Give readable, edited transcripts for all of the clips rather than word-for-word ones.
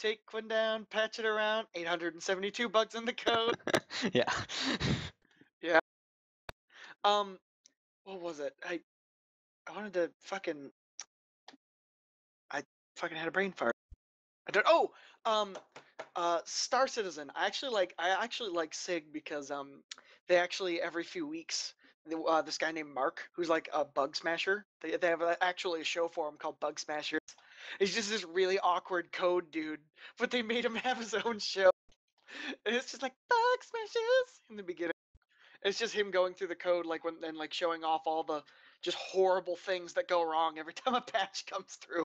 take one down, patch it around. 872 bugs in the code. Yeah. Yeah. What was it? I wanted to fucking. I fucking had a brain fart. I don't. Star Citizen. I actually like Sig because they actually every few weeks this guy named Mark who's like a bug smasher. They have actually a show for him called Bug Smashers. He's just this really awkward code dude, but they made him have his own show, and it's just like Bug Smashers in the beginning. It's just him going through the code like when and like showing off all the just horrible things that go wrong every time a patch comes through.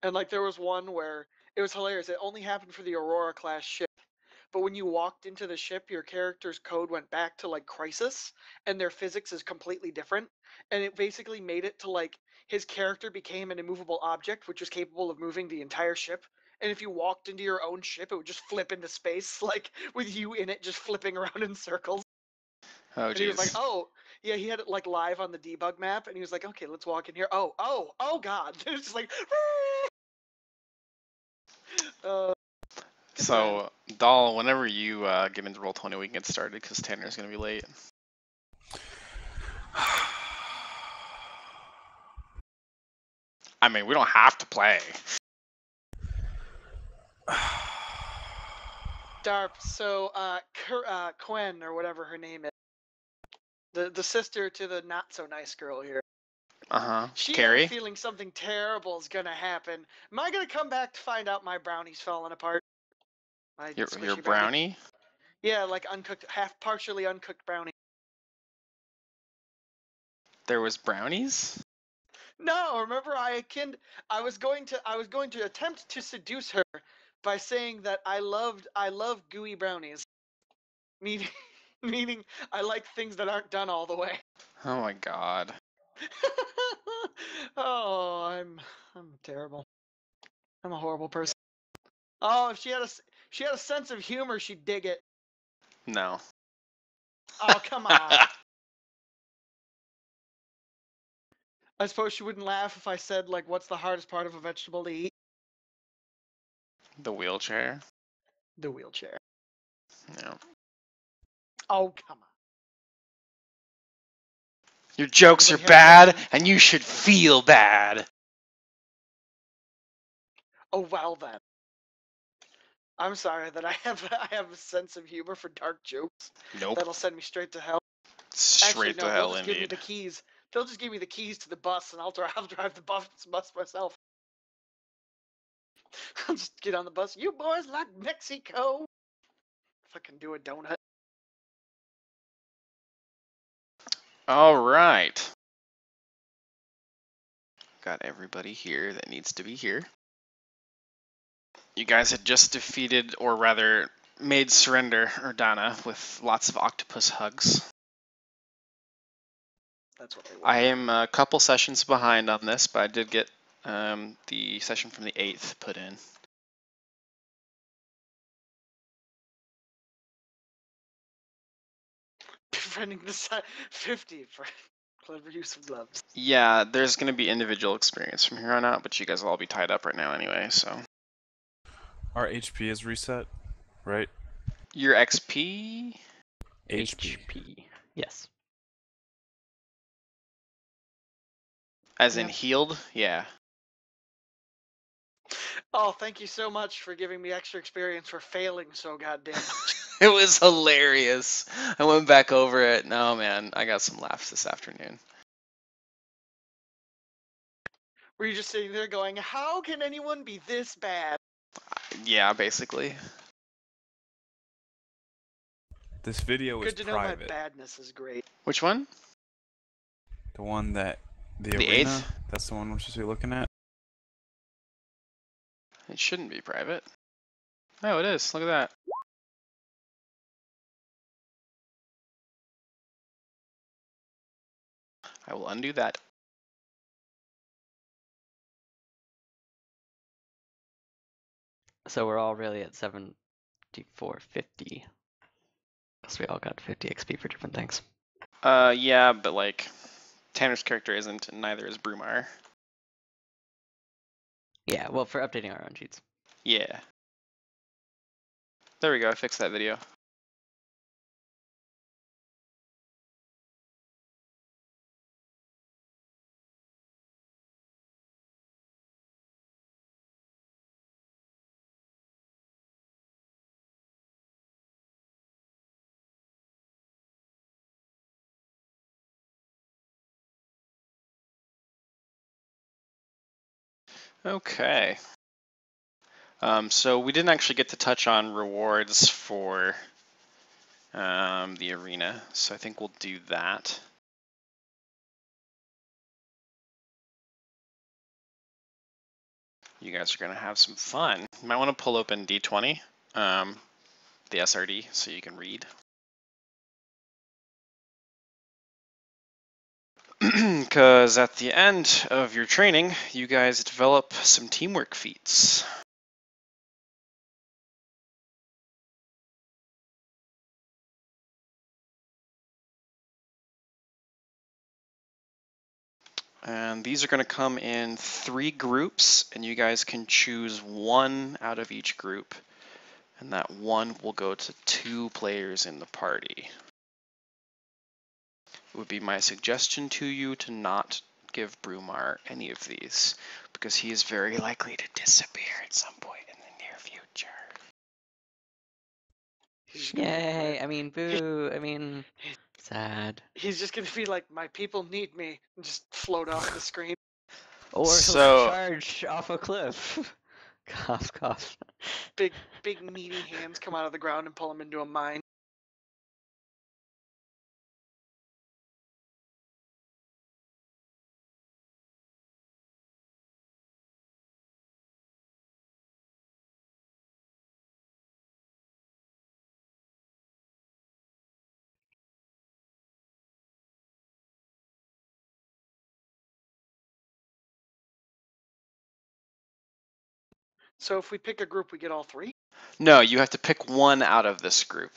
And like there was one where it was hilarious. It only happened for the Aurora class ship. But when you walked into the ship, your character's code went back to like Crisis, and their physics is completely different. And it basically made it to like his character became an immovable object, which was capable of moving the entire ship. And if you walked into your own ship, it would just flip into space, like with you in it, just flipping around in circles. Oh, And he was like, jeez. "Oh, yeah." He had it like live on the debug map, and he was like, "Okay, let's walk in here." Oh, God! It's just like, uh, good time. So, Doll, whenever you get into Roll20, we can get started because Tanner's gonna be late. I mean, we don't have to play. Darp. So, Quen or whatever her name is, the sister to the not so nice girl here. She had a Carrie? feeling something terrible is gonna happen. Am I gonna come back to find out my brownie's falling apart? My Your squishy brownie? Yeah, like uncooked, partially uncooked brownie. There was brownies? No, remember I was going to attempt to seduce her by saying that I love gooey brownies. Meaning meaning I like things that aren't done all the way. Oh my god. Oh, I'm terrible. I'm a horrible person. Oh, if she had a sense of humor, she'd dig it. No. Oh, come on. I suppose she wouldn't laugh if I said like, what's the hardest part of a vegetable to eat? The wheelchair? The wheelchair. No. Oh, come on. Your jokes are Anybody have bad, one? and you should feel bad. Oh, well then. I'm sorry that I have a sense of humor for dark jokes. Nope. That'll send me straight to hell. Straight Actually, to no, hell, they'll just give me indeed. the keys. They'll just give me the keys to the bus, and I'll drive the bus myself. I'll just get on the bus. You boys like Mexico? Fucking do a donut. Alright. Got everybody here that needs to be here. You guys had just defeated, or rather, made surrender Urdana with lots of octopus hugs. That's what they want. I am a couple sessions behind on this, but I did get the session from the 8th put in. Befriending the side 50 for clever use of gloves. Yeah, there's going to be individual experience from here on out, but you guys will all be tied up right now anyway, so. Our HP is reset, right? Your XP? HP. Yes. As in Yeah. healed? Yeah. Oh, thank you so much for giving me extra experience for failing so goddamn much. It was hilarious. I went back over it. No, man, I got some laughs this afternoon. Were you just sitting there going, how can anyone be this bad? Yeah, basically. This video is Good to know my private. badness is great. Which one? The one that the The arena. 8th? That's the one we're supposed to be looking at. It shouldn't be private. Oh, it is. Look at that. I will undo that. So we're all really at 7450. Because we all got 50 XP for different things. Yeah, but like, Tanner's character isn't, and neither is Brumar. Yeah, well, for updating our own sheets. Yeah. There we go, I fixed that video. Okay. So we didn't actually get to touch on rewards for the arena, so I think we'll do that. You guys are going to have some fun. You might want to pull open D20, the SRD, so you can read. Because at the end of your training, you guys develop some teamwork feats. And these are going to come in 3 groups, and you guys can choose 1 out of each group. And that 1 will go to 2 players in the party. It would be my suggestion to you to not give Brumar any of these, because he is very likely to disappear at some point in the near future. He's gonna Yay! live. I mean, boo! I mean, sad. He's just gonna be like, my people need me, and just float off the screen. Or he'll So- charge off a cliff. Cough, cough. Big meaty hands come out of the ground and pull him into a mine. So if we pick a group, we get all 3? No, you have to pick 1 out of this group.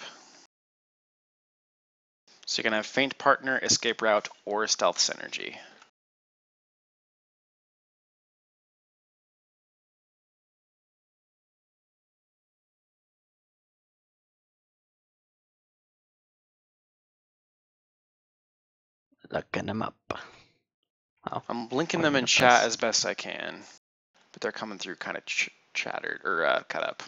So you can have Faint Partner, Escape Route, or Stealth Synergy. Looking him up. Oh, I'm linking What them an in chat enterprise. as best I can, but they're coming through kind of chattered or cut up.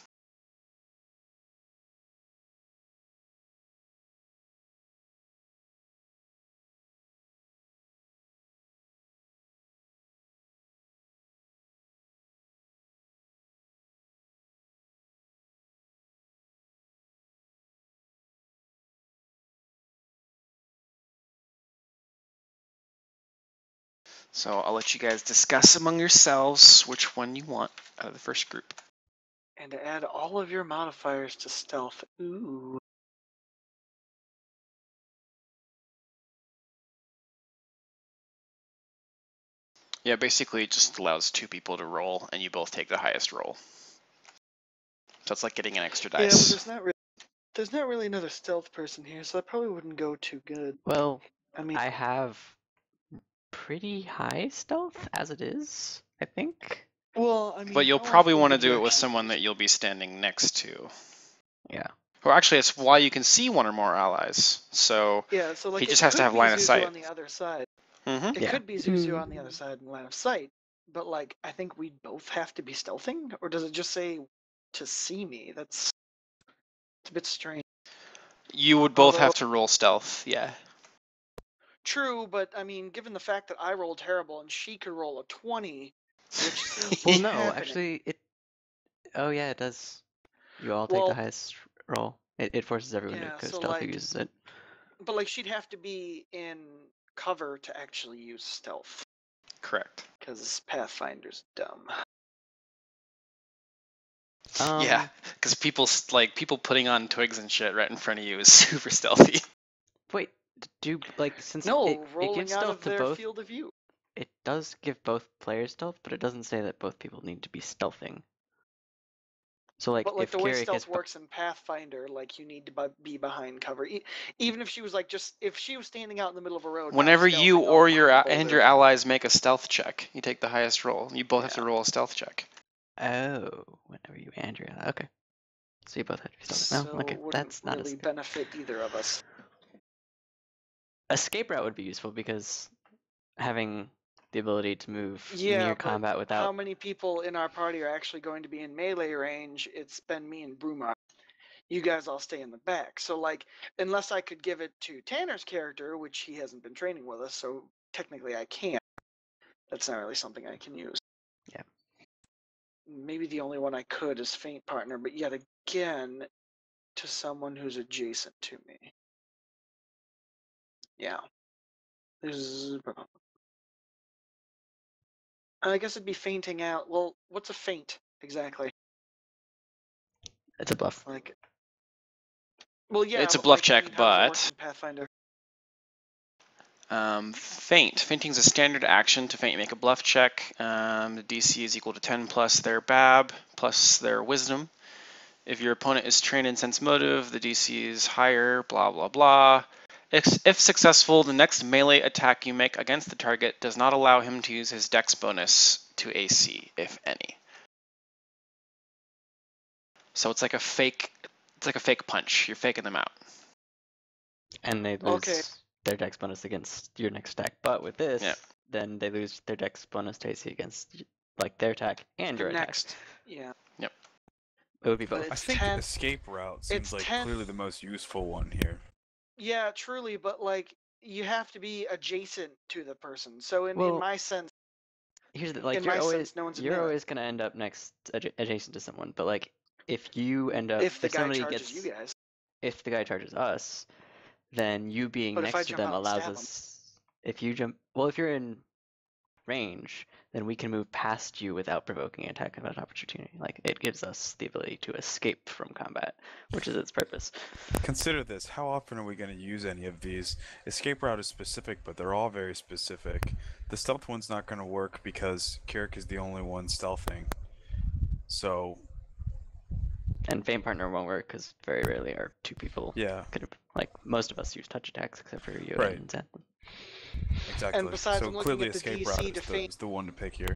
So I'll let you guys discuss among yourselves which one you want out of the first group. And to add all of your modifiers to stealth. Ooh. Yeah, basically it just allows 2 people to roll, and you both take the highest roll. So it's like getting an extra Yeah, but dice. there's not really another stealth person here, so that probably wouldn't go too good. Well, I mean, I have pretty high stealth as it is, I think. well, I mean, But you'll how probably often want to did you do it with actually someone use that you'll be standing next to. Yeah. Well, actually, it's why you can see 1 or more allies. So Yeah, so like he it just has to could have be line of Zuzu sight. on the other side. Mm-hmm. It Yeah. could be Zuzu on the other side in line of sight, but like I think we both have to be stealthing, or does it just say to see me? It's a bit strange. You would both Although have to roll stealth, yeah. true, but I mean, given the fact that I rolled terrible and she could roll a 20, which seems to Well, be no, happening. actually, it. Oh yeah, it does. You all take Well, the highest roll. It forces everyone to yeah, go so stealth who like, uses it. but like she'd have to be in cover to actually use stealth, Correct. because Pathfinder's dumb. Yeah, because people putting on twigs and shit right in front of you is super stealthy. Wait, since No, it rolling gives out stealth of to their both, field of view. it does give both players stealth, but it doesn't say that both people need to be stealthing. So like, But like if the way Kirik is stealth works in Pathfinder, like you need to be behind cover. Even if she was like if she was standing out in the middle of a road. Whenever not you stealthing or off your behind a and boulder, your allies make a stealth check, you take the highest roll. You both have to Yeah. roll a stealth check. oh, whenever you Okay. So you both had to be stealthy. So No, okay, it wouldn't that's not really as benefit either of us. escape route would be useful because having the ability to move Yeah, near but combat how without many people in our party are actually going to be in melee range? It's been me and Bruma. You guys all stay in the back. So, like, unless I could give it to Tanner's character, which he hasn't been training with us, so technically I can't. That's not really something I can use. Yeah. Maybe the only one I could is Faint Partner, but yet again, to someone who's adjacent to me. Yeah. I guess it'd be fainting out. Well, what's a feint exactly? it's a bluff. Like, well, yeah, It's a but bluff like check, feint, how does it work but in Pathfinder? feint. Fainting is a standard action to feint. Make a bluff check. The DC is equal to 10 plus their BAB plus their Wisdom. If your opponent is trained in Sense Motive, the DC is higher. Blah blah blah. If successful, the next melee attack you make against the target does not allow him to use his Dex bonus to AC, if any. So it's like a fake. It's like a fake punch. You're faking them out. And they lose their dex bonus against your next attack. But with this, Yeah. then they lose their dex bonus to AC against like their attack and The your attack. next, yeah. Yep. It would be But both. I it's think 10. escape route It's seems like 10. clearly the most useful one here. Yeah, truly, but like you have to be adjacent to the person. So in Well, my sense, Here's the like in you're my always sense, no one's in you're melee. always gonna end up next adjacent to someone. But like if you end up If the if guy somebody charges you gets guys, if the guy charges us, then you being but if I next to jump them out and allows stab him, us. If you jump, well, if you're in range, then we can move past you without provoking an attack of an opportunity. Like it gives us the ability to escape from combat, which is its purpose. Consider this. How often are we going to use any of these? Escape route is specific, but they're all very specific. The stealth one's not going to work because Kirik is the only one stealthing. So, And Fame Partner won't work because very rarely are two people. yeah, Like most of us use touch attacks except for you Right. and Zen. exactly. and besides, So I'm looking clearly at the escape route DC to is feint. the one to pick here.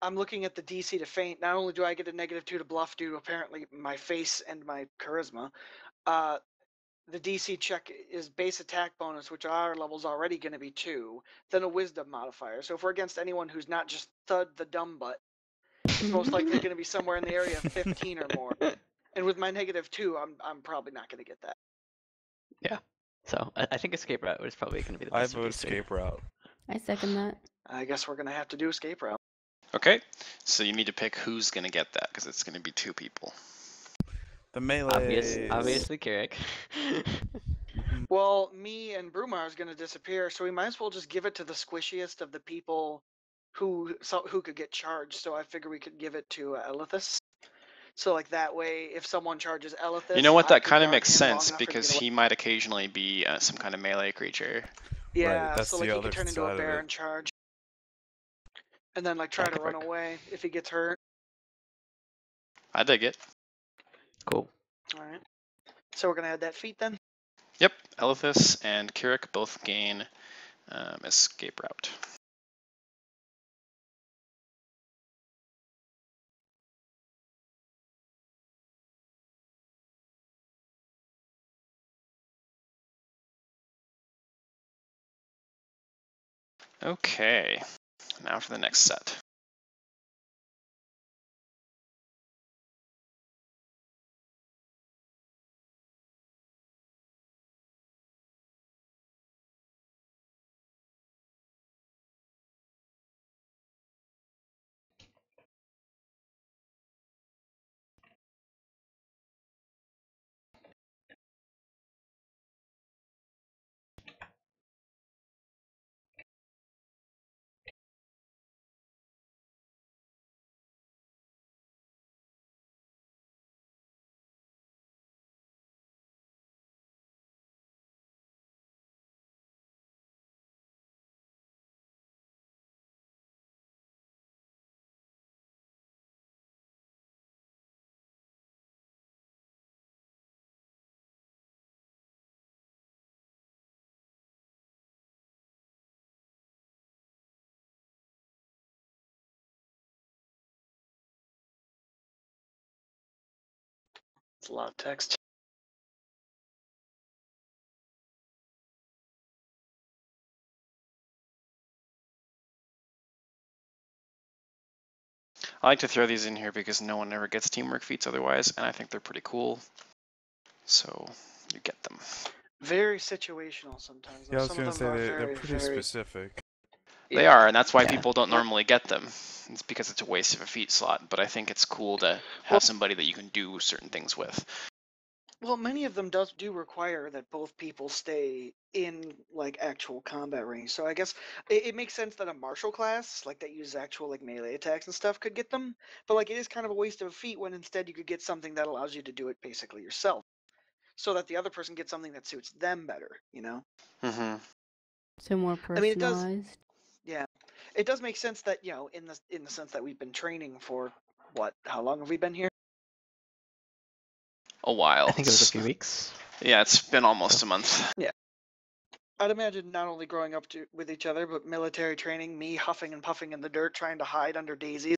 I'm looking at the DC to feint. Not only do I get a -2 to bluff due to apparently my face and my charisma, the DC check is base attack bonus, which our level's already going to be 2, then a wisdom modifier. So if we're against anyone who's not just Thud the dumb butt, it's most likely going to be somewhere in the area of 15 or more. And with my -2, I'm probably not going to get that. Yeah. So I think escape route is probably going to be the I best of vote these three. escape route. I second that. I guess we're going to have to do escape route. Okay. So you need to pick who's gonna get that because it's gonna be 2 people. The melee. Obviously, Kirik. Well, me and Brumar is going to disappear, so we might as well just give it to the squishiest of the people who could get charged. So I figure we could give it to Elithus. So like that way, if someone charges Elithus, You know what? I That can kind of guard makes him long sense enough for him to because get away. he might occasionally be some kind of melee creature. Yeah, that's so the like he other could turn into side a of bear it. and charge, and then like try That to could run work. away if he gets hurt. I dig it. Cool. All right. So we're gonna add that feat then. Yep. Elithus and Kirik both gain escape route. Okay. Now for the next set. That's a lot of text. I like to throw these in here because no one ever gets teamwork feats otherwise, and I think they're pretty cool. So you get them. Very situational sometimes. Though. Yeah, I was Some of gonna them say are they're very, pretty very. specific. They Yeah. are, and that's why Yeah. people don't Well- normally get them. It's because it's a waste of a feat slot, but I think it's cool to have Well- somebody that you can do certain things with. Well, many of them do require that both people stay in like actual combat range. So I guess it makes sense that a martial class, like that uses actual like melee attacks and stuff, could get them. But like it is kind of a waste of a feat when instead you could get something that allows you to do it basically yourself, so that the other person gets something that suits them better. You know. Mm-hmm. So more I mean, it does. personalized. Yeah, it does make sense that in the sense that we've been training for what? How long have we been here? A while. I think it was a few weeks. Yeah, it's been almost a month. I'd imagine not only growing up with each other, but military training, me huffing and puffing in the dirt trying to hide under daisies,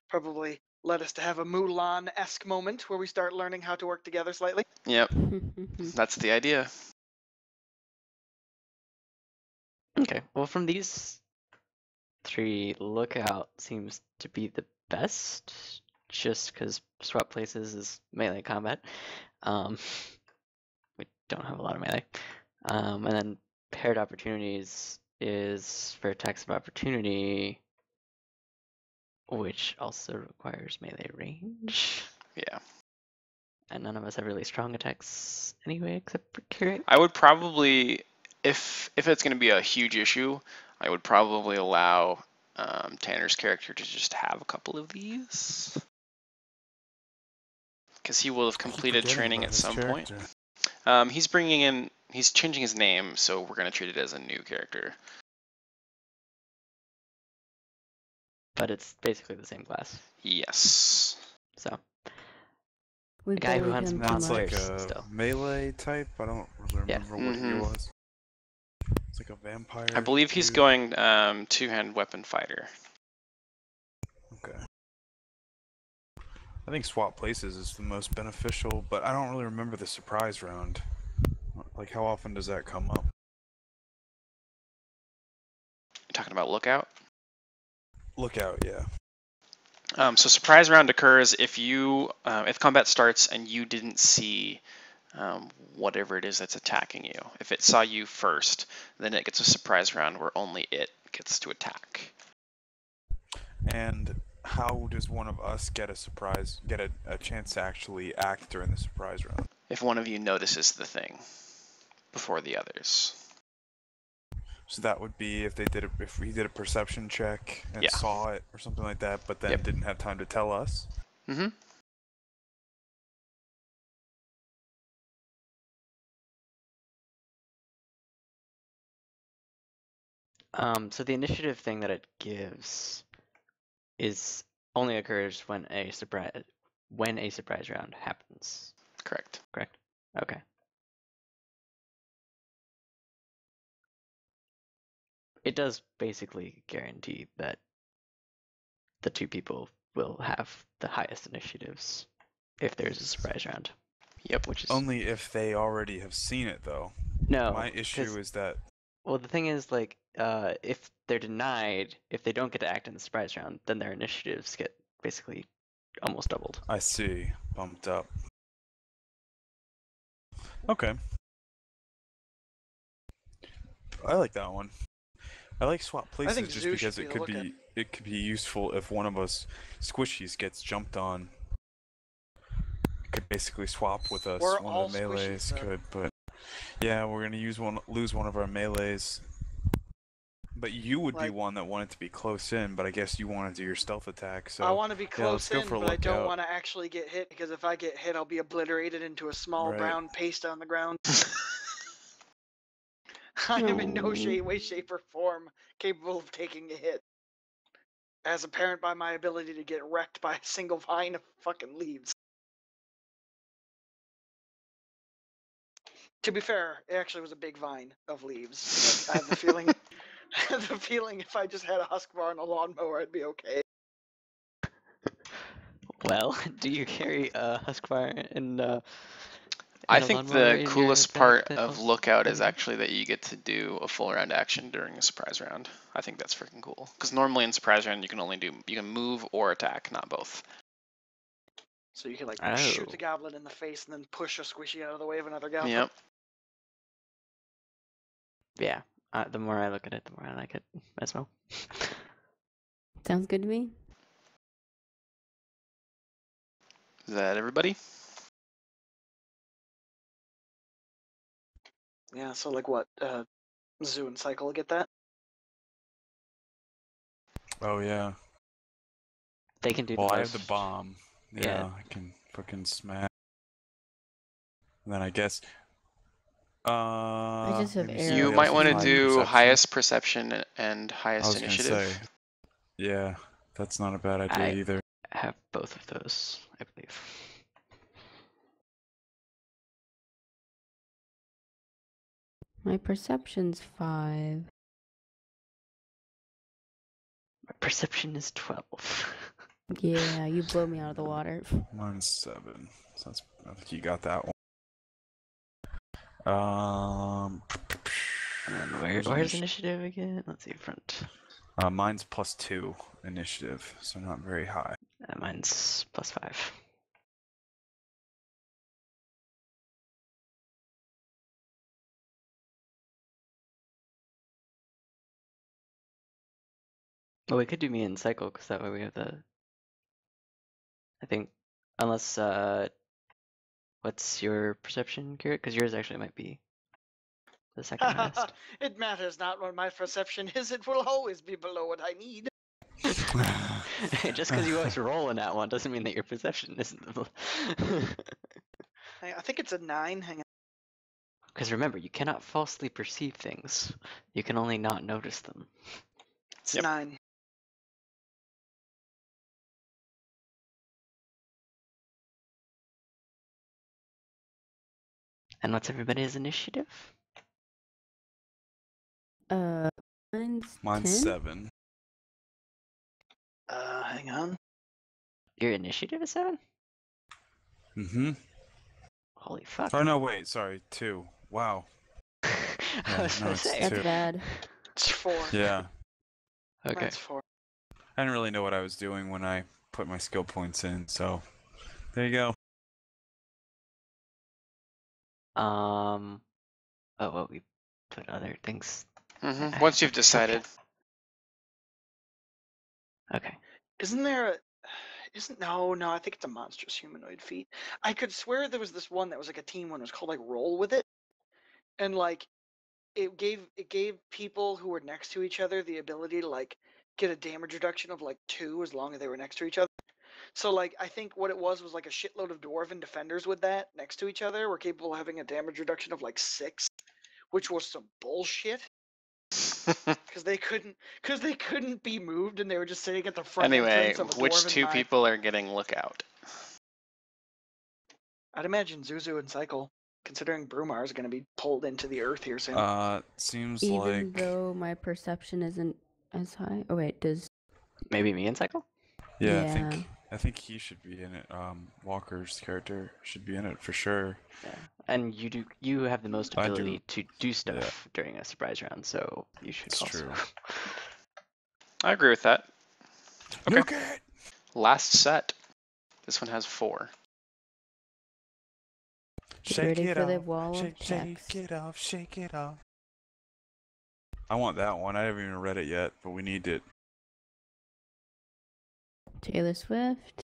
probably led us to have a Mulan-esque moment where we start learning how to work together slightly. Yep, that's the idea. Okay, well, from these three, Lookout seems to be the best, just because swap places is melee combat. We don't have a lot of melee. And then paired opportunities is for attacks of opportunity, which also requires melee range. Yeah. And none of us have really strong attacks anyway, except for Curate. I would probably, if it's going to be a huge issue, I would probably allow Tanner's character to just have a couple of these. Because he will have completed training at some point. He's changing his name, so we're going to treat it as a new character. But it's basically the same class. Yes. So, We the guy who bullied hunts him too That's much. like monsters a still. melee type. I don't really Yeah. remember what he Mhm. was. It's like a vampire. I believe he's dude. going two-hand weapon fighter. Okay. I think swap places is the most beneficial, but I don't really remember the surprise round. Like, how often does that come up? You're talking about lookout? Lookout, yeah. So surprise round occurs if if combat starts and you didn't see whatever it is that's attacking you. If it saw you first, then it gets a surprise round where only it gets to attack. And how does one of us get a chance to actually act during the surprise round? If one of you notices the thing before the others. So that would be if we did a perception check and Yeah. saw it or something like that, but then Yep. didn't have time to tell us. Mm-hmm. So the initiative thing that it gives is only occurs when a surprise round happens. Correct. Correct? Okay. It does basically guarantee that the two people will have the highest initiatives if there's a surprise round. Yep. Which is Only if they already have seen it, though. no. My issue is that Well, the thing is, like, if they're denied, if they don't get to act in the surprise round, then their initiatives get basically almost doubled. I see bumped up. Okay. I like that one. I like swap places think just Zoo because should it be the could lookout. be it could be useful if one of us squishies gets jumped on. Could basically swap with us. We're One all of the melees squishies, though. could, but yeah, we're gonna lose one of our melees. But you would be Like- one that wanted to be close in, but I guess you want to do your stealth attack. So I want to be yeah, let's close go in, for a but I don't lookout. want to actually get hit because if I get hit, I'll be obliterated into a small Right. brown paste on the ground. I am in no way, shape, or form capable of taking a hit. As apparent by my ability to get wrecked by a single vine of fucking leaves. To be fair, it actually was a big vine of leaves. But I have the feeling, if I just had a husk bar and a lawnmower, I'd be okay. Well, do you carry a Huskfire and I a think lawnmower the in your coolest bag part that of also Lookout is doesn't- actually that you get to do a full round action during a surprise round. I think that's freaking cool. Because normally in surprise round you can move or attack, not both. So you can like Oh. shoot the goblin in the face and then push a squishy out of the way of another goblin. Yep. Yeah. The more I look at it, the more I like it as well. Sounds good to me. Is that everybody? Yeah, so like what? Zoo and Cycle get that? Oh yeah. They can do Well, the I have the most. bomb. Yeah, Yeah. I can fucking smash. And then I guess. just have Maybe arrows. You somebody might else want with to high do perception. highest perception and I highest was gonna initiative. say. Yeah, that's not a bad idea I- either. Have both of those, I believe. My perception's 5. My perception is 12. Yeah, you blow me out of the water. Mine's 7. So that's, I think you got that one. And then Where's where's initiative again? Let's see, front. Mine's +2 initiative, so not very high. Mine's +5. Well, we could do me and cycle, because that way we have the... I think, unless, what's your perception, Garrett? Because yours actually might be the second highest. It matters not what my perception is, it will always be below what I need. Just because you always roll in that one doesn't mean that your perception isn't the... I think it's a 9. Hang on. Because remember, you cannot falsely perceive things. You can only not notice them. It's Yep. 9. And what's everybody's initiative? Mine's Mine's 10? 7. Hang on. Your initiative is 7? Mm-hmm. Holy fuck. Oh no, wait, sorry, 2. Wow. I was no, gonna it's say. That's 2. bad. It's 4. Yeah. Okay. Mine's 4. I didn't really know what I was doing when I put my skill points in, so there you go. Oh, well, we put other things. Once you've decided. Okay. Isn't there a... No, I think it's a monstrous humanoid feat. I could swear there was this one that was like a team one. It was called like Roll With It. And like it gave people who were next to each other the ability to like get a damage reduction of like 2 as long as they were next to each other. So like I think what it was like a shitload of dwarven defenders with that next to each other were capable of having a damage reduction of like 6, which was some bullshit. Because they couldn't be moved and they were just sitting at the front Anyway, entrance of a which dwarven 2 mine. people are getting Lookout? I'd imagine Zuzu and Cycle, considering Brumar is going to be pulled into the earth here soon. Seems Even like though my perception isn't as high. Oh wait, does Maybe me and cycle? yeah, yeah. I think he should be in it. Walker's character should be in it for sure. Yeah. And you have the most I do. ability to do stuff during a surprise round, so you should It's also. true. I agree with that. Okay. Look at Last set. This one has 4. Get shake ready it for the off, wall of shake text. it off, shake it off. I want that one. I haven't even read it yet, but we need it. Taylor Swift.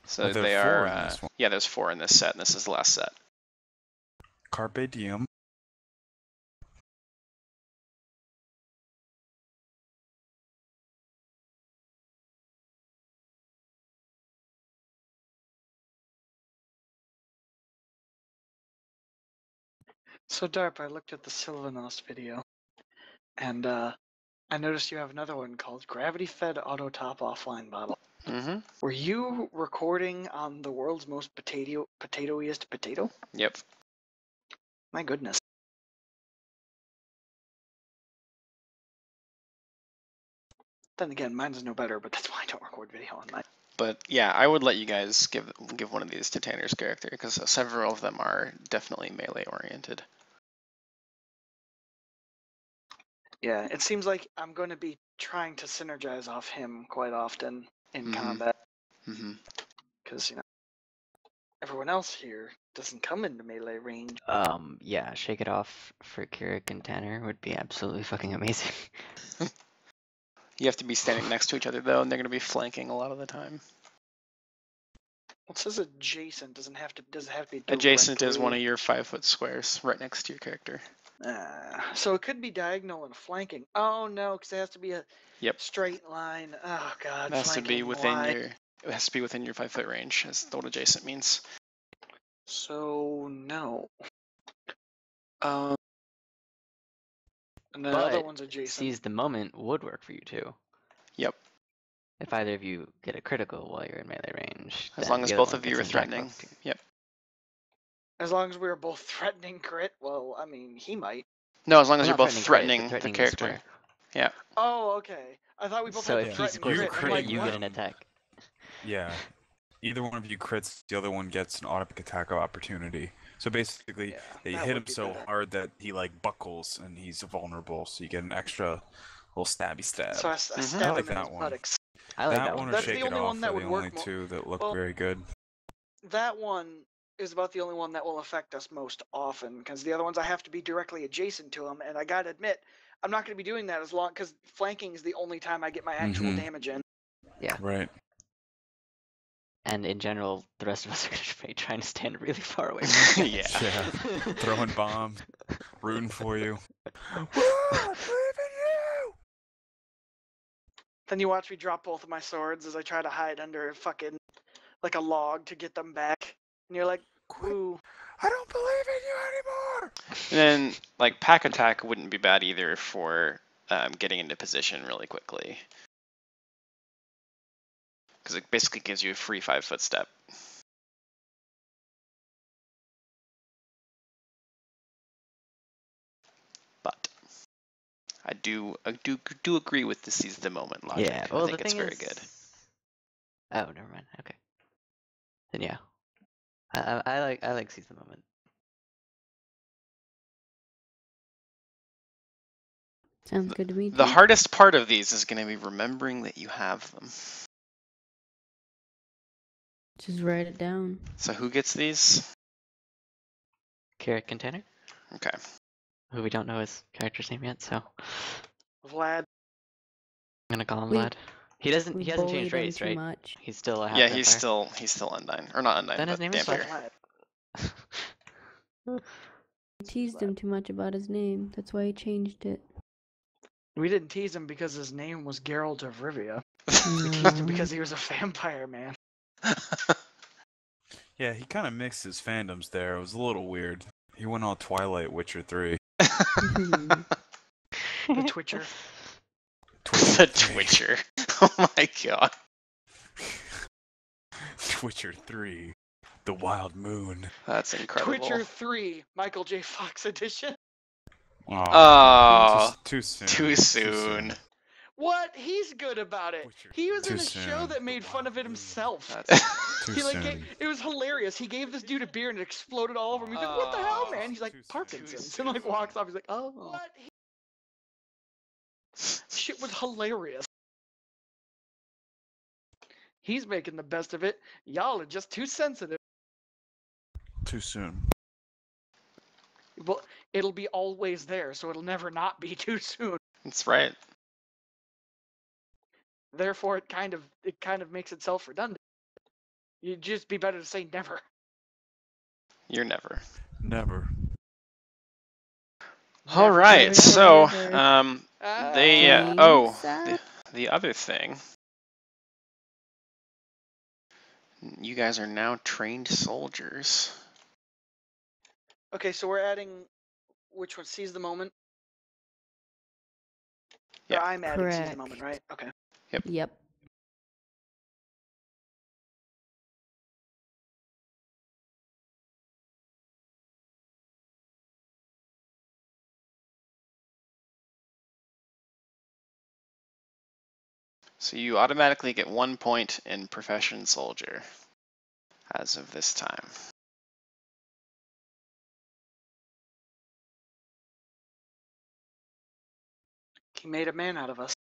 So Are there they 4 are. in this one? Yeah, there's 4 in this set, and this is the last set. Carpe diem. So Darp, I looked at the Sylvanos video, and I noticed you have another one called Gravity Fed Auto Top Offline Bottle. Mm-hmm. Were you recording on the world's most potatoiest potato? Yep. My goodness. Then again, mine is no better, but that's why I don't record video on mine. But yeah, I would let you guys give one of these to Tanner's character because several of them are definitely melee oriented. Yeah, it seems like I'm going to be trying to synergize off him quite often in Mhm. combat Hmm. because everyone else here doesn't come into melee range. Yeah, shake it off for Kirik and Tanner would be absolutely fucking amazing. You have to be standing next to each other though, and they're going to be flanking a lot of the time. Well, it says adjacent. Does it have to be Adjacent is one directly? of your 5-foot squares right next to your character. So it could be diagonal and flanking. Oh no, because it has to be a Yep. straight line. Oh god, It has to be flanking. within Why? your. It has to be within your 5-foot range. That's what adjacent means. So no. And the But other one's adjacent. seize the moment would work for you too. Yep. If either of you get a critical while you're in melee range, As then long as the other both one of you gets are an attack threatening. bonus too. Yep. As long as we were both threatening crit. Well, I mean, he might. No, as long as Well, you're not both threatening crit, threatening but the threatening the character. square. Yeah. Oh, okay. I thought we both So had to if he threaten scores a you crit. I'm crit, like, you what? get an attack. Yeah. Either one of you crits, the other one gets an automatic attack of opportunity. So basically, Yeah, you that hit would him be so better. hard that he like buckles and he's vulnerable, so you get an extra little stabby stab. So I I stab like him in that his one. buttocks. I like that one or That's shake the it only one off that are would the work only more. two that look Well, very good. That one is about the only one that will affect us most often, because the other ones I have to be directly adjacent to him, and I gotta admit, I'm not gonna be doing that as long, because flanking is the only time I get my actual damage in. Yeah. Right. And in general, the rest of us are going to be trying to stand really far away from you guys. Yeah. Throwing bombs, rooting for you. Woo! I believe in you! Then you watch me drop both of my swords as I try to hide under a fucking, like a log to get them back. And you're like, ooh. I don't believe in you anymore! And then, like, pack attack wouldn't be bad either for getting into position really quickly. Because it basically gives you a free 5-foot step. But I do agree with the seize the moment logic. Yeah, well, I think the it's thing very is... good. Oh, never mind. Okay. Then yeah. I like seize the moment. Sounds good to me The too. hardest part of these is going to be remembering that you have them. Just write it down. So who gets these? Kirik and Tanner, Okay. who we don't know his character's name yet, so I'm Vlad. gonna call him We- Vlad. He We hasn't bullied changed him race, too right? much. He's still a half Yeah, vampire. he's still Undyne. Or not Undyne, Then his but name is Dampier. Vlad. We teased him too much about his name. That's why he changed it. We didn't tease him because his name was Geralt of Rivia. No. We teased him because he was a vampire, man. Yeah, he kind of mixed his fandoms there. It was a little weird. He went all Twilight Witcher 3. The Twitcher. The Twitcher. Oh my god. Twitcher 3. The Wild Moon. That's incredible. Twitcher 3, Michael J. Fox edition. Oh, too soon. too soon. What? He's good about it. Twitcher He was too in a show soon. that made fun of it himself. That's Too He like soon. it was hilarious. He gave this dude a beer and it exploded all over him. He's like, "What the hell, man?" He's like, Too soon. "Parkinson's," and like walks off. He's like, "Oh, what?" Shit was hilarious. He's making the best of it. Y'all are just too sensitive. Too soon. Well, it'll be always there, so it'll never not be too soon. That's right. Therefore, it kind of makes itself redundant. You'd just be better to say never. You're never. Never. All Never right. never, So, never. the other thing. You guys are now trained soldiers. Okay, so we're adding which one? Seize the moment. Yeah. Or I'm adding seize the Correct. moment, right? Okay. Yep. So you automatically get 1 point in Profession Soldier as of this time. He made a man out of us.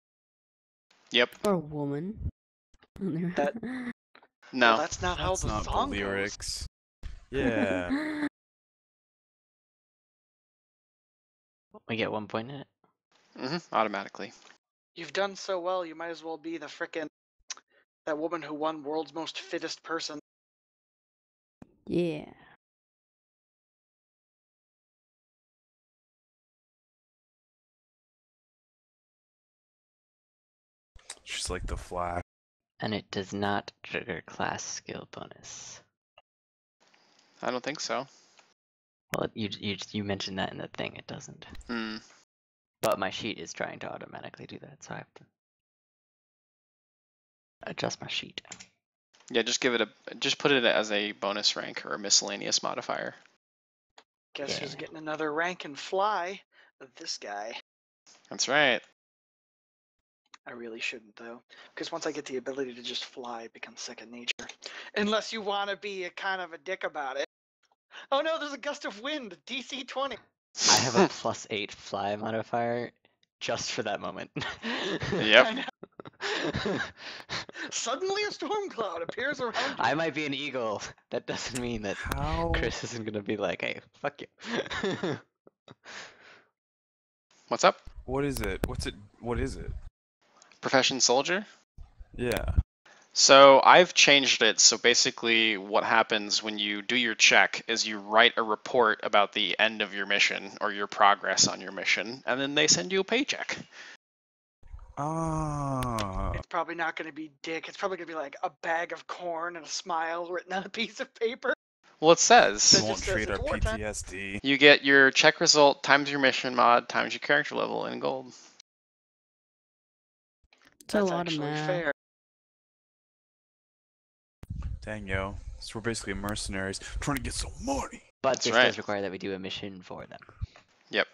Yep. Or a woman. That- No. Well, that's not how That's the not song the goes. lyrics. Yeah. We get 1 point in it. Automatically. You've done so well, you might as well be the frickin' that woman who won World's Most Fittest Person. Yeah. She's like the Flash. And it does not trigger class skill bonus. I don't think so. Well, you mentioned that in the thing. It doesn't. Hmm. But my sheet is trying to automatically do that, so I have to adjust my sheet. Yeah, just put it as a bonus rank or a miscellaneous modifier. Guess who's Yeah. getting another rank and fly? This guy. That's right. I really shouldn't, though. Because once I get the ability to just fly, it becomes second nature. Unless you want to be a kind of a dick about it. Oh no, there's a gust of wind! DC 20! I have a +8 fly modifier just for that moment. Yep. I know. Suddenly a storm cloud appears around you. I might be an eagle. That doesn't mean that How? Chris isn't gonna be like, hey, fuck you. What's up? What is it? What is it? Profession Soldier? Yeah. So I've changed it. So basically what happens when you do your check is you write a report about the end of your mission or your progress on your mission, and then they send you a paycheck. Ah. It's probably not going to be dick. It's probably going to be like a bag of corn and a smile written on a piece of paper. Well, it says We That won't just says treat our it's wartime. PTSD. you get your check result times your mission mod times your character level in gold. It's a That's lot of actually math. fair. Dang yo. So we're basically mercenaries trying to get some money. But That's this right. does require that we do a mission for them. Yep.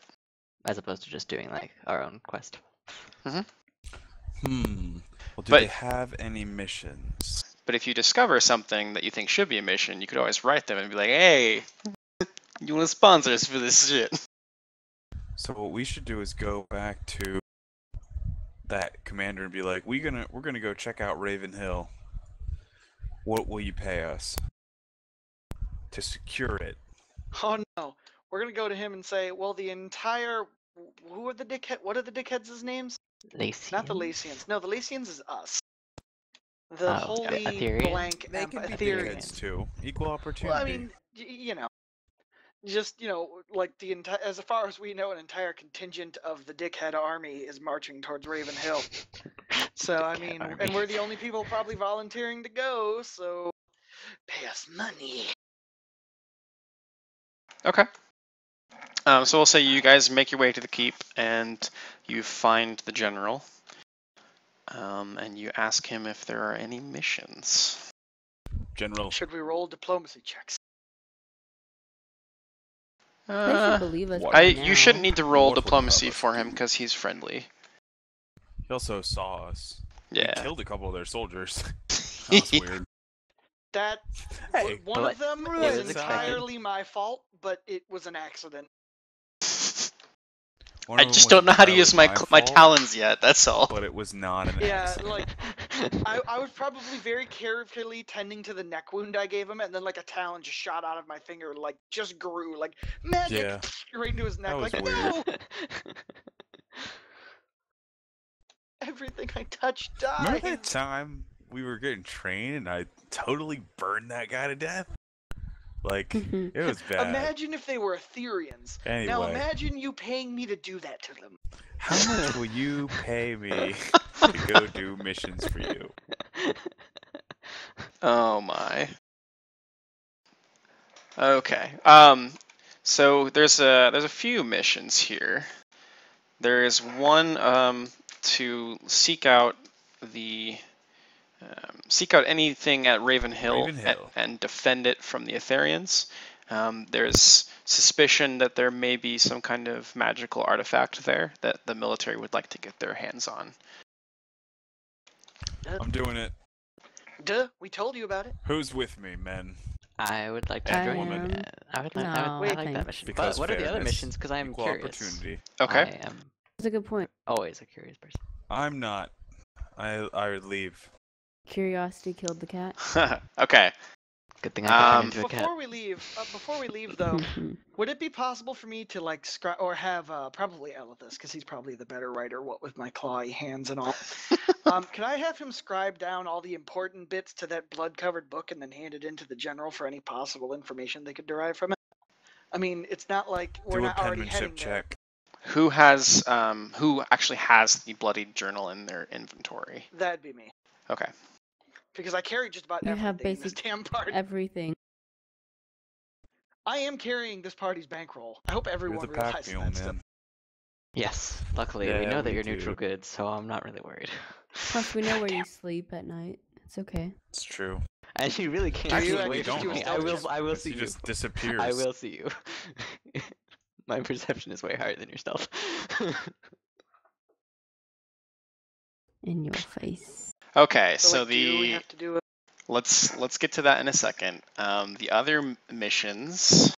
As opposed to just doing like our own quest. Well, do But- they have any missions? But if you discover something that you think should be a mission, you could always write them and be like, hey, you want to sponsor us for this shit? So what we should do is go back to that commander and be like, we're gonna go check out Raven Hill. What will you pay us to secure it? Oh no. We're going to go to him and say, well, the entire... Who are the dickhead? What are the dickheads' names? Lacy. Not the Lacians. No, the Lacians is us. The Oh, holy Etherean? blank They can be Etherean. dickheads too. Equal opportunity. Well, I mean, you know, just, you know, like the entire, as far as we know, an entire contingent of the dickhead army is marching towards Raven Hill. So, I Dickhead mean, army. and we're the only people probably volunteering to go, so pay us money. Okay. So we'll say you guys make your way to the keep and you find the general. And you ask him if there are any missions. General. Should we roll diplomacy checks? They should Uh, believe us what- by you shouldn't now. need to roll What would diplomacy Bubba for him do? because he's friendly. He also saw us. Yeah. We killed a couple of their soldiers. That was weird. That Hey, one of but them it is was entirely my fault, but it was an accident. one I of them just was don't know how to use my entirely my fault, talons yet. That's all. But it was not an Yeah, accident. like I was probably very carefully tending to the neck wound I gave him, and then like a talon just shot out of my finger, like just grew, like magic, Yeah. right into his neck. That was Like weird. no, everything I touched died. Remember that time we were getting trained and I totally burned that guy to death? Like, it was bad. Imagine if they were Ethereans. Now Anyway, imagine you paying me to do that to them. how much will you pay me to go do missions for you? Oh my. Okay. So there's a few missions here. There is one to seek out anything at Raven Hill, Raven Hill. and defend it from the Etherians. There's suspicion that there may be some kind of magical artifact there that the military would like to get their hands on. I'm doing it. Duh, we told you about it. Who's with me, men? I would like to And join. woman. I would No, I like that thanks. mission. Because But what are the other fairness, missions? Because I'm equal curious. opportunity. Okay. I am That's a good point. always a curious person. I'm not. I would leave. Curiosity killed the cat. Okay. Good thing I could turn into a cat. Before we leave though, would it be possible for me to like scribe or have probably Elithus, because he's probably the better writer, what with my clawy hands and all. Can I have him scribe down all the important bits to that blood-covered book and then hand it into the general for any possible information they could derive from it? I mean, it's not like we're Do a not already penmanship heading there. check. Who actually has the bloodied journal in their inventory? That'd be me, Okay. because I carry just about You have everything in this basic damn party. everything. I am carrying this party's bankroll. I hope You're everyone the pack realizes mule, that stuff. man. Yes. Luckily, we Yeah, know that we you're neutral do. goods, so I'm not really worried. Plus, we know where you sleep at night. It's okay. It's true. And you really can't Do you see actually away just from do a me. stealth check? I will He see you. just disappears. I will see you. My perception is way higher than your stealth. In your face. Okay. So like, do we the have to do it? let's get to that in a second. The other missions.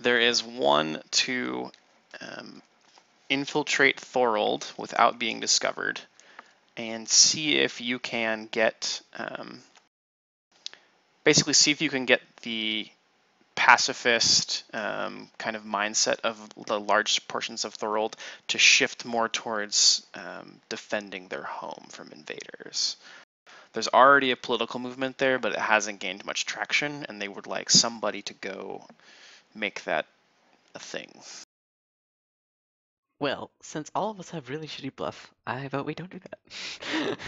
There is one to infiltrate Thorold without being discovered, and see if you can get basically see if you can get the pacifist kind of mindset of the large portions of Thorold to shift more towards defending their home from invaders. There's already a political movement there, but it hasn't gained much traction, and they would like somebody to go make that a thing. Well, since all of us have really shitty bluff, I vote we don't do that.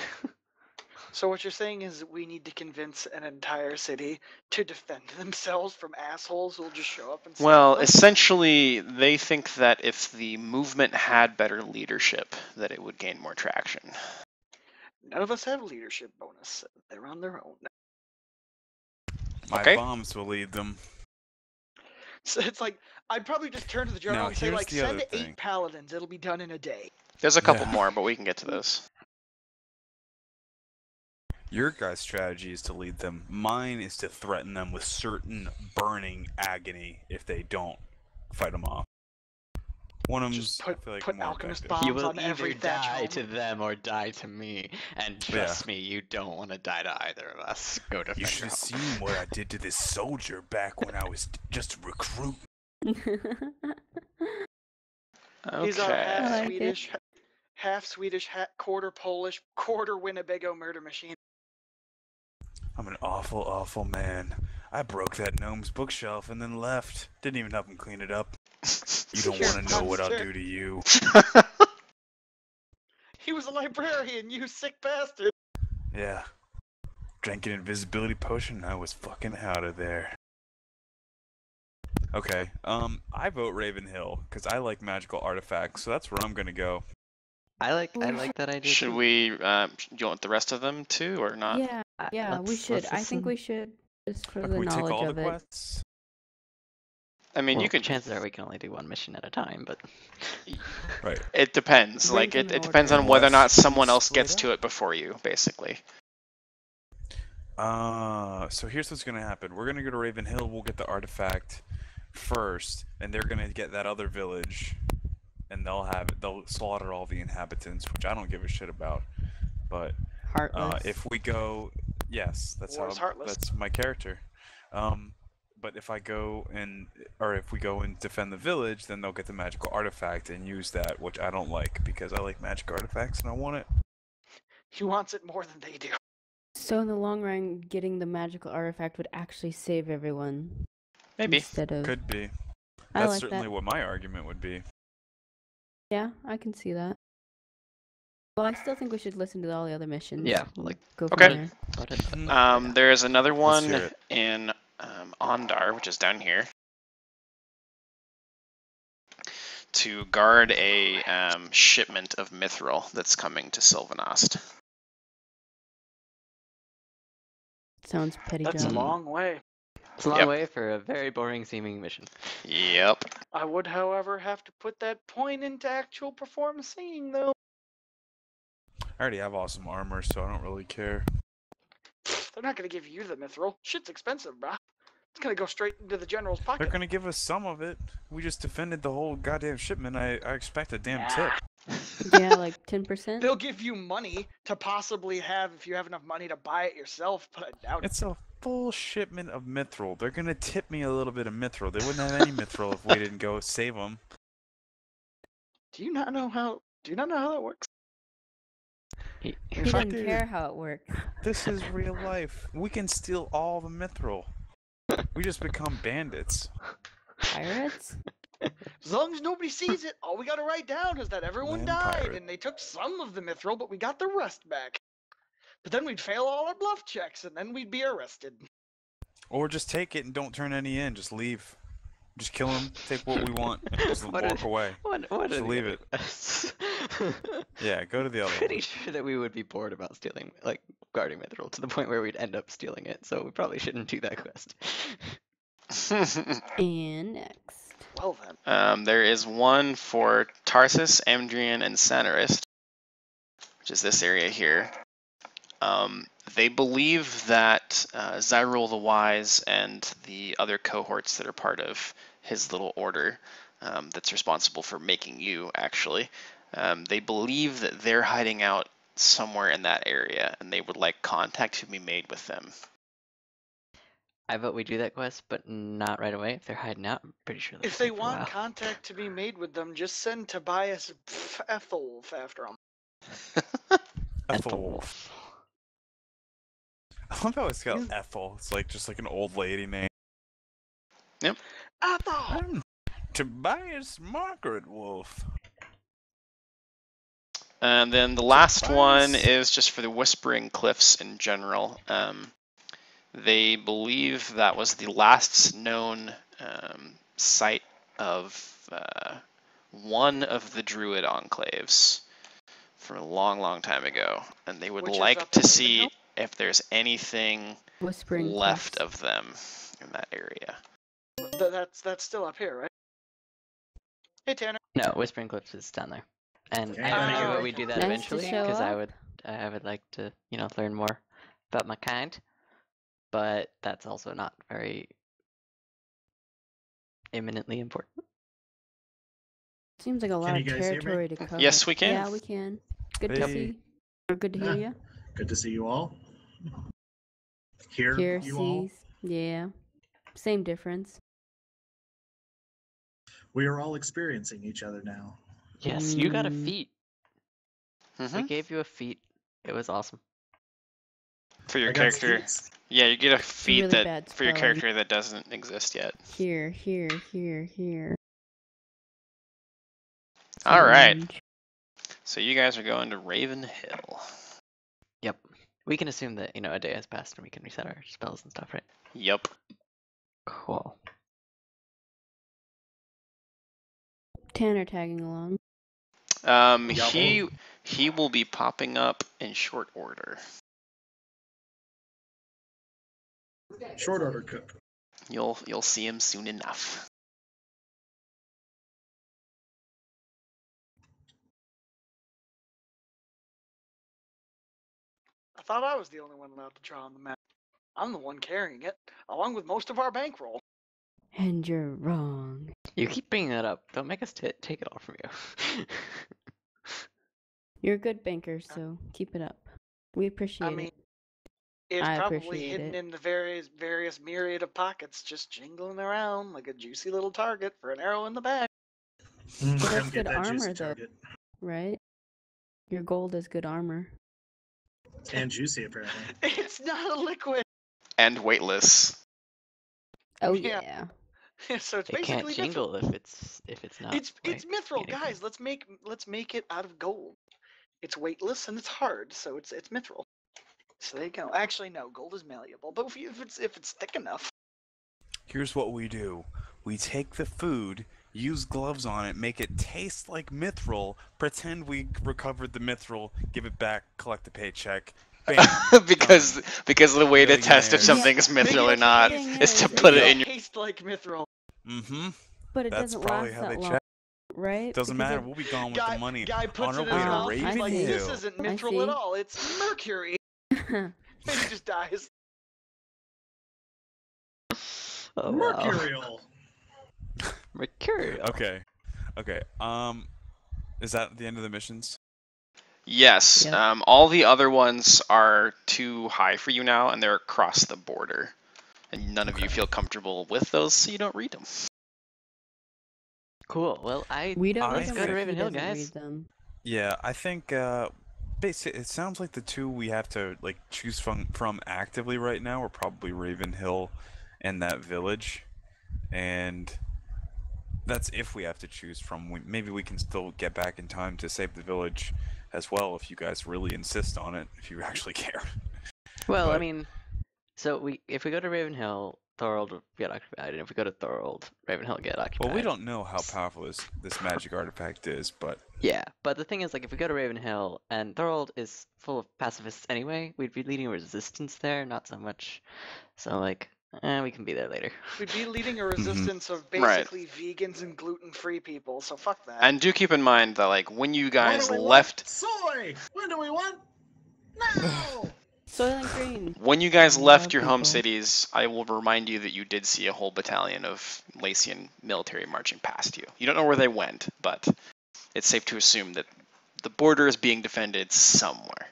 So what you're saying is that we need to convince an entire city to defend themselves from assholes who'll just show up and stab Well, them? essentially, they think that if the movement had better leadership, that it would gain more traction. None of us have a leadership bonus. They're on their own. My Okay. bombs will lead them. So it's like, I'd probably just turn to the general Now, and say, here's like, the send other 8 thing. paladins. It'll be done in a day. There's a couple Yeah. more, but we can get to those. Your guys' strategy is to lead them. Mine is to threaten them with certain burning agony if they don't fight them off. One of Just them's, I feel like, put more alchemist effective. You bombs will on every either thatch die home. to them or die to me. And trust me, you don't want to die to either of us. Go defend You should your have home. seen what I did to this soldier back when I was just a recruit. He's a half Okay. like it. Swedish, quarter Polish, quarter Winnebago murder machine. I'm an awful, awful man. I broke that gnome's bookshelf and then left. Didn't even help him clean it up. You don't You're want to know what I'll monster. do to you. He was a librarian, you sick bastard. Yeah. Drank an invisibility potion and I was fucking out of there. Okay, I vote Ravenhill, because I like magical artifacts, so that's where I'm gonna go. I like that idea. Should too. we? Do you want the rest of them too, or not? Yeah, yeah, we Let's- should. let's I think listen. we should, just for Can the we take knowledge all of the it. quests? I mean, Well, you could. chances are we can only do one mission at a time, but Right. It depends. Rank Like them it in depends order. on whether or not Unless we someone else split gets to up. it before you, basically. So here's what's gonna happen. We're gonna go to Ravenhill, we'll get the artifact first, and they're gonna get that other village, and they'll slaughter all the inhabitants, which I don't give a shit about. But Heartless. if we go, yes, that's War is heartless. that's my character. But if if we go and defend the village, then they'll get the magical artifact and use that, which I don't like because I like magic artifacts and I want it. He wants it more than they do. So in the long run, getting the magical artifact would actually save everyone. Maybe. Instead of... Could be. I That's like certainly that. what my argument would be. Yeah, I can see that. Well, I still think we should listen to all the other missions. Yeah, and like, go from Okay. there. Let it- There is another Let's one hear it. in Ondar, which is down here, to guard a shipment of mithril that's coming to Sylvanost. Sounds petty That's a job. long way. It's a long Yep. way for a very boring seeming mission. Yep. I would, however, have to put that point into actual performance singing, though. I already have awesome armor, so I don't really care. They're not gonna give you the mithril. Shit's expensive, bruh. It's gonna go straight into the general's They're pocket. gonna give us some of it. We just defended the whole goddamn shipment. I expect a damn tip. Yeah, like 10%. They'll give you money to possibly have, if you have enough money to buy it yourself, but I doubt it. It's a full shipment of mithril. They're gonna tip me a little bit of mithril. They wouldn't have any mithril if we didn't go save them. Do you not know how that works? He If I doesn't did. care how it works. This is real life. We can steal all the mithril. We just become bandits. Pirates? As long as nobody sees it, all we gotta write down is that everyone Land died pirate. and they took some of the mithril, but we got the rest back. But then we'd fail all our bluff checks and then we'd be arrested. Or just take it and don't turn any in. Just leave. Just kill them, take what we want, and just What walk are- away. What Just are leave the it. quests? Yeah, go to the other Pretty one. sure that we would be bored about stealing, like, guarding mithril to the point where we'd end up stealing it, so we probably shouldn't do that quest. And next. Well then. There is one for Tarsus, Amdrian, and Sanarist, which is this area here. They believe that Zyrul the Wise and the other cohorts that are part of his little order that's responsible for making you, actually, they believe that they're hiding out somewhere in that area, and they would like contact to be made with them. I vote we do that quest, but not right away. If they're hiding out, I'm pretty sure they'll If they stay for a want while. contact to be made with them, just send Tobias Ethelwolf after them. Ethelwolf. I love how it's got Ethel. It's like just like an old lady name. Yep. Ethel! I'm Tobias Margaret Wolf. And then the last one Tobias. is just for the Whispering Cliffs in general. They believe that was the last known site of one of the Druid enclaves from a long, long time ago. And they would Which is like up to in see Ravenhill? if there's anything Whispering left Cliffs. of them in that area. That's still up here, right? Hey, Tanner. No, Whispering Cliffs is down there. And Okay. I figure Oh, that we do that nice to eventually, show because I up. would like to, learn more about my kind. But that's also not very imminently important. Seems like a lot Can of you guys hear me? territory to cover. Yes, we can. Yeah, we can. Good to Hey. see. Or good to hear Yeah. you. Good to see you all. Hear Hear, you all. sees. Yeah. Same difference. We are all experiencing each other now. Yes, you got a Mm. feat. We Mhm. gave you a feat. It was awesome. For your I got character. feats. Yeah, you get a feat really that bad for your spelling. character that doesn't exist yet. Here, here, here, here. All right. Change. So you guys are going to Raven Hill. Yep. We can assume that, a day has passed and we can reset our spells and stuff, right? Yep. Cool. Tanner tagging along. He will be popping up in short order. Short order cook. You'll see him soon enough. I thought I was the only one allowed to draw on the map. I'm the one carrying it, along with most of our bankroll. And you're wrong. You keep bringing that up. Don't make us take it all from you. You're a good banker, so keep it up. We appreciate I mean, it. it's I probably appreciate hidden it. in the various myriad of pockets, just jingling around like a juicy little target for an arrow in the back. Well, that's Come get good that juicy armor, though. target. Right? Your gold is good armor. And juicy, apparently. It's not a liquid, And weightless. Oh Yeah. yeah. so it's It can't basically mithril. jingle if it's not. It's like, mithril, anything. guys. Let's make it out of gold. It's weightless and it's hard, so it's mithril. So there you go. Actually, no, gold is malleable, but if it's thick enough. Here's what we do. We take the food, use gloves on it, make it taste like mithril, pretend we recovered the mithril, give it back, collect the paycheck. Bam. because the way to Millionaires. test if something is Maybe mithril or that's not the thing is to is, put is it it- in your. Taste like mithril. Mm-hmm. But it That's doesn't probably last how that they long. check. right? Doesn't Because matter. it- We'll be gone with the money Guy puts on it our in his way to mouth. He's like, Ravenhill. this isn't I mithril at see. all. It's mercury. And he just dies. Oh, wow. Mercurial. Mercurial. Okay. Okay. Is that the end of the missions? Yes. Yep. All the other ones are too high for you now, and they're across the border. And none of you Okay. feel comfortable with those, so you don't read them. Cool. Well, we don't I read let's them. go to Or he Ravenhill, doesn't guys. read them. Yeah, I think basically it sounds like the two we have to like choose from actively right now are probably Ravenhill and that village, and that's if we have to choose from. Maybe we can still get back in time to save the village as well if you guys really insist on it. If you actually care. Well, I But- mean, so if we go to Ravenhill, Thorold will get occupied, and if we go to Thorold, Ravenhill will get occupied. Well, we don't know how powerful this magic artifact is, but Yeah, but the thing is, like, if we go to Ravenhill, and Thorold is full of pacifists anyway, we'd be leading a resistance there, not so much. So, like, we can be there later. We'd be leading a resistance of Right. basically vegans and gluten-free people, so fuck that. And do keep in mind that, like, when you What guys do we left, want? Soy. When do we want? No. Soylent Green. when you guys I left love your home people. cities, I will remind you that you did see a whole battalion of Lacian military marching past you. You don't know where they went, but it's safe to assume that the border is being defended somewhere.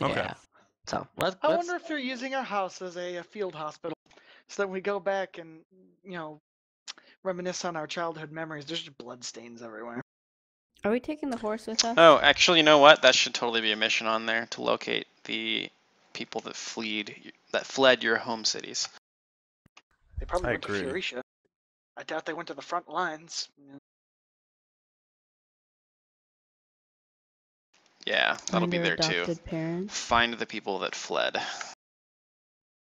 okay. Yeah. So, let's. I wonder if they're using our house as a field hospital, so that we go back and, reminisce on our childhood memories. There's just bloodstains everywhere. Are we taking the horse with us? Oh, actually, you know what? That should totally be a mission on there to locate the people that fled your home cities. They probably I went agree. to Furetia. I doubt they went to the front lines. Yeah, that'll Find be their there too. adopted parents. Find the people that fled.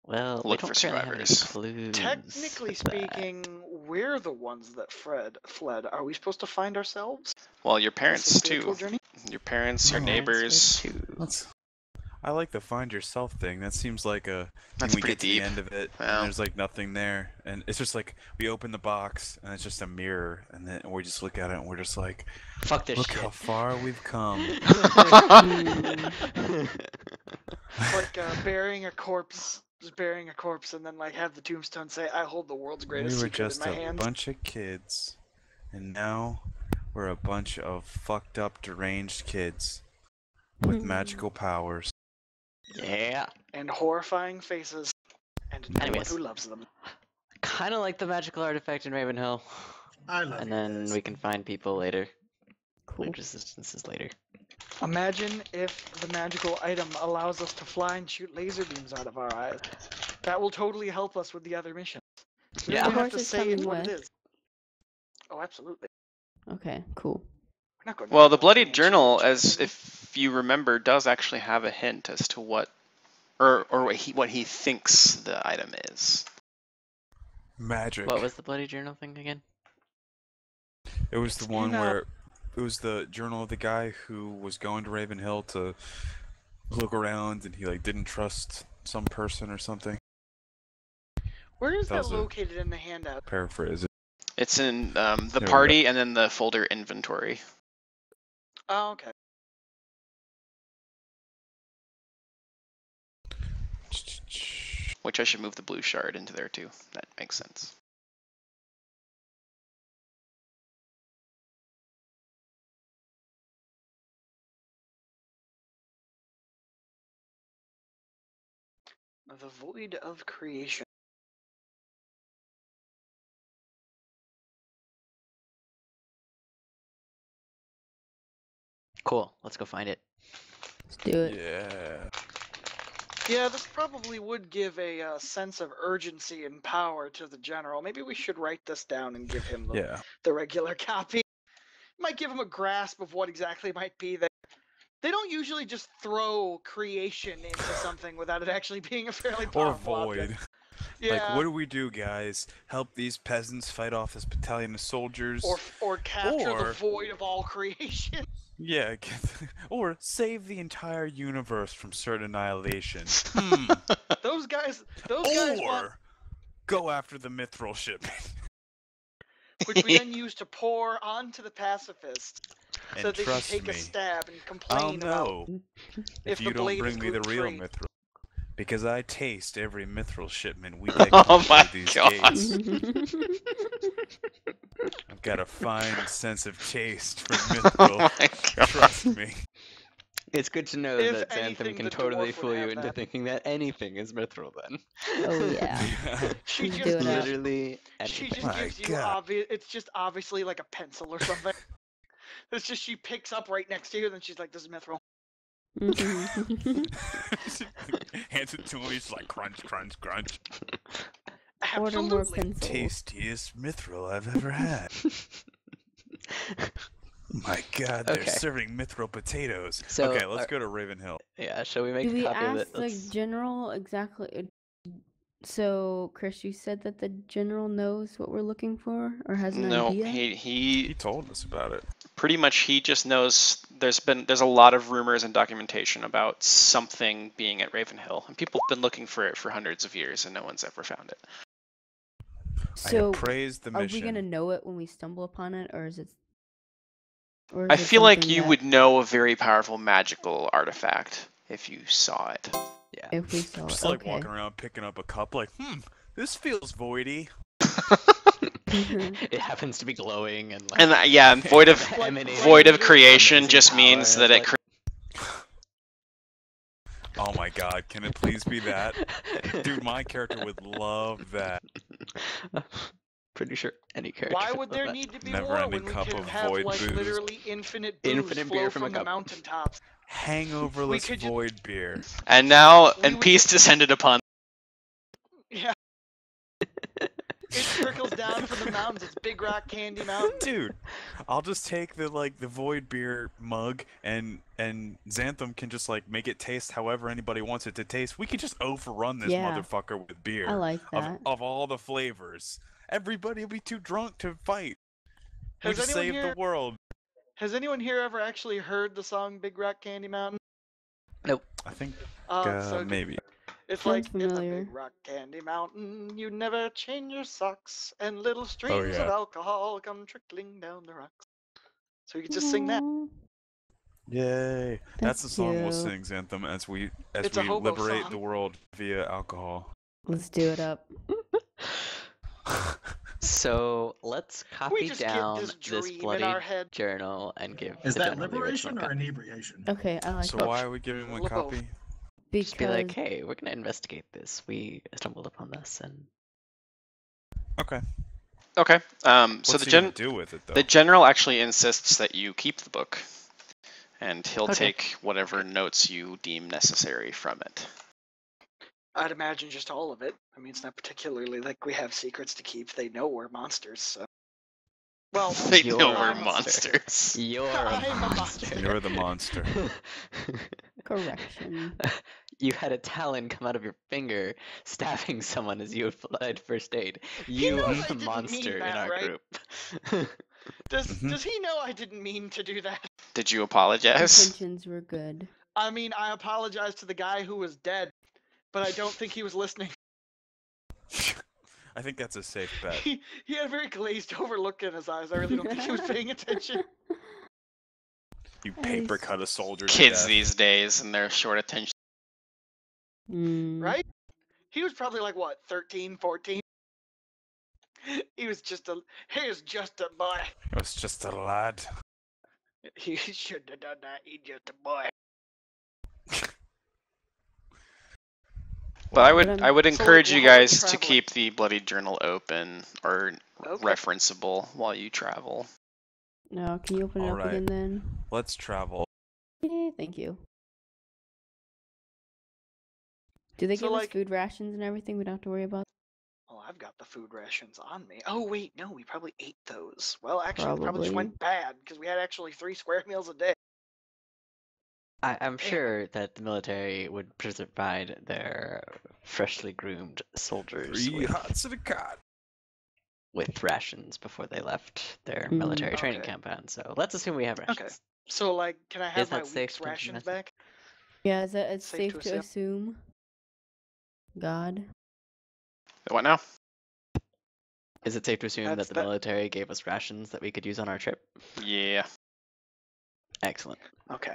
Well, we Look don't for currently have any survivors. clues Technically with that. speaking, we're the ones that fled. Are we supposed to find ourselves? Well, your Is this a parents spiritual too. journey? Your parents, your Oh. neighbors. I like the find yourself thing. That seems like a That's thing we pretty get to deep. the end of it, Wow. and there's like nothing there, and it's just like we open the box, and it's just a mirror, and then we just look at it, and we're just like, Fuck this look shit. how far we've come. Like burying a corpse, just burying a corpse, and then like have the tombstone say, "I hold the world's We greatest were secret just in my a hands." bunch of kids, and now we're a bunch of fucked up, deranged kids with magical powers. Yeah. And horrifying faces, and no one Anyways. who loves them. Kind of like the magical artifact in Ravenhill. I love And you then guys. we can find people later. Cool. Like resistances later. Imagine if the magical item allows us to fly and shoot laser beams out of our eyes. That will totally help us with the other missions. We Yeah. don't The even have horse to is say coming it's what it with. is. Oh, absolutely. Okay, cool. We're not going. Well, the back Bloodied and Journal, change as anything. if you remember, does actually have a hint as to what, or what he thinks the item is. Magic. What was the Bloody Journal thing again? It was the It's one in, where it was the journal of the guy who was going to Ravenhill to look around, and he like didn't trust some person or something. Where is that that was a- located in the handout? Paraphrase it. It's in the There we go. party and then the folder inventory. Oh, okay. Which I should move the blue shard into there too. That makes sense. The Void of Creation. Cool. Let's go find it. Let's do it. Yeah. Yeah, this probably would give a sense of urgency and power to the general. Maybe we should write this down and give him Yeah. the regular copy. Might give him a grasp of what exactly might be there. They don't usually just throw creation into something without it actually being a fairly Or powerful object. void. Yeah. Like, what do we do, guys? Help these peasants fight off this battalion of soldiers? or capture the or- void of all creation. Yeah, or save the entire universe from certain annihilation. Those guys want Or go after the mithril shipment. which we then use to pour onto the pacifists so And they can trust take a me, stab and I'll complain about know if if the you don't blade is bring me the real gluten-free. mithril. Because I taste every mithril shipment we get Oh coming my through these God. gates. I've got a fine sense of taste for Oh mithril. my God. Trust me. It's good to know If that Xanthem anything, can the totally dwarf would fool you have into that. thinking that anything is mithril then. Oh yeah. Yeah. She Let's just do it up. Literally She anything. just My gives you God. it's just obviously like a pencil or something. It's just she picks up right next to you, then she's like, "This is mithril." Mhm. Hands it to him, he's like crunch, crunch, crunch. Order more Absolutely. pencils. Tastiest mithril I've ever had. My God, they're Okay. serving mithril potatoes. So, Okay, let's go to Ravenhill. Yeah, shall we make Do a we copy of ask it? the Let's... general exactly? So, Chris, you said that the general knows what we're looking for or has an No, idea? He told us about it. pretty much he just knows there's a lot of rumors and documentation about something being at Ravenhill, and people have been looking for it for hundreds of years, and no one's ever found it. I So, appraised the are mission. we gonna know it when we stumble upon it, or is it? Or is I it feel like something you that would know a very powerful magical artifact if you saw it. Yeah. if we saw Just it, like okay. walking around picking up a cup, like, this feels voidy. It happens to be glowing and like. And yeah, void of emanating void of Like, creation amazing just power means that and, it. Oh my God, can it please be that? Dude, my character would love that. Pretty sure any character. Why would would love there that. need to be Never-ending more when we cup could of have void like booze. literally infinite booze Infinite flow beer from a from the cup. mountaintops? Hangoverless could just- void beer. And now, We and would peace just- descended upon. Yeah. It trickles down from the mountains. It's Big Rock Candy Mountain. Dude, I'll just take the void beer mug and Xanthem can just like make it taste however anybody wants it to taste. We could just overrun this Yeah. motherfucker with beer. I like that. Of all the flavors. Everybody will be too drunk to fight. We Has just anyone saved here? the world. Has anyone here ever actually heard the song Big Rock Candy Mountain? I think So good. maybe. It's Sounds like it's a familiar. big rock candy mountain. You never change your socks, and little streams yeah. of alcohol come trickling down the rocks. So you could just sing that. Aw, Yay. That's the song we'll cute. sing, Xanthem, as we It's a hobo liberate song. the world via alcohol. Let's do it up. So let's copy just get down this this dream in bloody our head. journal and give. Is the that general the liberation original or copy. inebriation? Okay, I like So it. why are we giving one Both. copy? Because Just be like, hey, we're gonna investigate this. We stumbled upon this, and Okay. Okay. So What's the he gonna do with it though? the general actually insists that you keep the book, and he'll Okay. take whatever notes you deem necessary from it. I'd imagine just all of it. I mean, it's not particularly like we have secrets to keep. They know we're monsters, so. Well, They You're know a we're monster. monsters. you're I'm a a monster. monster. You're the monster. correction. You had a talon come out of your finger, stabbing someone as you applied first aid. You knows are I the didn't mean monster in that, our right? group. Does he know I didn't mean to do that? Did you apologize? Intentions were good. I mean, I apologize to the guy who was dead, but I don't think he was listening. I think that's a safe bet. He had a very glazed over look in his eyes. I really don't think he was paying attention. You At paper least- cut a soldier to Kids death. these days and their short attention. Mm. Right? He was probably like, what, 13, 14? He was just a boy. It was just a lad. He shouldn't have done that. He's just a boy. But I But would So, like, encourage you how are we guys to traveling? keep the bloody journal open or Okay. referenceable while you travel. No, can you open it up Alright. again then? Let's travel. Thank you. Do they So, give us like- food rations and everything? We don't have to worry about. Oh, I've got the food rations on me. Oh, wait, no, we probably ate those. Well, actually, they probably just Probably. went bad because we had actually 3 square meals a day. I'm Damn. sure that the military would provide their freshly groomed soldiers 3 with, hots and a cot. with rations before they left their Mm. military training Okay. compound. So let's assume we have rations. Okay. So, like, can I have Is my that safe week's to rations domestic? back? Yeah, is that it's Safe safe to to assume? God. What now? Is it safe to assume that the That military gave us rations that we could use on our trip? Yeah. Excellent. okay.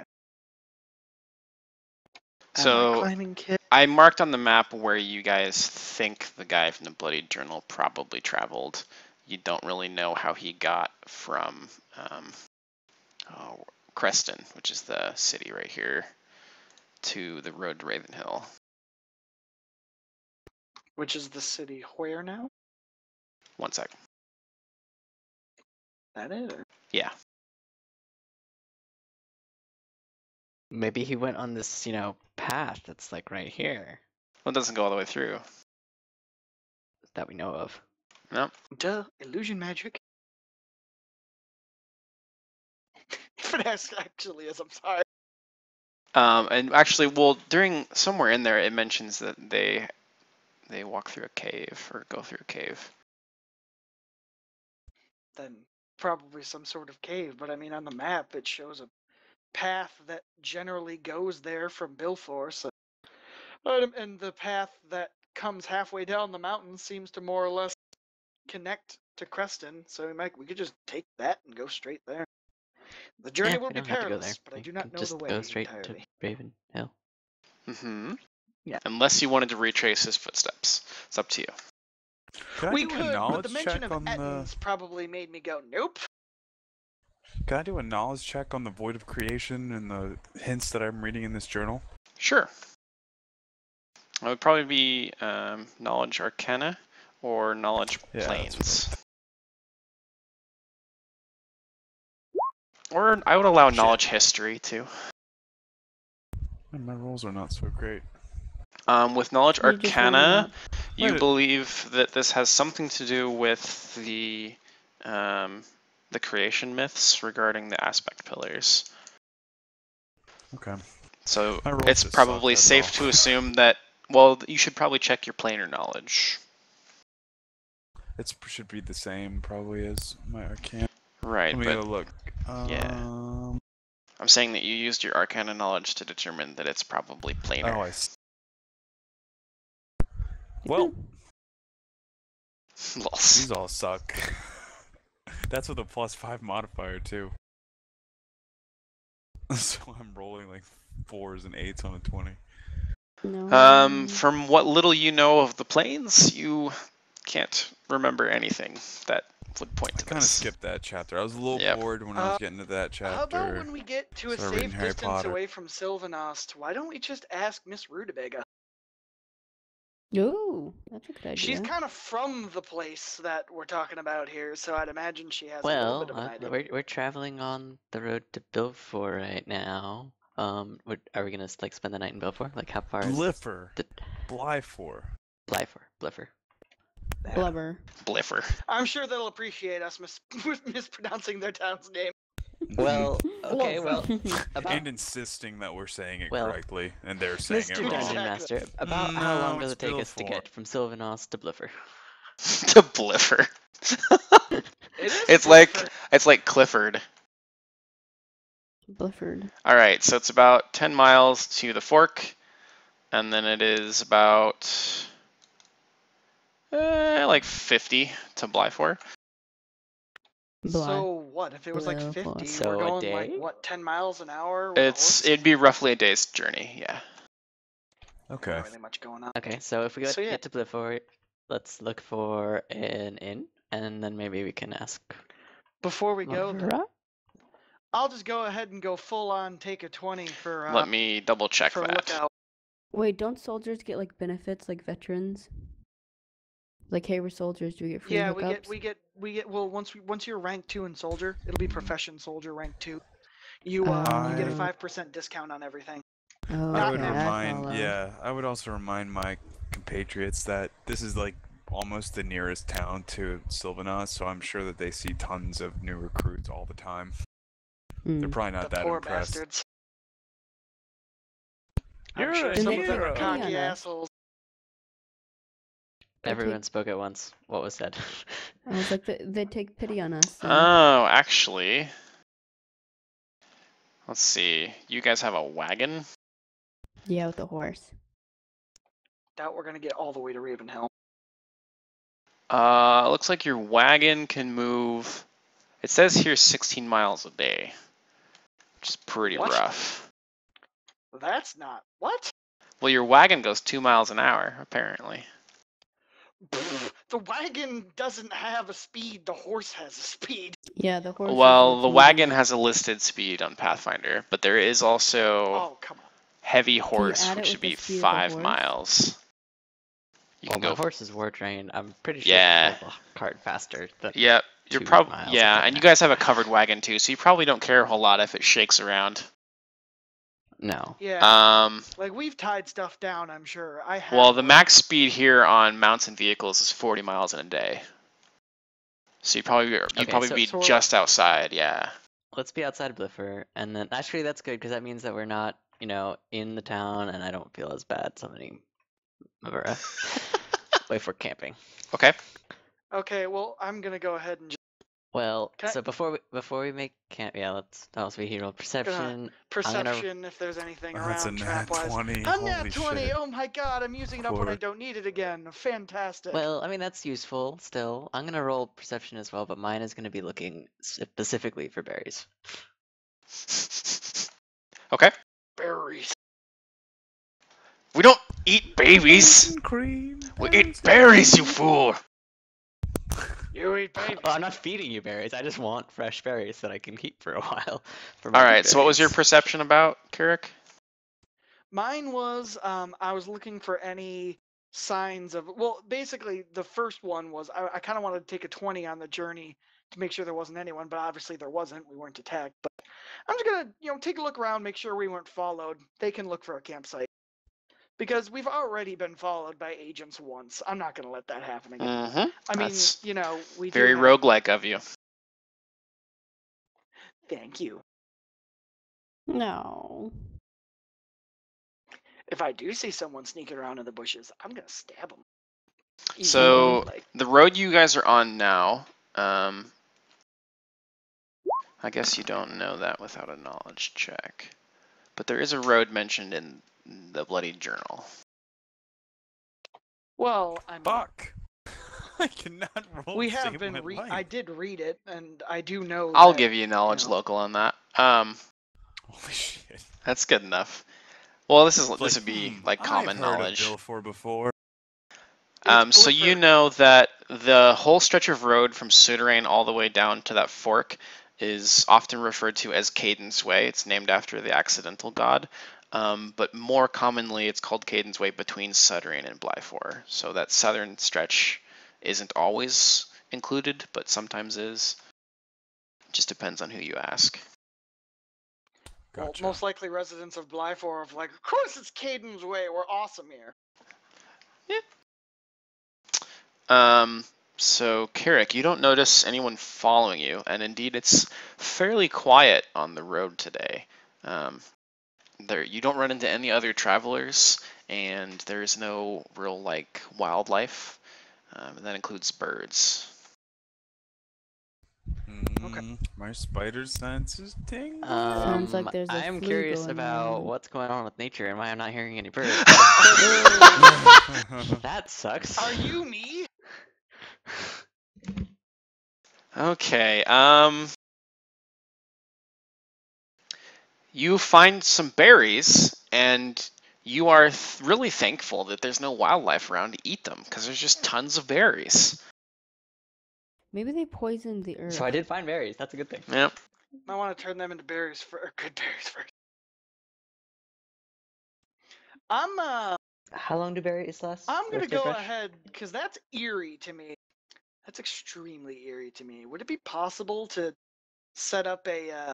And my So climbing kit. I marked on the map where you guys think the guy from the Bloody Journal probably traveled. You don't really know how he got from Creston, which is the city right here, to the road to Ravenhill. Which is the city where now? 1 sec. That is. Or... Yeah. Maybe he went on this, path that's like right here Well, it doesn't go all the way through. that we know of. No. Duh, illusion magic. If it actually is, I'm sorry. And actually, well, during somewhere in there, it mentions that they walk through a cave or go through a cave. Then probably some sort of cave, but I mean on the map it shows a path that generally goes there from Bilfor, so and the path that comes halfway down the mountain seems to more or less connect to Creston, so we could just take that and go straight there. The journey will we be don't have to go there. perilous, but I We do not can know just the way go straight entirely. to Ravenhill. Mm-hmm. Yeah. Unless you wanted to retrace his footsteps. It's up to you. Can I We do a could, but the knowledge mention check of on the? Ettins probably made me go, nope. Can I do a knowledge check on the Void of Creation and the hints that I'm reading in this journal? Sure. It would probably be Knowledge Arcana or Knowledge Yeah, Planes. Or I would allow Shit. Knowledge History too. And my rolls are not so great. With Knowledge You just rolled it Arcana, up. you Wait. believe that this has something to do with the creation myths regarding the aspect pillars. Okay. So My rolls it's just probably suck, that's safe all. to assume that, well, you should probably check your planar knowledge. It should be the same probably as my Arcana. Right, Let me but go look. yeah. I'm saying that you used your Arcana knowledge to determine that it's probably planar. Oh, I see. Well, Lols. these all suck. That's with a +5 modifier too. So I'm rolling like 4s and 8s on a 20. No. From what little you know of the planes, you can't remember anything that would point I to kind of this. skipped that chapter. I was a little Yep. bored when I was getting to that chapter. How about when we get to a Started reading safe Harry distance Potter. away from Sylvanost, why don't we just ask Miss Rutabaga? Ooh, that's a good idea. She's kind of from the place that we're talking about here, so I'd imagine she has a little bit of an idea. We're traveling on the road to Bilfor right now. Are we gonna like spend the night in Bilfor? Like how far is Bliffer. the Blyfor. Bliffer? Blubber. Bliffer. I'm sure they'll appreciate us mispronouncing their town's name. Well, okay, Love well, And insisting that we're saying it Well, correctly, and they're saying it Mr. wrong. Dungeon Exactly. Master, about how long No, does it's it take us to Bilfor. get from Sylvanos to Bliffer? To Bliffer. It is It's Bliffer. like Clifford. Blifford. All right, so it's about 10 miles to the fork, and then it is about like 50 to Blyfor. So what? If it was like Bliffer. 50, So we're a going day? like what, 10 miles an hour? With a horse? It'd be roughly a day's journey, yeah. Okay. Not really much going on. Okay, so if we So, yeah. get to Bliffor, let's look for an inn, and then maybe we can ask. Before we go, though, Laura? I'll just go ahead and go full on take a 20 for Let me double check for that. lookout. Wait, don't soldiers get like benefits like veterans? Like, hey, we're soldiers. Do we get free Yeah, hookups? we get. Well, once you're rank 2 in soldier, it'll be profession soldier rank 2. You get a Oh. 5% discount on everything. Oh, Not I would now. remind, follow. yeah, I would also remind my compatriots that this is like almost the nearest town to Sylvanos, so I'm sure that they see tons of new recruits all the time. They're probably not The that poor impressed. bastards. You're I'm sure a some of them are hero. cocky Pity on us. assholes. They Everyone take- spoke at once. What was said? I was like, they take pity on us. So. Oh, actually, let's see. You guys have a wagon? Yeah, with the horse. Doubt we're gonna get all the way to Ravenhill. Looks like your wagon can move. It says here 16 miles a day, which is pretty What? rough. That's not what. Well, your wagon goes 2 miles an hour, apparently. The wagon doesn't have a speed. The horse has a speed. Yeah, the horse. Well, is the what's wagon moving it. has a listed speed on Pathfinder, but there is also Oh, come on. heavy you horse, add it which with should the be speed of the 5 horse? miles. You Well, can my go. horse is war trained. I'm pretty sure Yeah. it can pull the cart faster than Yep, you're 2 probably miles. yeah, per and you hour. guys have a covered wagon too, so you probably don't care a whole lot if it shakes around. No. Yeah. Like we've tied stuff down. I'm sure. I have. Well, the one. max speed here on mounts and vehicles is 40 miles in a day. So you'd probably Okay, be so we're just outside, yeah. Let's be outside Bliffer, and then actually that's good because that means that we're not, in the town, and I don't feel as bad summoning Mavura. If we're camping. Okay. Okay. Well, I'm gonna go ahead and just Well, Can I- so before we make camp, yeah, let's also hero perception. perception if there's anything Oh, that's a around nat trap-wise. 20. A Holy nat 20! shit. Oh my god, I'm using it up when I Poor- don't need it again. Fantastic. Well, I mean that's useful still. I'm gonna roll perception as well, but mine is gonna be looking specifically for berries. Okay. Berries. We don't eat babies. And cream. We berries eat berries, you fool. You eat babies. Well, I'm not feeding you berries. I just want fresh berries that I can keep for a while. For my All right. So what was your berries. perception about, Kirik? Mine was, I was looking for any signs of, well, basically the first one was, I kind of wanted to take a 20 on the journey to make sure there wasn't anyone, but obviously there wasn't. We weren't attacked. But I'm just gonna, take a look around, make sure we weren't followed. They can look for a campsite. Because we've already been followed by agents once. I'm not gonna let that happen again. Mm-hmm. I mean, That's we very do have... roguelike of you. Thank you. No. If I do see someone sneaking around in the bushes, I'm gonna stab them. So the road you guys are on now, I guess you don't know that without a knowledge check. But there is a road mentioned in the Bloody Journal. well, I mean, Fuck. I cannot roll. we to have save been. my life. I did read it, and I do know. I'll that, give you knowledge you know, local on that. Holy shit. That's good enough. Well, this It's would be like, like common I've heard knowledge. of Bilfor before. So you Bliffer. know that the whole stretch of road from Suderain all the way down to that fork is often referred to as Cadence Way. It's named after the accidental god. But more commonly, it's called Cadence Way between Suderain and Blyfor. So that southern stretch isn't always included, but sometimes is. Just depends on who you ask. Well, Gotcha. most likely residents of Blyfor of like, of course it's Caden's Way. We're awesome here. So Kirik, you don't notice anyone following you, and indeed it's fairly quiet on the road today. You don't run into any other travelers, and there's no real wildlife. And that includes birds. Okay. My spider sense is tingling. Sounds like there's a I'm flu curious going about on. what's going on with nature and why I'm not hearing any birds. That sucks. Are you me? Okay. You find some berries, and you are really thankful that there's no wildlife around to eat them, because there's just tons of berries. Maybe they poisoned the earth. So I did find berries. That's a good thing. Yep. I want to turn them into berries for good berries first. How long do berries last? I'm gonna Birthday go fresh? ahead because that's eerie to me. That's extremely eerie to me. Would it be possible to set up a?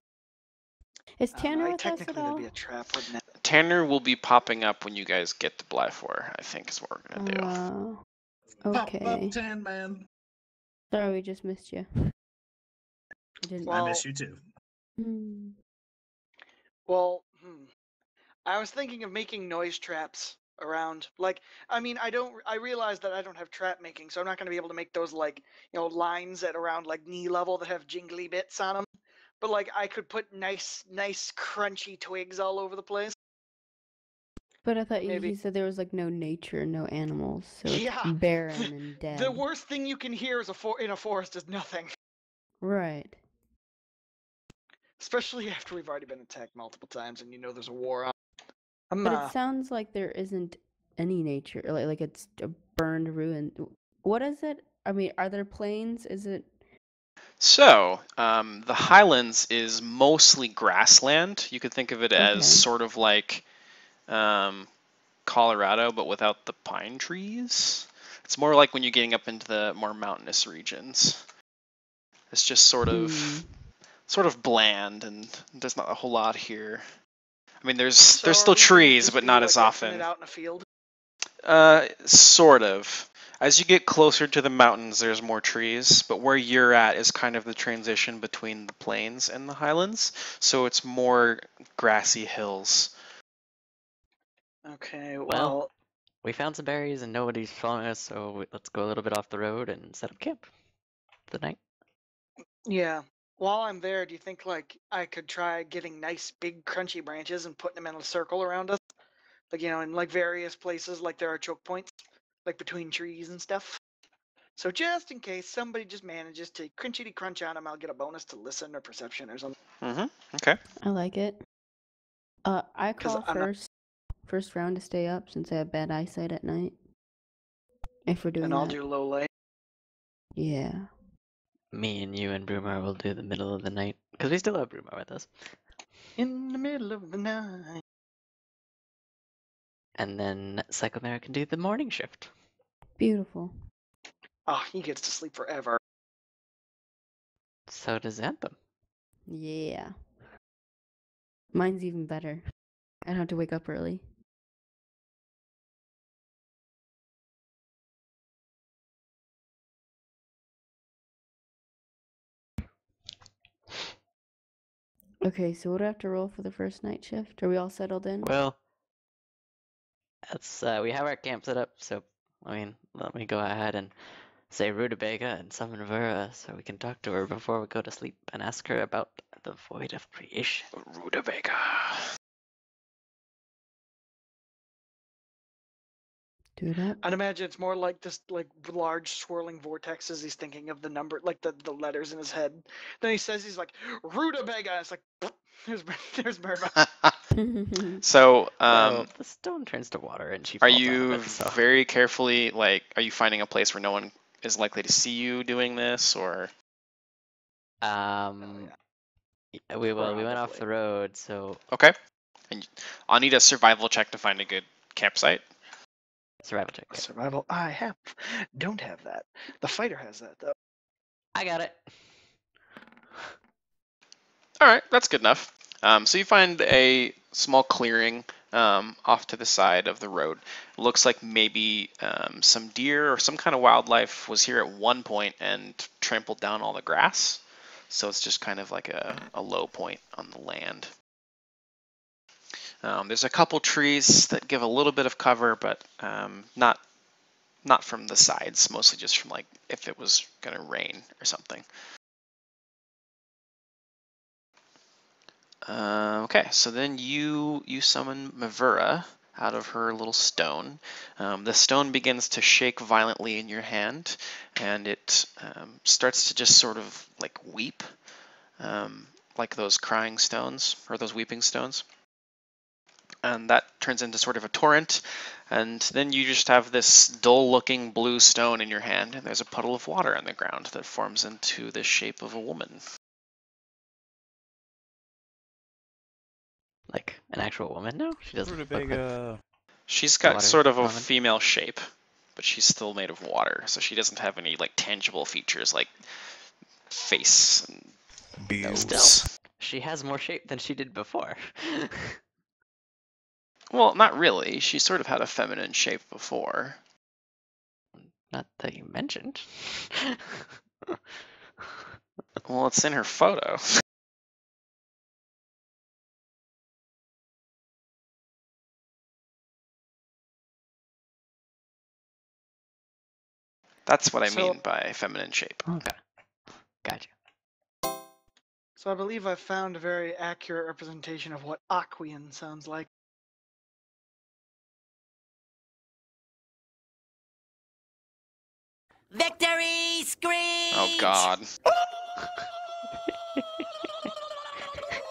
Is I don't know, Tanner with us technically at that'd all? be a trap, wouldn't it? Tanner will be popping up when you guys get to Blyfor, I think is what we're gonna do. Pop Okay. up, Tan Man. Sorry, we just missed you. Didn't. Well, I miss you too. Hmm. Well, I was thinking of making noise traps around. Like, I mean, I realize that I don't have trap making, so I'm not going to be able to make those, like, lines at around, like, knee level that have jingly bits on them. But, like, I could put nice, crunchy twigs all over the place. But I thought Maybe. he said there was like no nature, no animals, so it's Yeah. barren and dead. The worst thing you can hear is in a forest is nothing. Right. Especially after we've already been attacked multiple times and you know there's a war on. But it sounds like there isn't any nature, like it's a burned ruin. What is it? I mean, are there plains? Is it? So, the Highlands is mostly grassland. You could think of it as Okay. sort of like Colorado, but without the pine trees. It's more like when you're getting up into the more mountainous regions. It's just sort of bland, and there's not a whole lot here. I mean, there's So still are we gonna trees, just but be, not like, as resting often. it out in a field? Sort of. As you get closer to the mountains, there's more trees, but where you're at is kind of the transition between the plains and the highlands, so it's more grassy hills. Okay, Well, well, we found some berries and nobody's following us, so let's go a little bit off the road and set up camp for the night. yeah. While I'm there, do you think like I could try getting nice big crunchy branches and putting them in a circle around us? Like, you know, in like various places, like there are choke points, like between trees and stuff. So just in case somebody just manages to crunchity crunch on them, I'll get a bonus to listen or perception or something. Okay. I like it. I 'Cause call I'm not, first round to stay up since I have bad eyesight at night. If we're doing and I'll that. do low lay. Yeah. Me and you and Brumar will do the middle of the night, because we still have Brumar with us. In the middle of the night. And then Psychomera can do the morning shift. Beautiful. Oh, he gets to sleep forever. So does Anthem. Yeah. Mine's even better. I don't have to wake up early. Okay, so what do I have to roll for the first night shift? Are we all settled in? Well, that's we have our camp set up, so I mean, let me go ahead and say Rutabaga and summon Vera so we can talk to her before we go to sleep and ask her about the void of creation. Rutabaga. Do it up. I'd imagine it's more like this, like large swirling vortexes. He's thinking of the number, like the letters in his head. Then he says he's like rutabaga. It's like there's Merva. So, Well, the stone turns to water and she are falls out you of it, so. very carefully, like, are you finding a place where no one is likely to see you doing this, or? We went off Probably. the road, so Okay. And I'll need a survival check to find a good campsite. survival check. Okay. Survival. Don't have that. The fighter has that though. I got it. All right, that's good enough. So you find a small clearing off to the side of the road. Looks like maybe some deer or some kind of wildlife was here at one point and trampled down all the grass. So it's just kind of like a low point on the land. There's a couple trees that give a little bit of cover, but not from the sides, mostly just from like if it was gonna rain or something. Okay, so then you summon Mavura out of her little stone. The stone begins to shake violently in your hand, and it starts to just sort of like weep, like those crying stones or those weeping stones. And that turns into sort of a torrent, and then you just have this dull-looking blue stone in your hand, and there's a puddle of water on the ground that forms into the shape of a woman. Like an actual woman now? She doesn't look like Rutabaga. She's got water sort of a woman. female shape, but she's still made of water, so she doesn't have any like tangible features like face and Boobs. nose. She has more shape than she did before. Well, not really. She sort of had a feminine shape before. Not that you mentioned. Well, it's in her photo. That's what I So- mean by feminine shape. Okay. Gotcha. So I believe I found a very accurate representation of what Aquian sounds like. Victory screech! Oh God.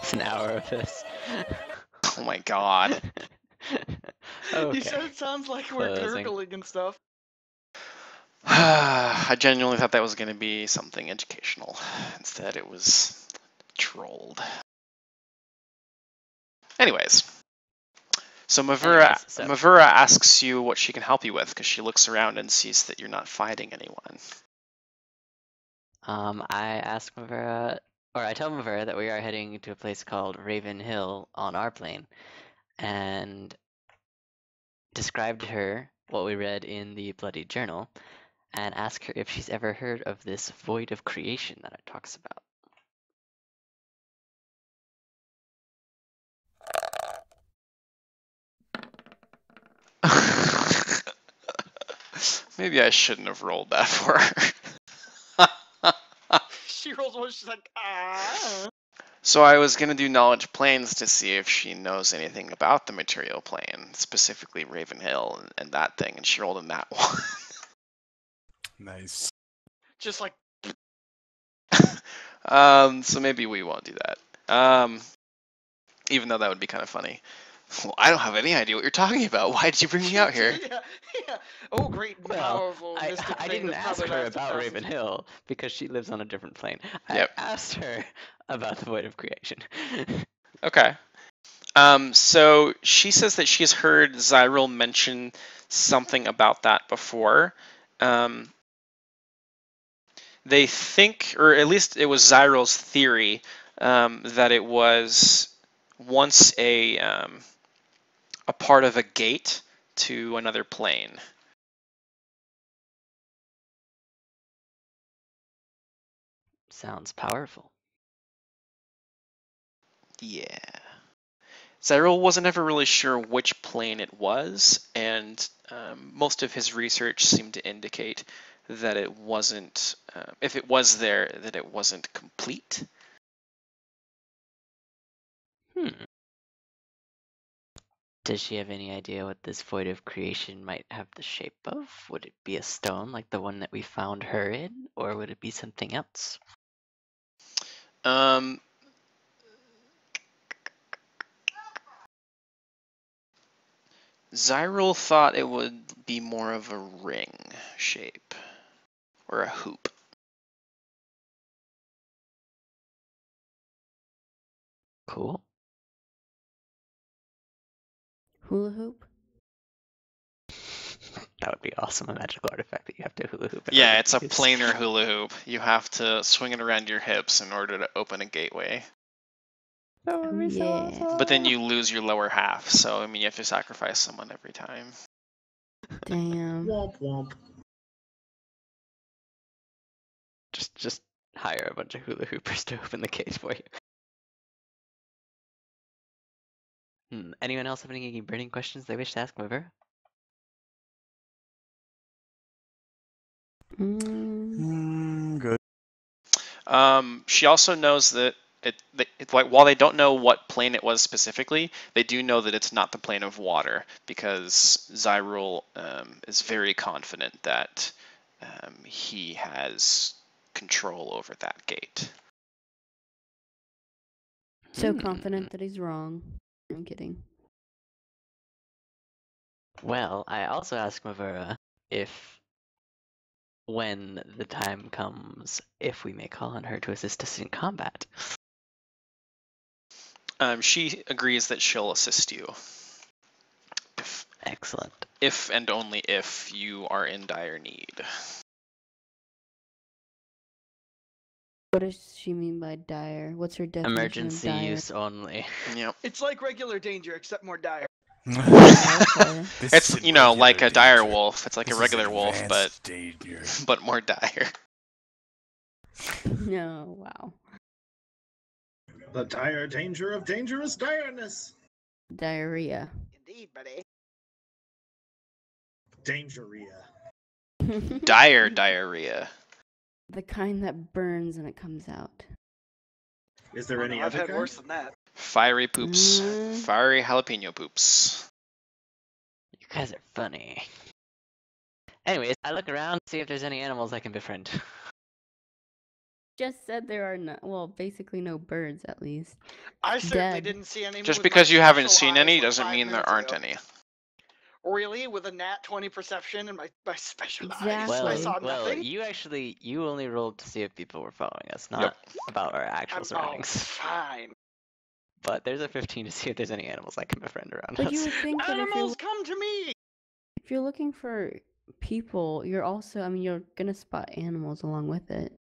It's an hour of this. Oh my God. Okay. You said it sounds like we're Closing. gurgling and stuff. I genuinely thought that was going to be something educational. Instead, it was trolled. Anyways, so Anyways, so- Mavura asks you what she can help you with because she looks around and sees that you're not fighting anyone. I ask Mavera, or I tell Mavera that we are heading to a place called Raven Hill on our plane, and describe to her what we read in the Bloody Journal, and ask her if she's ever heard of this void of creation that it talks about. Maybe I shouldn't have rolled that for her. She rolls one, she's like, ah. So I was going to do knowledge planes to see if she knows anything about the material plane, specifically Raven Hill and that thing, and she rolled in that one. Nice. Just like, So maybe we won't do that. Even though that would be kind of funny. Well, I don't have any idea what you're talking about. Why did you bring me out here? yeah, yeah. Oh, great, and Well, powerful, mystic I thing didn't that's ask probably her lasted about thousands Raven of- Hill because she lives on a different plane. Yep. I asked her about the void of creation. Okay. So she says that she's heard Zyril mention something about that before. They think, or at least it was Zyril's theory, that it was once a part of a gate to another plane. Sounds powerful. Yeah. Zyril wasn't ever really sure which plane it was, and most of his research seemed to indicate that it wasn't, if it was there, that it wasn't complete. Does she have any idea what this void of creation might have the shape of? Would it be a stone like the one that we found her in, or would it be something else? Um, Zyril thought it would be more of a ring shape, or a hoop. Cool. Hula hoop? That would be awesome, a magical artifact that you have to hula hoop. in Yeah, order it's to a use. planar hula hoop. You have to swing it around your hips in order to open a gateway. That would Oh, be so yeah. awesome. But then you lose your lower half, so I mean you have to sacrifice someone every time. Damn. Womp womp. Just hire a bunch of hula hoopers to open the cage for you. Anyone else have any burning questions they wish to ask Mavera? Good. She also knows that it's like while they don't know what plane it was specifically, they do know that it's not the plane of water because Zyril is very confident that he has control over that gate. So confident that he's wrong. I'm kidding. Well, I also asked Mavera if, when the time comes, if we may call on her to assist us in combat. She agrees that she'll assist you Excellent. if and only if you are in dire need. What does she mean by dire? What's her definition Emergency of dire? use only. Yep. It's like regular danger, except more dire. Okay. This It's, isn't you know, regular like a dire danger. wolf. It's like This a is regular wolf, but advanced danger. but more dire. No, wow. The dire danger of dangerous direness. Diarrhea. Indeed, buddy. Dangeria. Dire diarrhea. The kind that burns and it comes out. Is there Oh, any no, I've other had kind? worse than that. Fiery poops. Mm. Fiery jalapeno poops. You guys are funny. Anyways, I look around, see if there's any animals I can befriend. Just said there are no, well, basically no birds at least. I certainly Dead. didn't see any. Just with because my you haven't special seen eyes, any like, doesn't 5 mean there minutes aren't ago. any. Really, with a nat 20 perception and my special eyes, I Exactly. saw Well, nothing. you only rolled to see if people were following us, not about our actual Oh, surroundings. fine. But there's a 15 to see if there's any animals I can befriend around But us. you would think that Animals, come to me! if you're looking for people, you're also, I mean, you're gonna spot animals along with it.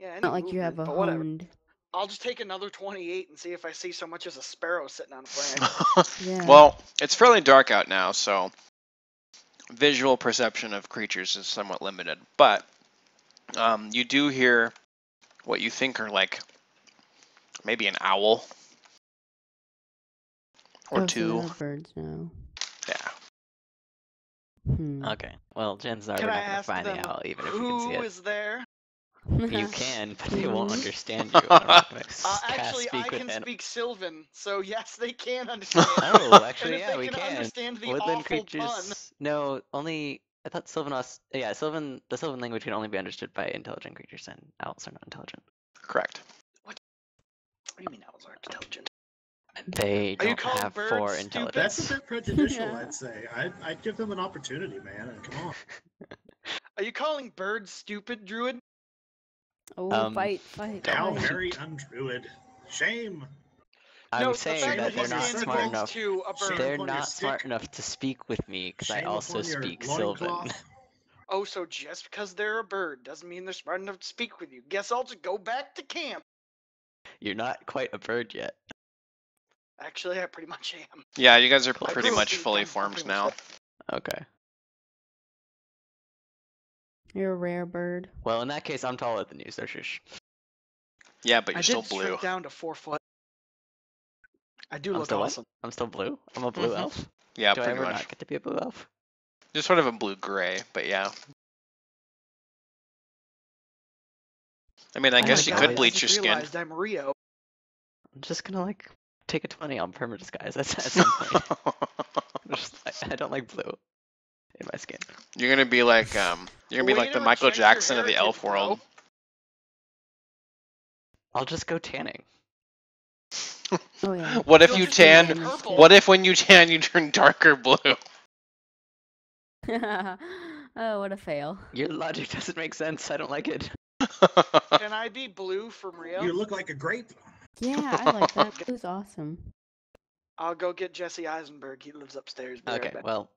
Yeah, any Not like you have movement, a but whatever. honed. I'll just take another 28 and see if I see so much as a sparrow sitting on a branch. Yeah. Well, it's fairly dark out now, so visual perception of creatures is somewhat limited. But you do hear what you think are like maybe an owl or Oh, so two. there are birds now. Yeah. Okay, well, chances are Can we're I not gonna ask find them the owl, even if we can see who it. is there? You can, but they won't Mhm. understand you. And I'm not gonna Actually, speak I with can animals. speak Sylvan, so yes, they can understand. Oh, And actually, if yeah, they we can can. understand the Woodland awful creatures. pun, No, only. I thought yeah, the Sylvan language can only be understood by intelligent creatures, and owls are not intelligent. Correct. what do you mean owls aren't intelligent? They Are you don't calling have birds 4 stupid? intelligence. That's a bit prejudicial, I'd say. I'd give them an opportunity, man. Come on. Are you calling birds stupid, Druid? Oh, fight. How Don't. very undruid. Shame. I'm No, the saying fact that that he they're not stands smart next enough. to a bird. Shame They're upon your not smart stick. enough to speak with me because I Shame also upon your speak Sylvan. loincloth. Oh, so just because they're a bird doesn't mean they're smart enough to speak with you. Guess I'll just go back to camp. You're not quite a bird yet. Actually, I pretty much am. Yeah, you guys are Cool. I pretty grew up much being fully dumb, I'm formed pretty much now. that. Okay. You're a rare bird. Well, in that case, I'm taller than you, so shush. Yeah, but I you're still did blue. shrink down to 4 foot. I do I'm look still awesome. what? I'm still blue? I'm a blue Mhm. elf? Yeah, Do I pretty ever much. not get to be a blue elf? Just sort of a blue-gray, but yeah. I mean, I Oh guess my you God, could I bleach just your skin. realized I'm Rio. I'm just gonna like take a 20 on perma disguise at some point. I don't like blue in my skin. You're gonna be like you're gonna be Way like to the Michael reject your Jackson of the elf heritage, bro. world. I'll just go tanning. Oh yeah. What if You'll you just turn tan? purple. What if when you tan you turn darker blue? Oh, what a fail. Your logic doesn't make sense. I don't like it. Can I be blue from Rio? You look like a grape. Yeah, I like that. It was awesome. I'll go get Jesse Eisenberg. He lives upstairs. Be right Okay, back. well,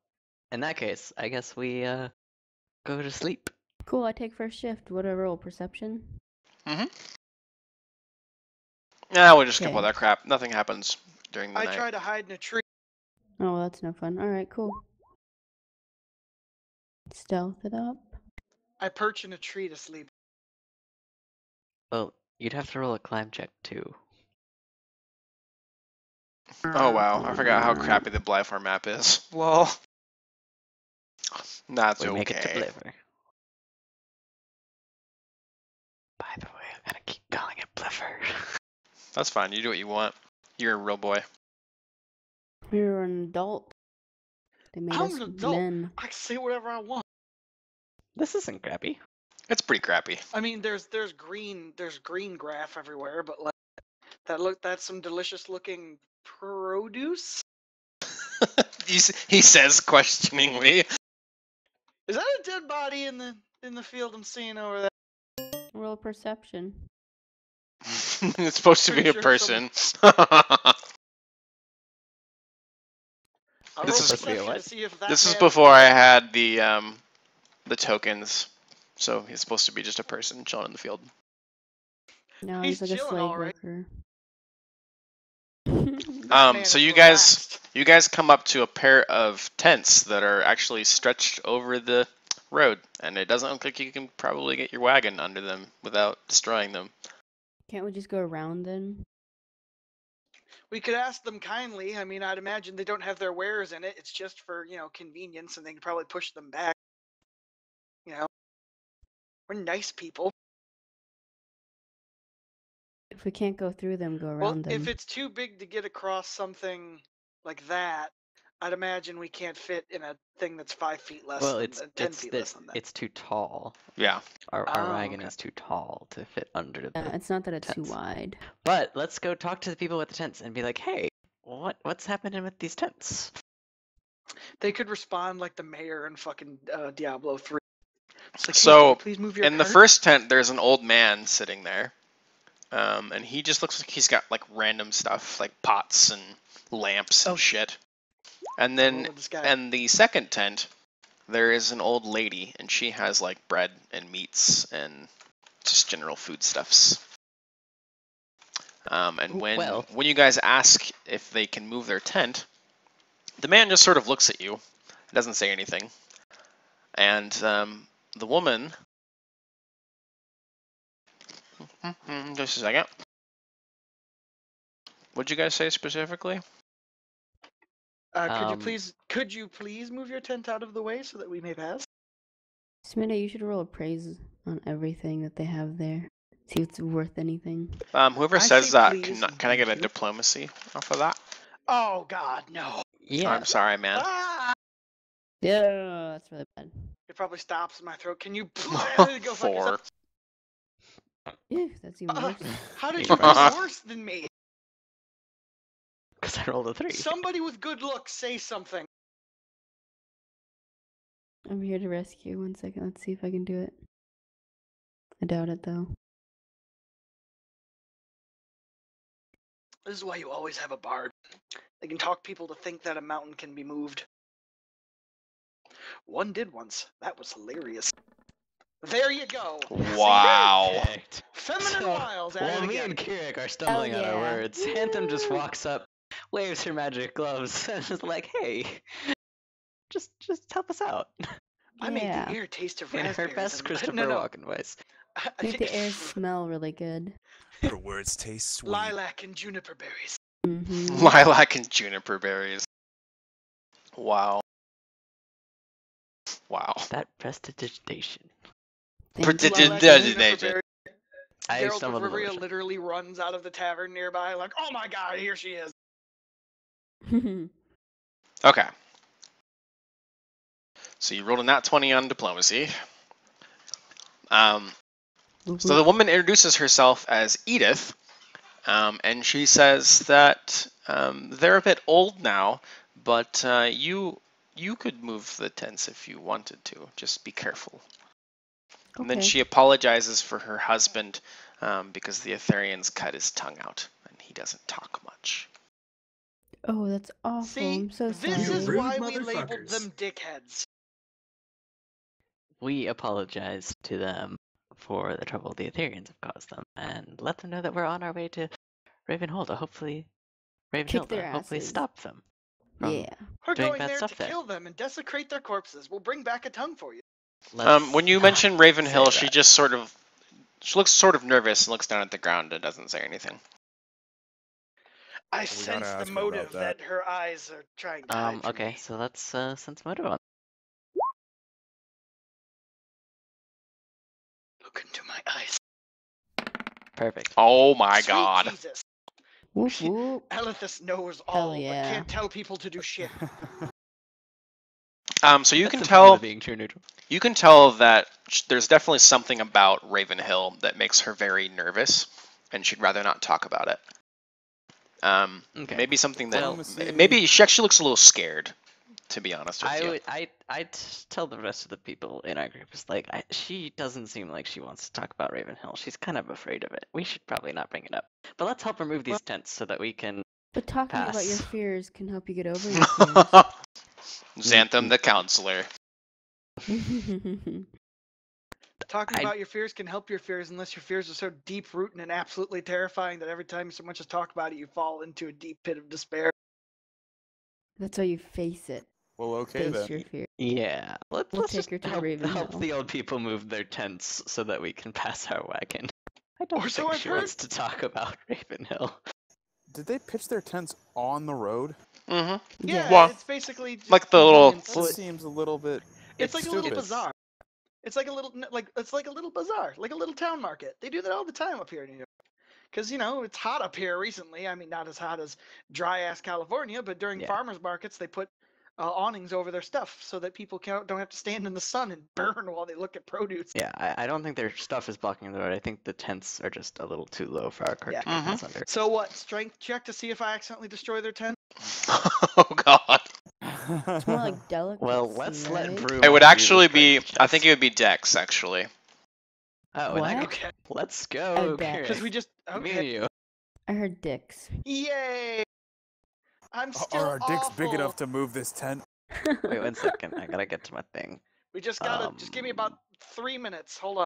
in that case, I guess we go to sleep. Cool, I take first shift. What do I roll? Perception? Nah, we'll just skip all Okay. that crap. Nothing happens during the I night. try to hide in a tree. Oh, well, that's no fun. Alright, cool. Stealth it up. I perch in a tree to sleep. Well, you'd have to roll a climb check too. Oh wow, I forgot how crappy the Blyfor map is. Well, that's We okay. make it to Bliver. By the way, I'm gonna keep calling it Bliver. That's fine. You do what you want. You're a real boy. You're an adult. They made I'm us an adult. men. I can say whatever I want. This isn't crappy. It's pretty crappy. I mean, there's green graph everywhere, but like that's some delicious looking produce. He says questioningly. Is that a dead body in the field I'm seeing over there? Roll perception. It's supposed to be Pretty a sure some- person. I'll This roll is- Supposed to be a perception what? to see if that This is man- before I had the tokens, so he's supposed to be just a person chilling in the field. No, He's he's like a chilling, slave alright. worker. That man So is you relaxed. guys come up to a pair of tents that are actually stretched over the road, and it doesn't look like you can probably get your wagon under them without destroying them. Can't we just go around then? We could ask them kindly. I mean, I'd imagine they don't have their wares in it. It's just for, convenience, and they could probably push them back. We're nice people. If we can't go through them, go Well, around them. if it's too big to get across something like that, I'd imagine we can't fit in a thing that's 5 feet less Well, than 10 feet less than that. it's too tall. Yeah. Our Oh, wagon okay. is too tall to fit under the It's not that it's too tents. wide. But let's go talk to the people with the tents and be like, hey, what's happening with these tents? They could respond like the mayor in fucking Diablo 3. It's like, hey, So, can you please move your in the cart? first tent, there's an old man sitting there. And he just looks like he's got like random stuff, like pots and lamps and Oh. shit. And then Oh, this guy. in the second tent, there is an old lady, and she has like bread and meats and just general foodstuffs. And when you guys ask if they can move their tent, the man just sort of looks at you, doesn't say anything, and the woman. Just a second. What'd you guys say specifically? Could you please move your tent out of the way so that we may pass? Sminda, you should roll appraise on everything that they have there. See if it's worth anything. Whoever I says say that, please, can I get a thank you. diplomacy off of that? Oh God, no! Yeah. I'm sorry, man. Ah! Yeah, that's really bad. It probably stops in my throat. Can you go fuck 4. yourself? Yeah, that's even worse. How did You you roll press- worse than me? Because I rolled a 3. Somebody with good looks say something. I'm here to rescue. 1 second. Let's see if I can do it. I doubt it though. This is why you always have a bard. They can talk people to think that a mountain can be moved. One did once. That was hilarious. There you go. Wow. Perfect. Feminine So, wiles at while it me again. and Kirik are stumbling on our yeah. words, Anthem just walks up, waves her magic gloves, and is like, hey, just help us out. I made Yeah. the air taste of In raspberries. her best and- Christopher no, no. Walken voice. Make the air smell really good. Her words taste sweet. Lilac and juniper berries. Mm-hmm. Lilac and juniper berries. Wow. Wow. That prestidigitation. Thank you. Lilac and Prestidigitation. juniper berries. I Geralt stumbled of a Rivia little. literally runs out of the tavern nearby, like, oh my god, here she is. Okay. So you rolled a nat 20 on diplomacy. So the woman introduces herself as Edith, and she says that they're a bit old now, but you could move the tents if you wanted to. Just be careful. And then Okay. she apologizes for her husband because the Etherians cut his tongue out, and he doesn't talk much. Oh, that's awful. See, I'm so sorry. this is rude why we labeled motherfuckers. them dickheads. We apologize to them for the trouble the Ethereans have caused them, and let them know that we're on our way to Ravenhill to hopefully their hopefully asses. stop them. from Yeah. We're doing going bad there stuff to there. kill them and desecrate their corpses. We'll bring back a tongue for you. Let's When you not mention Ravenhill, say she that. just sort of she looks sort of nervous and looks down at the ground and doesn't say anything. I We sense gotta the ask her about motive that. that her eyes are trying to hide from Okay, me. so let's sense motive on. Look into my eyes. Perfect. Oh my Sweet god. Jesus. Whoop whoop. Elithus knows Hell all, yeah. but can't tell people to do shit. So you That's can the fun tell of being true neutral. you can tell that there's definitely something about Ravenhill that makes her very nervous, and she'd rather not talk about it. Okay. Maybe something that Diplomacy. maybe she actually looks a little scared, to be honest with you. I'd tell the rest of the people in our group is like she doesn't seem like she wants to talk about Ravenhill. She's kind of afraid of it. We should probably not bring it up. But let's help remove these tents so that we can. But talking about your Pass. fears can help you get over your fears. Xantham the counselor. Talking I- about your fears can help your fears unless your fears are so deep-rooted and absolutely terrifying that every time so much as talk about it, you fall into a deep pit of despair. That's why you face it. Well, okay Face then. your fear. Yeah, We'll let's take just her to help Ravenhill. the old people move their tents so that we can pass our wagon. I don't Or so think I've she heard. wants to talk about Ravenhill. Did they pitch their tents on the road? Mm-hmm. Yeah, Well, it's basically just like the little- convenience. That seems a little bit. It's like a little stupid. bazaar. It's like a little it's like a little bazaar, like a little town market. They do that all the time up here in New York. Because, it's hot up here recently. I mean, not as hot as dry ass California, but during Yeah. farmers markets, they put awnings over their stuff so that people don't have to stand in the sun and burn while they look at produce. Yeah, I don't think their stuff is blocking the road. I think the tents are just a little too low for our cart Yeah. to get pass under. So what? Strength check to see if I accidentally destroy their tent? Oh god. It's more like delicacy, Well, let's let right? Broom. It would do the actually be. strength I think checks. it would be Dex actually. Oh, What? and I Okay. let's Oh, go, Dex. Chris. Because we just Me and okay. you. I heard dicks. Yay! I'm still Are our dicks awful. big enough to move this tent? Wait 1 second. I gotta get to my thing. We just gotta just give me about 3 minutes. Hold on.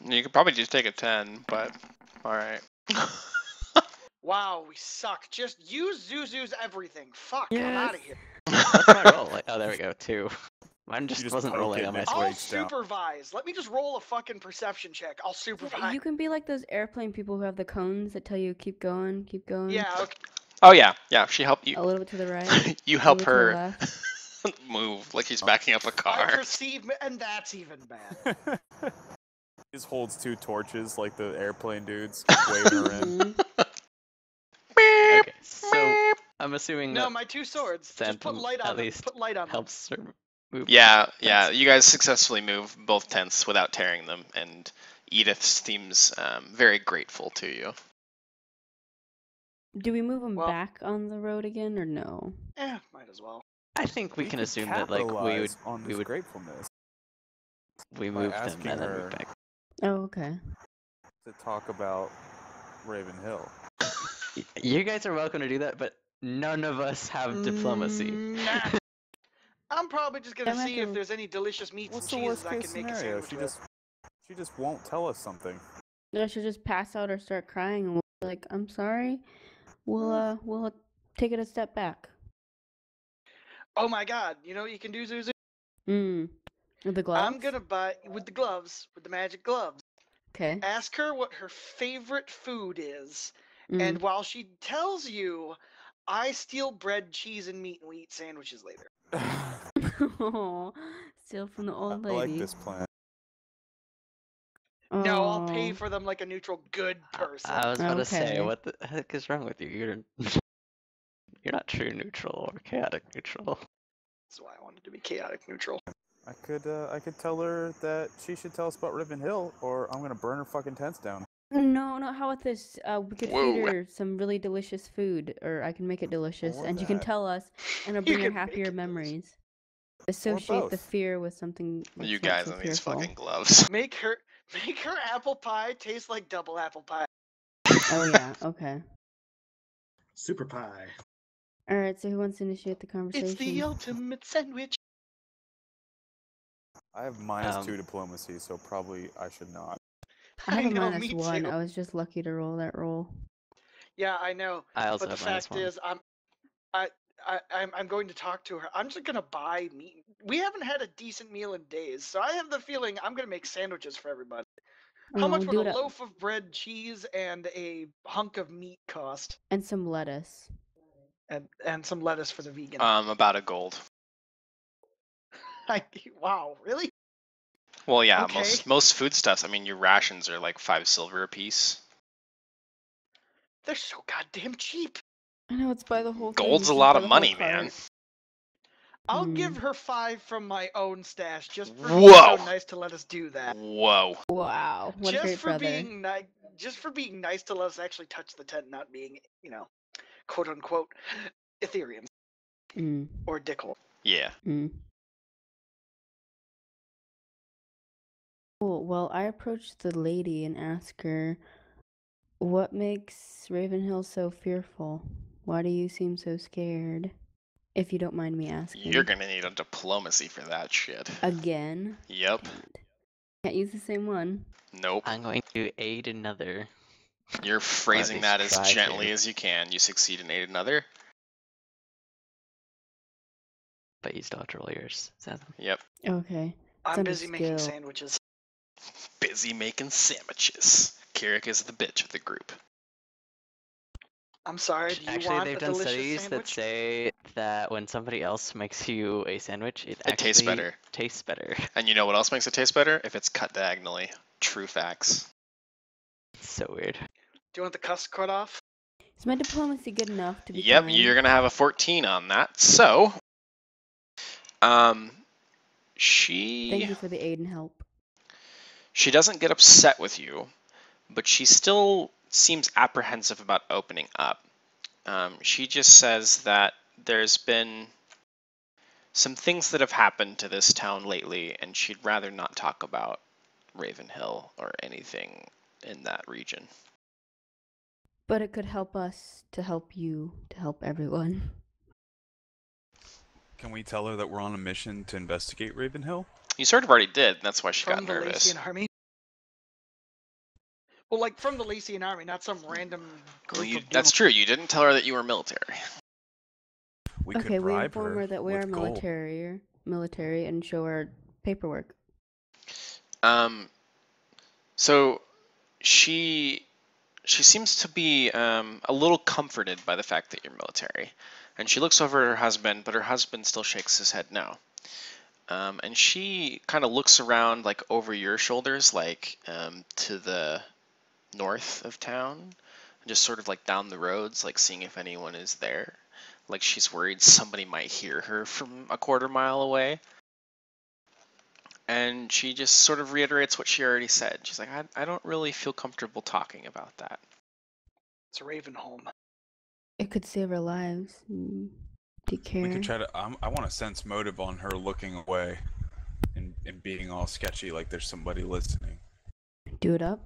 You could probably just take a 10, but alright. Wow, we suck. Just use Zuzu's everything. Fuck, I'm Yes. out of here. What's my roll? Oh, there we go. 2. Mine just just wasn't poke rolling it on my and it screen. I'll breaks down. supervise. Let me just roll a fucking perception check. I'll supervise. Yeah, you can be like those airplane people who have the cones that tell you keep going, keep going. Yeah, okay. Oh yeah, yeah. She helped you. A little bit to the right. You a help little to the her left. move like she's backing up a I car. perceive, and that's even bad. He just holds 2 torches like the airplane dudes, waving her in. Mhm. Okay, so I'm assuming No, that my 2 swords. Just put Xanthan light at on them. least Put light on them. helps her move. Yeah, yeah. You guys successfully move both tents without tearing them, and Edith seems very grateful to you. Do we move them Well- back on the road again or no? Might as well. I think we can could assume that like capitalize on we this would gratefulness we by moved them asking and then her- moved back. Oh, okay. to talk about Raven Hill. You guys are welcome to do that, but none of us have diplomacy. Nah. I'm probably just gonna I'm not see if gonna- there's any delicious meats What's and the worst cheeses I case can make a scenario? sandwich with. She just won't tell us something. Then I should just pass out or start crying and we'll be like, I'm sorry. We'll take it a step back. Oh my god, you know what you can do, Zuzu? With the gloves? I'm gonna buy, with the gloves, with the magic gloves, Okay. ask her what her favorite food is. Mm. And while she tells you, I steal bread, cheese, and meat, and we eat sandwiches later. Aw, steal from the I old like lady. this plan. No, I'll pay Aw. for them like a neutral good person. I was about to say, Okay. what the heck is wrong with you? You're not true neutral or chaotic neutral. That's why I wanted to be chaotic neutral. I could tell her that she should tell us about Raven Hill, or I'm gonna burn her fucking tents down. No, how about this? We could Whoa. feed her some really delicious food, or I can make it delicious, Or and you can that. tell us, and it'll You bring her can make happier it delicious. memories. Associate the both. fear with something that's You not guys so in these fearful. fucking gloves. Make her apple pie taste like double apple pie. Oh yeah, okay. Super pie. All right, so who wants to initiate the conversation? It's the ultimate sandwich. I have -2 Um, diplomacy, so probably I should not. I have a know, me -1. too. I was just lucky to roll that roll. Yeah, I know. I also But the have fact -1. is, I'm going to talk to her. I'm just gonna buy meat. We haven't had a decent meal in days, so I have the feeling I'm gonna make sandwiches for everybody. How much would do a it loaf of bread, cheese, and a hunk of meat cost? and some lettuce. And some lettuce for the vegan. About a gold. Wow, really? Well, yeah, Okay. most foodstuffs. I mean, your rations are like 5 silver a piece. They're so goddamn cheap. I know it's by the whole thing. Gold's a just lot by of the whole money, man. cart. I'll give her 5 from my own stash just for being Whoa. so nice to let us do that. Whoa. Wow, what a Just great for brother. being nice. Just for being nice to let us actually touch the tent, not being, quote unquote, Ethereum Mm, or dickhole. Yeah. mm. Cool. Well, I approached the lady and asked her, what makes Ravenhill so fearful? Why do you seem so scared? If you don't mind me asking. You're gonna need a diplomacy for that shit. Again? Yep. Damn it. Can't use the same one. Nope. I'm going to aid another. You're phrasing least that as try gently to. as you can. You succeed in aid another. But you still have to roll yours. Xanthan. Yep. Okay. I'm under busy making skill. sandwiches. Busy making sandwiches. Carrick is the bitch of the group. I'm sorry, do you Actually, want they've a done delicious studies that sandwich? say that when somebody else makes you a sandwich, it actually tastes better. Tastes better. And you know what else makes it taste better? If it's cut diagonally. True facts. So weird. Do you want the cuss cut off? Is my diplomacy good enough to be Yep, kind? you're gonna have a 14 on that. So, she Thank you for the aid and help. doesn't get upset with you, but she still seems apprehensive about opening up. She just says that there's been some things that have happened to this town lately, and she'd rather not talk about Ravenhill or anything in that region. But it could help us to help you, to help everyone. Can we tell her that we're on a mission to investigate Ravenhill? You sort of already did, and that's why she From got the nervous. Lacian army. Well, like from the Lacian army, not some random Well, group of that's true. You didn't tell her that you were military. We Okay, could we bribe inform her that we with are gold. military and show her paperwork. So she seems to be a little comforted by the fact that you're military, and she looks over at her husband, but her husband still shakes his head no. And she kind of looks around, like over your shoulders, like to the north of town, and just sort of like down the roads, like seeing if anyone is there. Like she's worried somebody might hear her from a quarter mile away. And she just sort of reiterates what she already said. She's like, I don't really feel comfortable talking about that. It's Ravenholm. It could save our lives. Do you care? We could try to. I want to sense motive on her looking away and being all sketchy, like there's somebody listening. Do it up.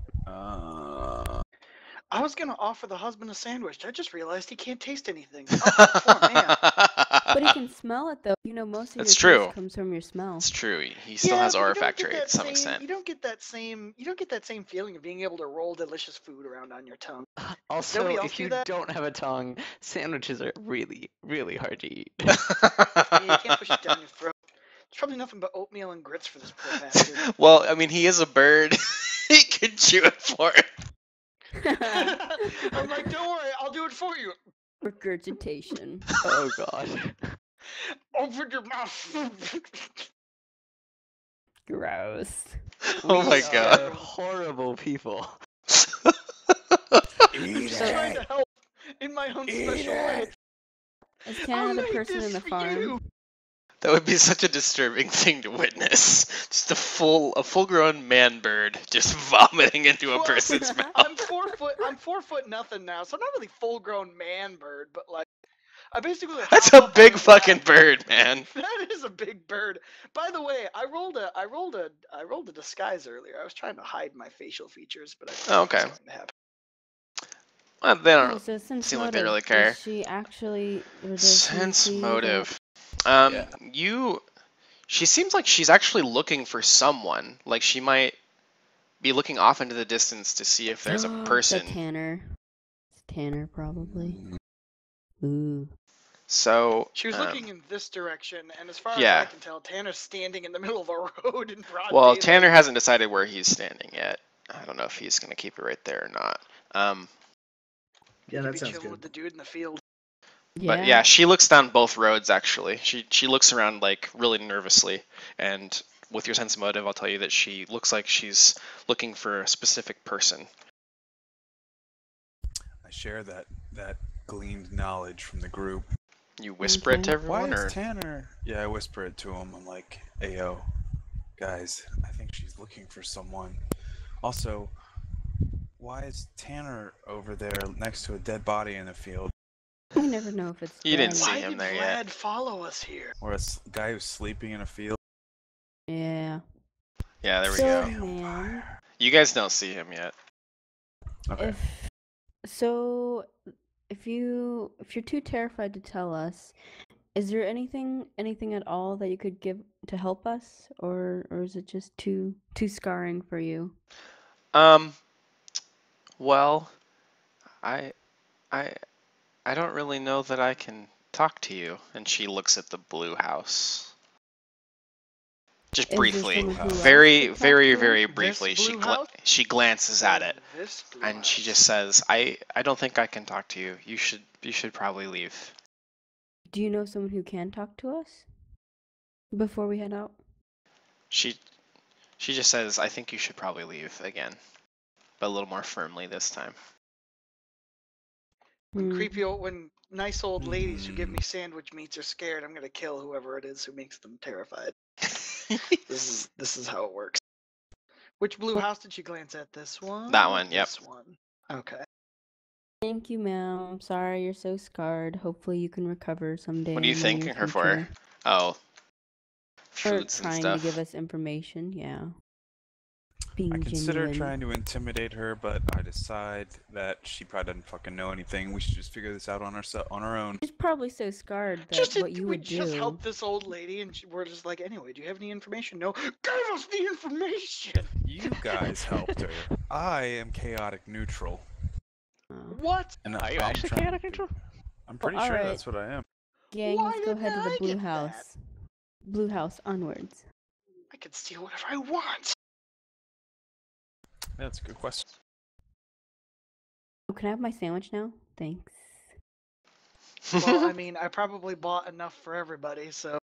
I was gonna offer the husband a sandwich. I just realized he can't taste anything. Oh, poor man. But he can smell it though. You know, most of That's your true. taste comes from your smell. It's true. He still Yeah, has but you don't olfactory get to that some same. extent. You don't get that same. You don't get that same feeling of being able to roll delicious food around on your tongue. Also, Nobody else if do you that? don't have a tongue, sandwiches are really, really hard to eat. Yeah, you can't push it down your throat. There's probably nothing but oatmeal and grits for this poor bastard. Well, I mean, he is a bird. He could chew it for it. I'm like, don't worry, I'll do it for you. Regurgitation. Oh god. Open your mouth. Gross. Oh my We god. are horrible people. I'm just trying to help in my own special way. Is I'll Tana the make person this in the for farm? you. That would be such a disturbing thing to witness. Just a full-grown man bird just vomiting into a Well, person's mouth. I'm 4 foot nothing now, so I'm not really full grown man bird, but like I basically That's hop a up big on his fucking lap. bird, man. That is a big bird. By the way, I rolled a disguise earlier. I was trying to hide my facial features, but I think Oh, okay. that's going to happen. Well, they Cool, don't so since seem like they motive, really care. does she actually, or does she Sense see motive. Yeah. She seems like she's actually looking for someone. Like she might be looking off into the distance to see if there's a That... person. Is that Tanner? It's Tanner, probably. Ooh. So She was looking in this direction, and as far as yeah. I can tell, Tanner's standing in the middle of a road in broad Well, daylight. Tanner hasn't decided where he's standing yet. I don't know if he's gonna keep it right there or not. He Yeah, could that be sounds chilling good. with the dude in the field. But yeah, she looks down both roads actually. She looks around like really nervously, and with your sense of motive, I'll tell you that she looks like she's looking for a specific person. I share that gleaned knowledge from the group. You whisper it to Okay. Why everyone, is or Tanner? Yeah, I whisper it to him. I'm like, "Ayo, guys, I think she's looking for someone." Also, why is Tanner over there next to a dead body in a field, We never know if it's You didn't dead. see Why him did there Vlad yet. follow us here? or a guy who's sleeping in a field? Yeah. yeah, there we So, go. man, You guys don't see him yet. Okay. if you're too terrified to tell us, is there anything at all that you could give to help us, or is it just too scarring for you? Well, I don't really know that I can talk to you. And she looks at the blue house. Just Is there briefly. someone who else Very, could talk very, to us? very This briefly. blue house? She glances at it. This blue And she house. just says, I don't think I can talk to you. You should probably leave. Do you know someone who can talk to us before we head out? She just says, I think you should probably leave again. But a little more firmly this time. when nice old ladies who give me sandwich meats are scared, I'm gonna kill whoever it is who makes them terrified. This is how it works. Which blue house did you glance at? This one? That one, yep. This one. Okay. Thank you, ma'am. I'm sorry you're so scarred. Hopefully you can recover someday. What are you in the near thanking her for? future. Oh, For foods and trying stuff. to give us information, yeah. Being I consider genuine. trying to intimidate her, but I decide that she probably doesn't fucking know anything. We should just figure this out on our own. She's probably so scarred that what you we would just do. helped this old lady, and we're just like, anyway, do you have any information? No. Give us the information. You guys helped her. I am chaotic neutral. What? And Are you I'm actually trying- chaotic control? I'm pretty Well, sure alright. that's what I am. Gang, Why let's go didn't head to the I blue get that? house. Blue house onwards. I can steal whatever I want. Yeah, that's a good question. Oh, can I have my sandwich now? Thanks. Well, I mean, I probably bought enough for everybody, so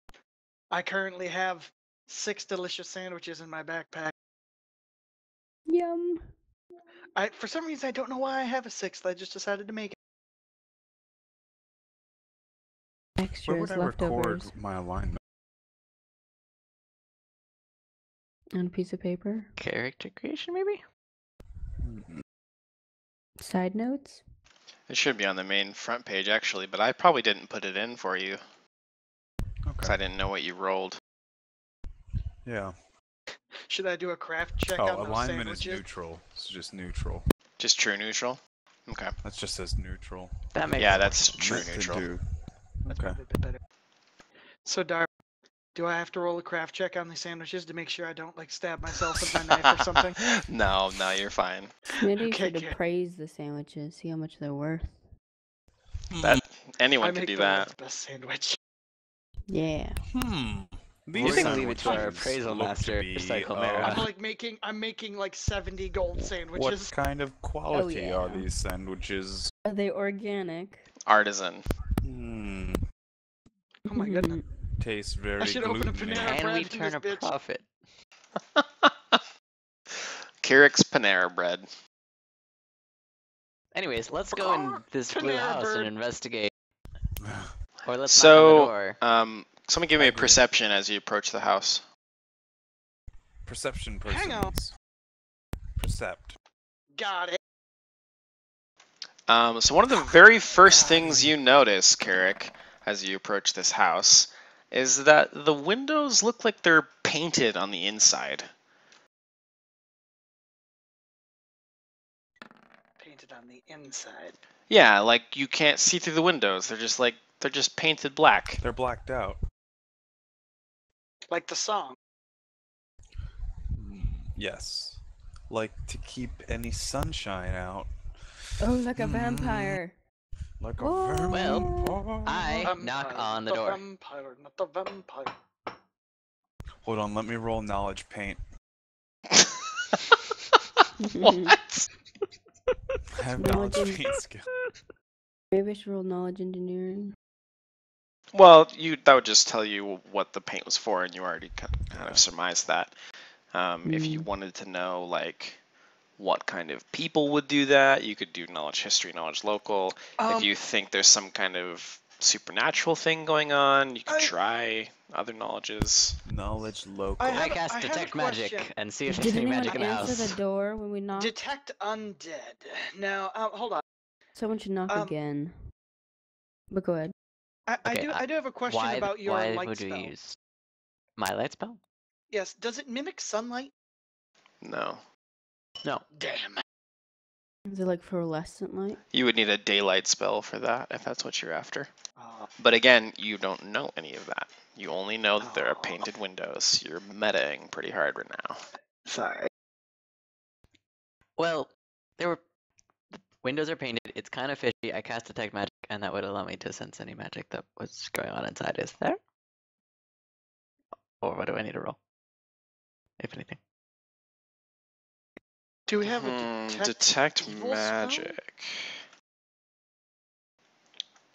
I currently have 6 delicious sandwiches in my backpack. Yum. For some reason, I don't know why I have a 6th. I just decided to make it. Where Extras, would I record leftovers. my alignment? On a piece of paper. Character creation, maybe? Side notes. It should be on the main front page, actually, but I probably didn't put it in for you. Because I Okay. didn't know what you rolled. Yeah. Should I do a craft check Oh, on those alignment is sandwiches? neutral. It's just neutral. Just true neutral? Okay. That just says neutral. That makes Yeah, more that's sense. true Meant to neutral. do. That's Okay. probably a bit better. So, Dar, do I have to roll a craft check on these sandwiches to make sure I don't, like, stab myself with my knife or something? No, you're fine. Maybe you Okay, should good. appraise the sandwiches, see how much they're worth. That I anyone could make do the that. world's best sandwich. Yeah. These We're gonna leave it to our sandwiches appraisal look to master, be, Recycle I'm Mara. I'm making like 70 gold What sandwiches. kind of quality yeah. are these sandwiches? Are they organic? Artisan. Oh my goodness. Tastes very I should open a gluteny. Panera Can we bread from turn this a bitch. profit? Keurig Panera bread. Anyways, let's go in this blue Panera house bird. and investigate. Or let's knock on the So, door. someone give me I a agree. perception as you approach the house. Perception Hang on. persons. Percept. Got it. So one of the very first things you notice, Carrick, as you approach this house, is that the windows look like they're painted on the inside. Painted on the inside. Yeah, like you can't see through the windows. They're just painted black. They're blacked out. Like the song. Yes. Like to keep any sunshine out. Oh, like a vampire. Like a Whoa. vampire. Well, I knock on the not door. Vampire, not the vampire. Hold on, let me roll knowledge paint. What? I have Knowledge knowledge and- paint skill. Maybe I should roll knowledge engineering. Well, that would just tell you what the paint was for, and you already kind of surmised that. If you wanted to know, like, what kind of people would do that, you could do knowledge history, knowledge local. If you think there's some kind of supernatural thing going on, you could try other knowledges. Knowledge local. I cast I have a detect magic question. and see if there's Did any anyone magic in the answer house. the door when we knocked? Detect undead. Now, hold on. Someone should knock again. But go ahead. I Okay, do have a question Why about your why light would spell. we use my light spell? Yes, does it mimic sunlight? No. No. Damn. Is it like fluorescent light? You would need a daylight spell for that, if that's what you're after. Oh, But again, you don't know any of that. You only know that there are Oh. painted windows. You're metaing pretty hard right now. sorry. Well, the windows are painted. It's kind of fishy. I cast detect magic, and that would allow me to sense any magic that was going on inside. Is there? Or what do I need to roll? If anything. Do we have a detect evil spell? magic.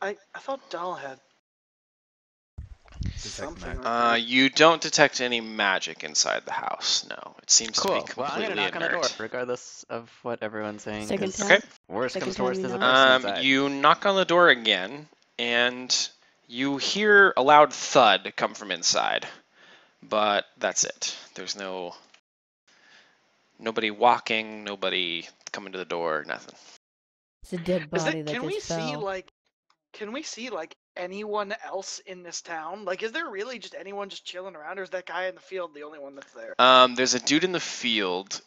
I thought Dahl had. Something magic. like that. You don't detect any magic inside the house. No, it seems to be Cool. Well, I'm completely gonna knock on the door, inert. regardless of what everyone's saying. Second 'cause time? Okay. Worst Second comes to worst, time you there's a knock? person inside. You knock on the door again, and you hear a loud thud come from inside. But that's it. There's nobody walking, nobody coming to the door, nothing. It's a dead Is body it, that can we just see fell. like, can we see like anyone else in this town? Like, is there really just anyone just chilling around, or is that guy in the field the only one that's there? There's a dude in the field.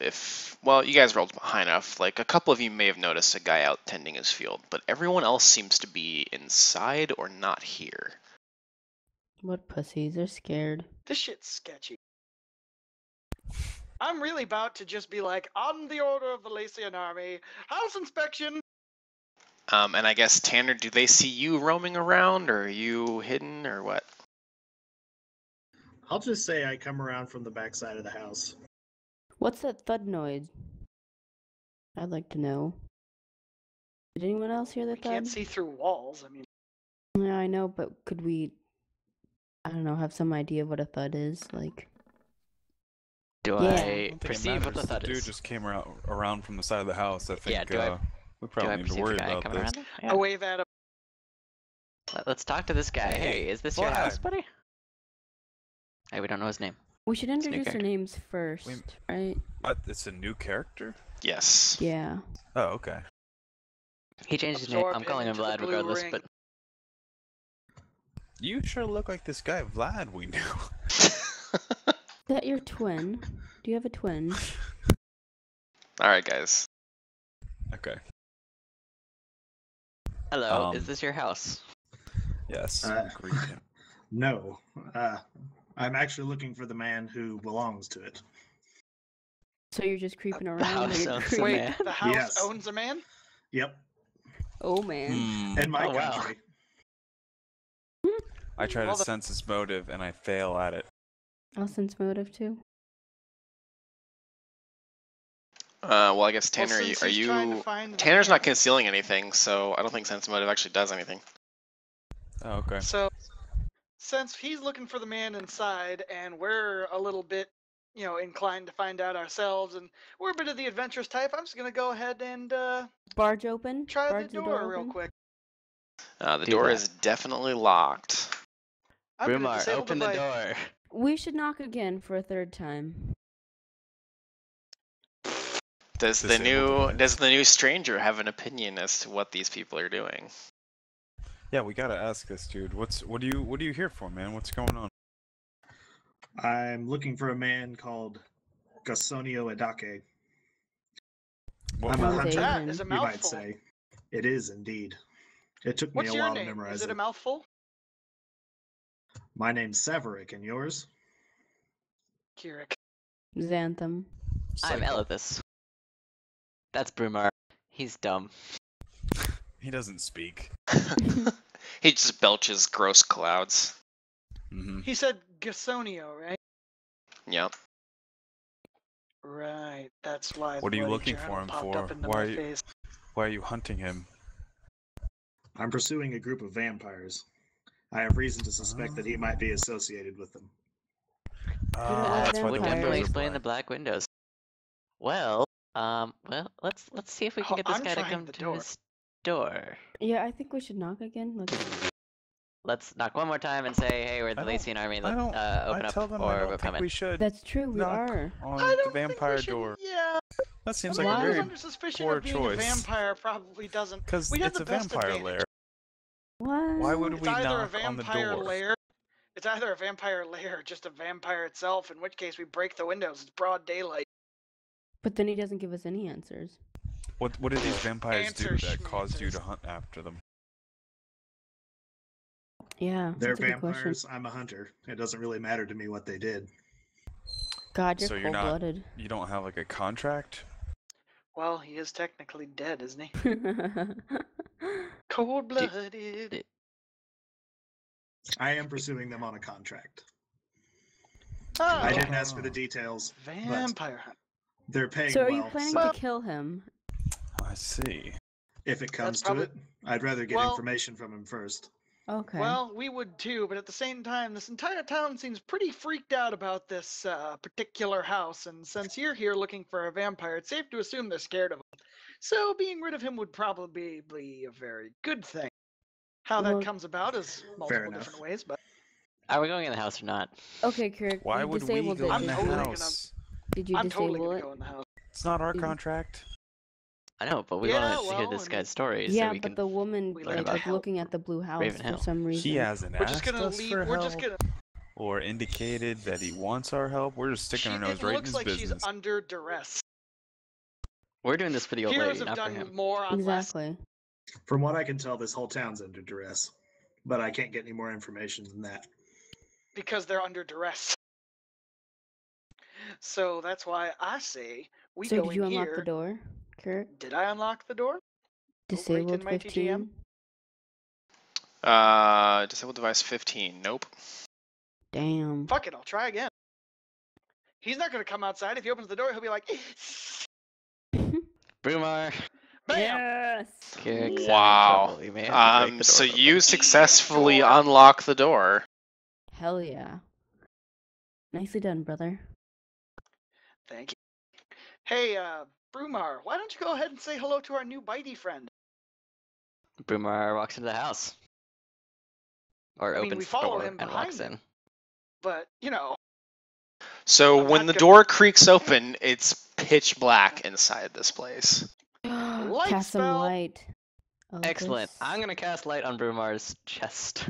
Well, you guys rolled high enough. Like a couple of you may have noticed a guy out tending his field, but everyone else seems to be inside or not here. What pussies are scared? This shit's sketchy. I'm really about to just be like, on the order of the Lacian army, house inspection. And I guess Tanner, do they see you roaming around, or are you hidden, or what? I'll just say I come around from the backside of the house. What's that thud noise? I'd like to know. Did anyone else hear the We can't thud? see through walls. I mean, Yeah, I know, but could we, I don't know, have some idea of what a thud is? Like, Do Yeah. I I don't think it perceive what matters. the thud The dude is? just came around from the side of the house. I think Yeah, do I- we Do probably I need to perceive worry the guy about coming this. around him? I Yeah. wave at him. Let's talk to this guy. Hey, Hey, is this your house, Vlad. buddy? Hey, we don't know his name. we should new introduce our character. names first, right? What? It's a new character? Yes. Yeah. Oh, okay. He changed his name. Absorb I'm calling him into the Vlad blue regardless, ring. but You sure look like this guy Vlad we knew. Is that your twin? Do you have a twin? All right, guys. Okay. hello, is this your house? Yes. Greet him. No, I'm actually looking for the man who belongs to it. So you're just creeping The around? house like a owns the creep? Wait, man. the house Yes. owns a man? Yep, Oh man. Hmm. in my Oh, wow. country. I try Well, to the- sense his motive and I fail at it. I'll sense motive too. Well, I guess Well, Tanner, since are he's trying to you? find the Tanner's man- not concealing anything, so I don't think sense motive actually does anything. Oh, okay. So, since he's looking for the man inside, and we're a little bit, inclined to find out ourselves, and we're a bit of the adventurous type, I'm just gonna go ahead and Barge open? try Barge the door real open? quick. The Do door that. is definitely locked. I'm gonna Brumar, disable open the device. door. We should knock again for a third time. Does the Disable device. new stranger have an opinion as to what these people are doing? Yeah, we gotta ask this dude. What are you here for, man? What's going on? I'm looking for a man called Gasonio Edake. What I'm a Sounds hunter, Asian. That is a you might mouthful. say. It is indeed. It took me What's a your while to name? memorize Is it a mouthful? My name's Severick, and yours? Kirik. Xanthem. I'm Psycho. Elithus. That's Brumar. He's dumb. He doesn't speak. He just belches gross clouds. Mm-hmm. He said Gasonio, right? Yep. Right. That's why. What are you bloody looking journal for him popped for? Up into Why my are you- face. Why are you hunting him? I'm pursuing a group of vampires. I have reason to suspect that he might be associated with them. Oh, like that's why would the vampires. definitely windows are explain the black. black windows. Well, let's see if we can Oh, get this I'm guy to trying come the to door. his door. Yeah, I think we should knock again. Let's knock one more time and say, hey, we're the I don't- Lacian army. I Let don't. open I up tell them or I we'll don't come think in. we should That's true, we knock are. on I the don't think we vampire should- door. Yeah. That seems A like a man who's very under suspicion poor of being choice. a vampire probably doesn't. because We'd have it's the a best vampire advantage. lair. What? Why would It's we either a knock on the vampire door? lair. It's either a vampire lair or just a vampire itself. In which case, we break the windows. It's broad daylight. But then he doesn't give us any answers. What do these vampires do Answer that caused you schmanswers. to hunt after them? Yeah, They're that's a good question. vampires. I'm a hunter. It doesn't really matter to me what they did. God, you're So you're not- cold-blooded. You don't have like a contract? Well, he is technically dead, isn't he? Cold-blooded. I am pursuing them on a contract. Oh, I okay. didn't ask for the details. Vampire hunt. They're paying So are well. you planning so to kill him? I see. if it comes probably- to it, I'd rather get Well- information from him first. Okay. Well, we would too, but at the same time, this entire town seems pretty freaked out about this particular house, and since you're here looking for a vampire, it's safe to assume they're scared of him. So being rid of him would probably be a very good thing. How that Well- comes about is multiple different ways, but Are we going in the house or not? Okay, Kirk. Why you would we disabled go it. in the Did you? house? Did you I'm totally disable gonna it? go in the house. It's not our Mhm. contract. I know, but we Yeah, want to hear well, this I mean- guy's story so Yeah, we but can. the woman We learn like about was looking at the blue house Raven for Hill. some reason. He hasn't We're just asked gonna us leave. for We're help just gonna. or indicated that he wants our help. We're just sticking our nose It right in looks his like she's business. under duress. We're doing this for the old Heroes lady, have not for done him. more on less. Exactly. From what I can tell, this whole town's under duress, but I can't get any more information than that. Because they're under duress. So that's why I say we So go did in you unlock here. the door, Kirk? Did I unlock the door? Disabled in my TTM? 15. Disable device 15. Nope. Damn. Fuck it, I'll try again. He's not gonna come outside. If he opens the door, he'll be like, Brumar! bam! Yes. Kirk's Wow. having trouble. You may have to break the So door you open. successfully Door. unlock the door. Hell yeah. Nicely done, brother. Thank you. Hey, Brumar, why don't you go ahead and say hello to our new bitey friend? Brumar walks into the house. Or I mean, opens we the follow door him and walks behind in. But, So I'm when not the gonna- door creaks open, it's pitch black inside this place. Light Cast some spell. light. Excellent. Opus. I'm gonna cast light on Brumar's chest.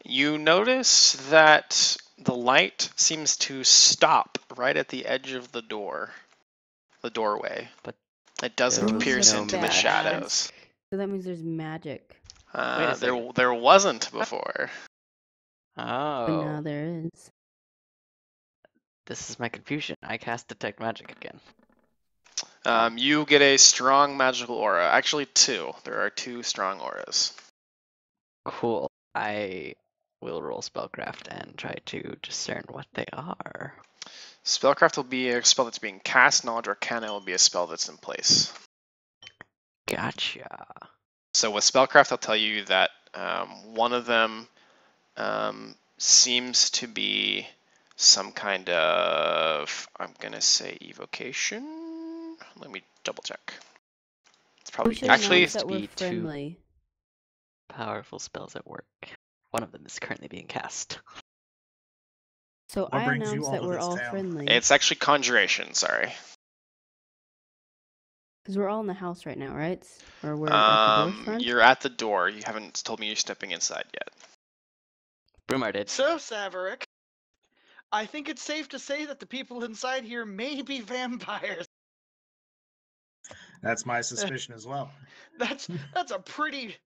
You notice that the light seems to stop right at the edge of the door, the doorway. But it doesn't there was pierce no into the magic. shadows. So that means there's magic. Wait a There, second. there wasn't before. But now Oh. there is. This is my confusion. I cast detect magic again. You get a strong magical aura. Actually, two. There are two strong auras. Cool. I will roll spellcraft and try to discern what they are. Spellcraft will be a spell that's being cast. Knowledge Arcana will be a spell that's in place. Gotcha. So with Spellcraft, I'll tell you that one of them seems to be some kind of, I'm going to say evocation. Let me double check. It's We probably should actually announce that we're be too- friendly. Powerful spells at work. One of them is currently being cast. So What I brings you announced all that to we're this all town? friendly. it's actually Conjuration. Sorry. Because we're all in the house right now, right? Or we're at the door front? You're at the door. You haven't told me you're stepping inside yet. Brumar did. So, Saverick, I think it's safe to say that the people inside here may be vampires. That's my suspicion as well. That's a pretty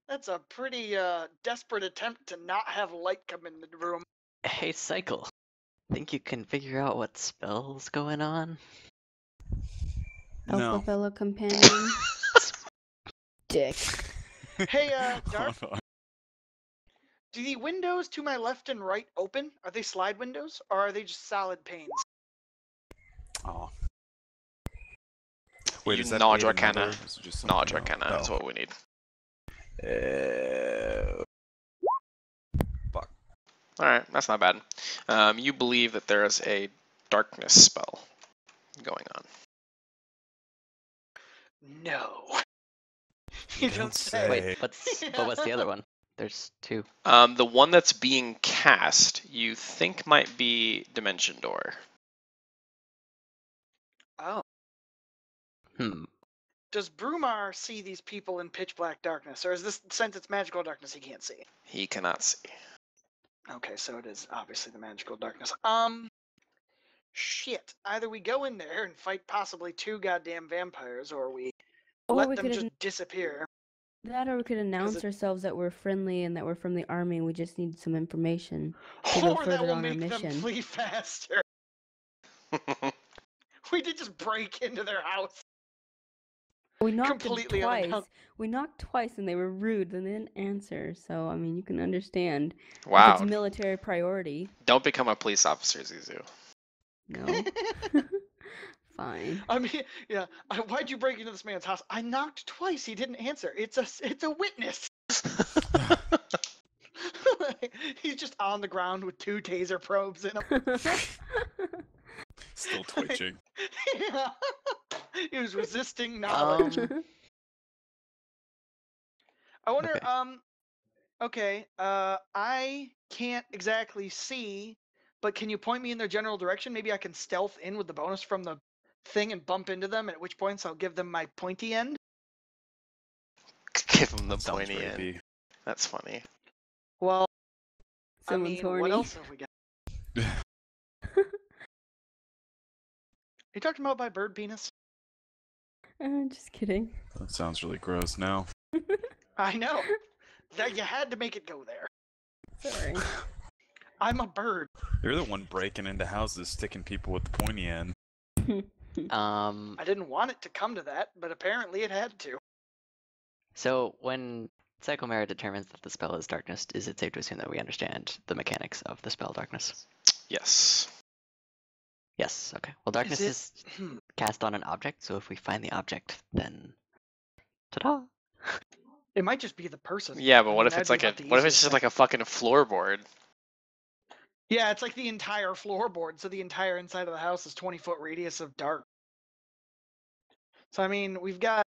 desperate attempt to not have light come in the room. Hey, Cycle. Think you can figure out what spell's going on? Help No. a fellow companion. Dick. Hey, Dark, Hold on. do the windows to my left and right open? Are they slide windows, or are they just solid panes? Oh. Wait, You is that knowledge aid Arcana. another? Is it just Knowledge something else? Arcana is Oh. what we need. Fuck. Alright, that's not bad. You believe that there is a darkness spell going on. No. You Don't don't say. say. Wait, what's the other one? There's two. The one that's being cast, you think might be Dimension Door. Oh. Does Brumar see these people in pitch black darkness, or is this since it's magical darkness he can't see? He cannot see. Okay, so it is obviously the magical darkness. Shit. Either we go in there and fight possibly two goddamn vampires, or we Or let we them could just disappear. That, or we could announce it- ourselves that we're friendly and that we're from the army and we just need some information to go Or that further will on our make them mission. flee faster. We did just break into their house. We knocked completely them twice. unannounced. We knocked twice and they were rude and they didn't answer. So, I mean, you can understand. If Wow. it's military priority. Don't become a police officer, Zizu. No. Fine. I mean, yeah. Why'd you break into this man's house? I knocked twice. He didn't answer. It's a witness. He's just on the ground with 2 taser probes in him. Still twitching. Yeah. He was resisting knowledge. I wonder, Okay. I can't exactly see, but can you point me in their general direction? Maybe I can stealth in with the bonus from the thing and bump into them, at which points I'll give them my pointy end. Give him the That sounds pointy end. rapey. That's funny. Well, Someone's I mean, horny. what else have we got? Are you talking about my bird penis? Just kidding. That sounds really gross now. I know. That you had to make it go there. Sorry. I'm a bird. You're the one breaking into houses, sticking people with the pointy end. I didn't want it to come to that, but apparently it had to. So when Psychomera determines that the spell is darkness, is it safe to assume that we understand the mechanics of the spell darkness? Yes. Yes. Okay. Well, darkness is cast on an object, so if we find the object, then ta-da! It might just be the person. Yeah, but I what mean, if it's that'd like be a about the what if it's easiest just thing. like a fucking floorboard? Yeah, it's like the entire floorboard, so the entire inside of the house is 20-foot radius of dark. So I mean, we've got.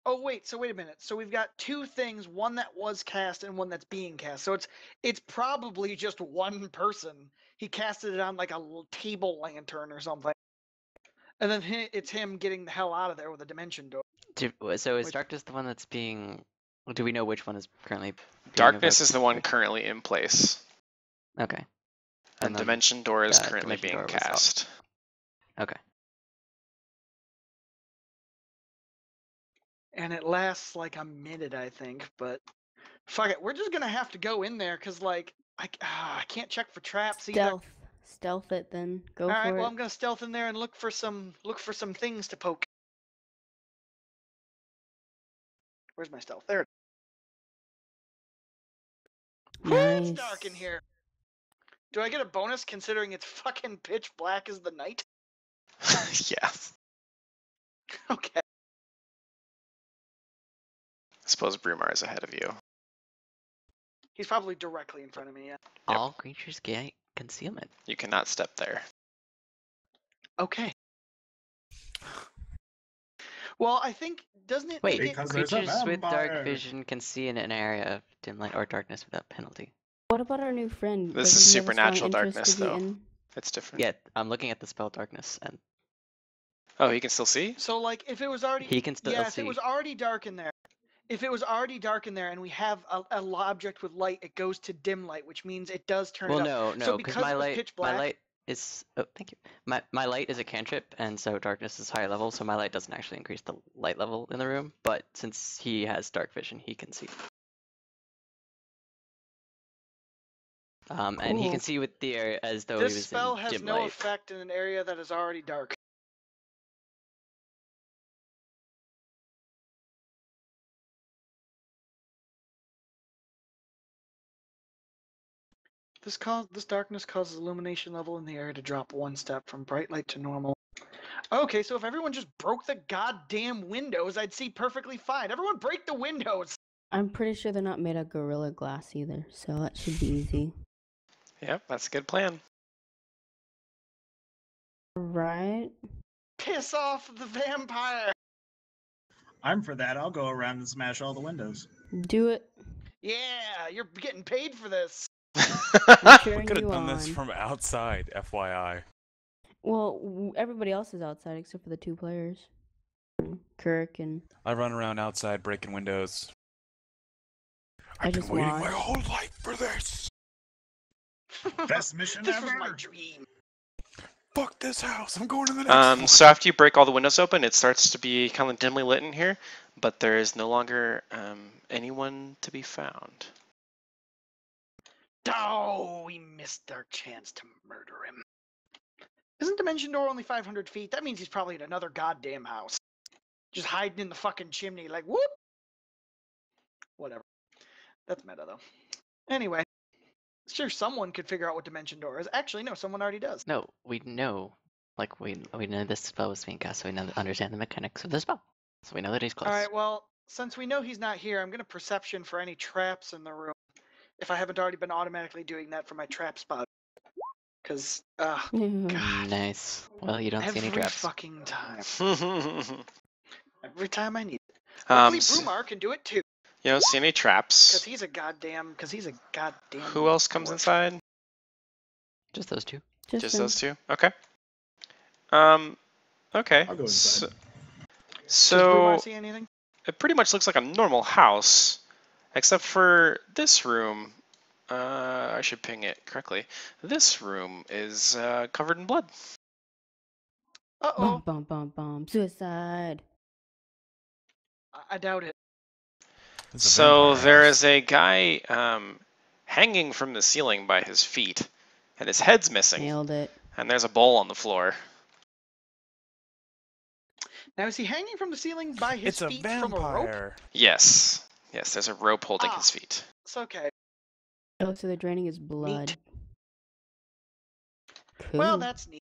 Oh wait, so wait a minute. So we've got 2 things, one that was cast and one that's being cast. So it's probably just one person. He casted it on like a little table lantern or something. And then it's him getting the hell out of there with a dimension door. So is Which- darkness the one that's being? Do we know which one is currently? Being Darkness is evoked? the one currently in place, Okay. and then, Dimension Door is currently Dimension being Door was out. cast. Okay. And it lasts like a minute, I think. But fuck it, we're just gonna have to go in there because like I can't check for traps either. Stealth it then. Go All for right, it. well I'm gonna stealth in there and look for some things to poke. Where's my stealth? There. Nice. It's dark in here. Do I get a bonus considering it's fucking pitch black as the night? Yeah. Okay. I suppose Brumar is ahead of you. He's probably directly in front of me. Yeah. Yep. All creatures gain concealment. You cannot step there. Okay. Well, I think doesn't it? Wait, make it- Because there's a creatures with dark vampire. vision can see in an area of dim light or darkness without penalty. What about our new friend? This Doesn't is he have a strong supernatural interest darkness, to be though. in? It's different. Yeah, I'm looking at the spell darkness, and Oh, he can still see? So like, if it was already he can still if see. it was already dark in there, and we have a object with light, it goes to dim light, which means it does turn Well, it up. no, So because because my it was light, pitch my black. light is. Oh, thank you. My light is a cantrip, and so darkness is higher level, so my light doesn't actually increase the light level in the room. But since he has dark vision, he can see. And he Cool. can see with the area as though This he was spell in has dim no light. effect in an area that is already dark. This darkness causes illumination level in the area to drop 1 step from bright light to normal. Okay, so if everyone just broke the goddamn windows, I'd see perfectly fine. Everyone break the windows! I'm pretty sure they're not made of Gorilla Glass either, so that should be easy. Yep, that's a good plan. Right? Piss off the vampire! I'm for that. I'll go around and smash all the windows. Do it. Yeah, you're getting paid for this. I'm We cheering could have you done on. this from outside, FYI. Well, everybody else is outside except for the 2 players. Kirk and I run around outside breaking windows. I I've been just waiting my watch. whole life for this. Best mission This ever. was my dream. Fuck this house. I'm going to the next one. So after you break all the windows open, it starts to be kind of dimly lit in here, but there is no longer anyone to be found. Oh, we missed our chance to murder him. Isn't Dimension Door only 500 feet? That means he's probably in another goddamn house. Just hiding in the fucking chimney like, whoop! Whatever. That's meta, though. Anyway. Sure, someone could figure out what Dimension Door is. Actually, no, someone already does. No, we know. Like we know this spell was being cast, so we understand the mechanics of the spell. So we know that he's close. Alright, well, since we know he's not here, I'm going to perception for any traps in the room. if I haven't already been automatically doing that for my trap spot. Because, God, Nice. Well, you don't see any every traps. fucking time. Every time I need it. Um, Luckily, s- Brumar can do it too. you don't see any Because traps. he's a goddamn. Who else comes dwarf. inside? Just those two. Just him. those two? Okay. Okay. I'll go inside. Does Brumar So see anything? it pretty much looks like a normal house, except for this room. I should ping it correctly. This room is covered in blood. Uh-oh. Bum, bum, bum, bum. Suicide. I doubt it. It's a So vampire there house. is a guy hanging from the ceiling by his feet, and his head's missing, Nailed it. and there's a bowl on the floor. Now, is he hanging from the ceiling by his It's a feet from a rope? vampire. Yes. Yes, there's a rope holding Ah. his feet. It's okay. Oh, so they're draining his blood. Neat. Cool. Well, that's neat.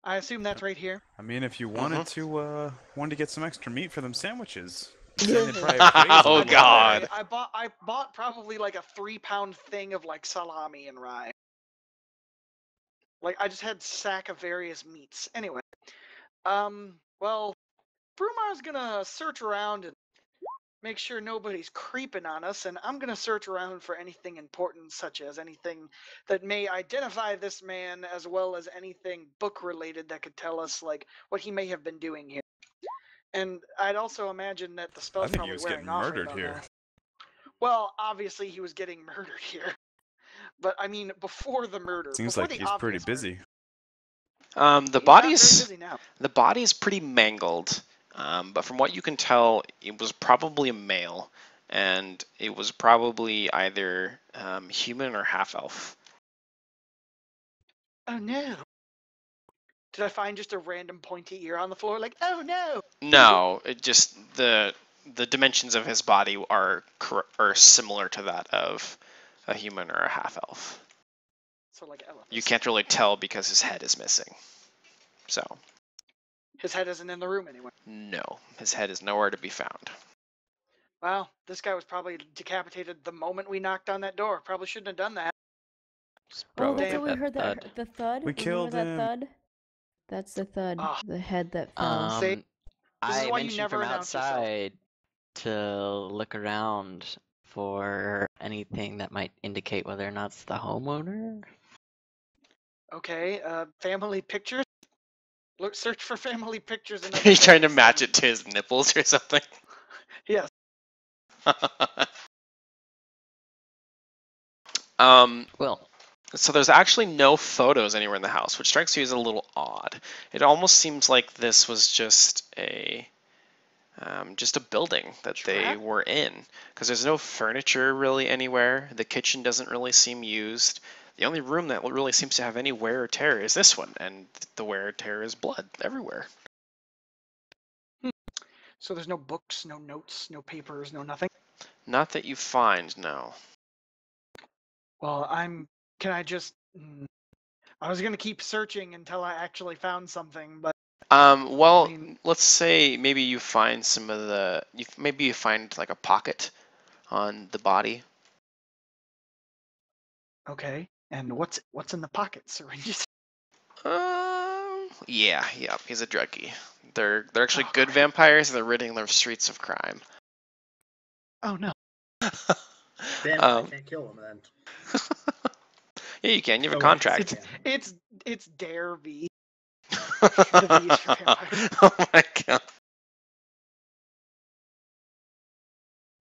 I assume that's right here. I mean, if you Mm-hmm. wanted to get some extra meat for them sandwiches, then they'd probably praise Oh, a I little God. bit. I bought probably like a 3-pound thing of like salami and rye. Like I just had sack of various meats. Anyway, well, Brumar's gonna search around and make sure nobody's creeping on us, and I'm gonna search around for anything important, such as anything that may identify this man, as well as anything book related that could tell us like what he may have been doing here. And I'd also imagine that the I spell's think he probably was wearing getting off right murdered about here. now. Well, obviously he was getting murdered here. But I mean, before the murder, Seems before like the he's pretty obvious murder. busy. The He's not very body's busy now. the body's pretty mangled, but from what you can tell, it was probably a male, and it was probably either human or half elf. Oh no! Did I find just a random pointy ear on the floor? Like, oh no! No, it just the dimensions of his body are similar to that of a human or a half elf. So like Elvis. You can't really tell because his head is missing. So His head isn't in the room anyway. no, his head is nowhere to be found. Well, this guy was probably decapitated the moment we knocked on that door. Probably shouldn't have done that. Just Oh, provoke that's Damn. what we that heard. thud. The thud. We Remember killed that him. thud? That's the thud. Ah. The head that fell. Say- Um, This is I why you mentioned never from announce yourself. outside to look around for anything that might indicate whether or not it's the homeowner. Okay, family pictures. Look, search for family pictures and. He's trying to match it to his nipples or something. Yes. Well, So there's actually no photos anywhere in the house, which strikes you as a little odd. It almost seems like this was just a building that they Trap? were in, because there's no furniture really anywhere. The kitchen doesn't really seem used. The only room that really seems to have any wear or tear is this one, and the wear or tear is blood everywhere. So there's no books, no notes, no papers, no nothing. Not that you find, no. Well, Can I just? I was gonna keep searching until I actually found something, but Well, I mean- let's say maybe you find some of the. Maybe you find like a pocket on the body. okay. And what's in the pocket? Syringes. Yeah, he's a druggie. They're actually Oh, good great. vampires, and they're ridding their streets of crime. Oh no. Damn, I Um, can't kill him then. yeah, you can. You have a Oh, wait, contract. It's Dare V. The V is for vampires. Oh my god.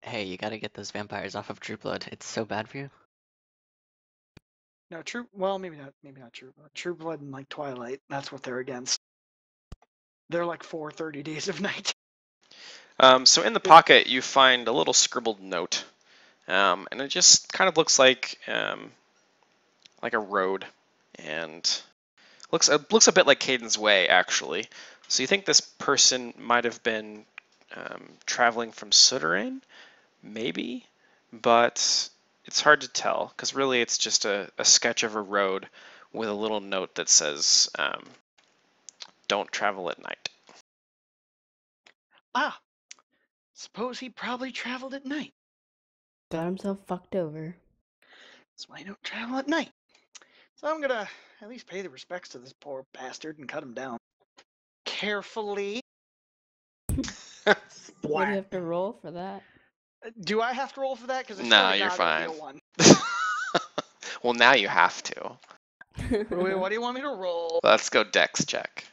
hey, you gotta get those vampires off of True Blood. It's so bad for you. No, True. Well, maybe not. Maybe not True Blood. True Blood and like Twilight. That's what they're against. They're like 430 Days of Night. So in the pocket, you find a little scribbled note, and it just kind of looks like a road, and looks a bit like Caden's Way actually. So you think this person might have been traveling from Suterain, maybe, but it's hard to tell because really it's just a sketch of a road with a little note that says, "Don't travel at night." Ah, suppose he probably traveled at night. Got himself fucked over. That's why you don't travel at night. So I'm gonna at least pay the respects to this poor bastard and cut him down. Carefully. What do you Splat. have to roll for that? Do I have to roll for that? Because I Nah, swear to you're God, it'll be fine. a 1. Well, now you have to. Wait, what do you want me to roll? Let's go dex check.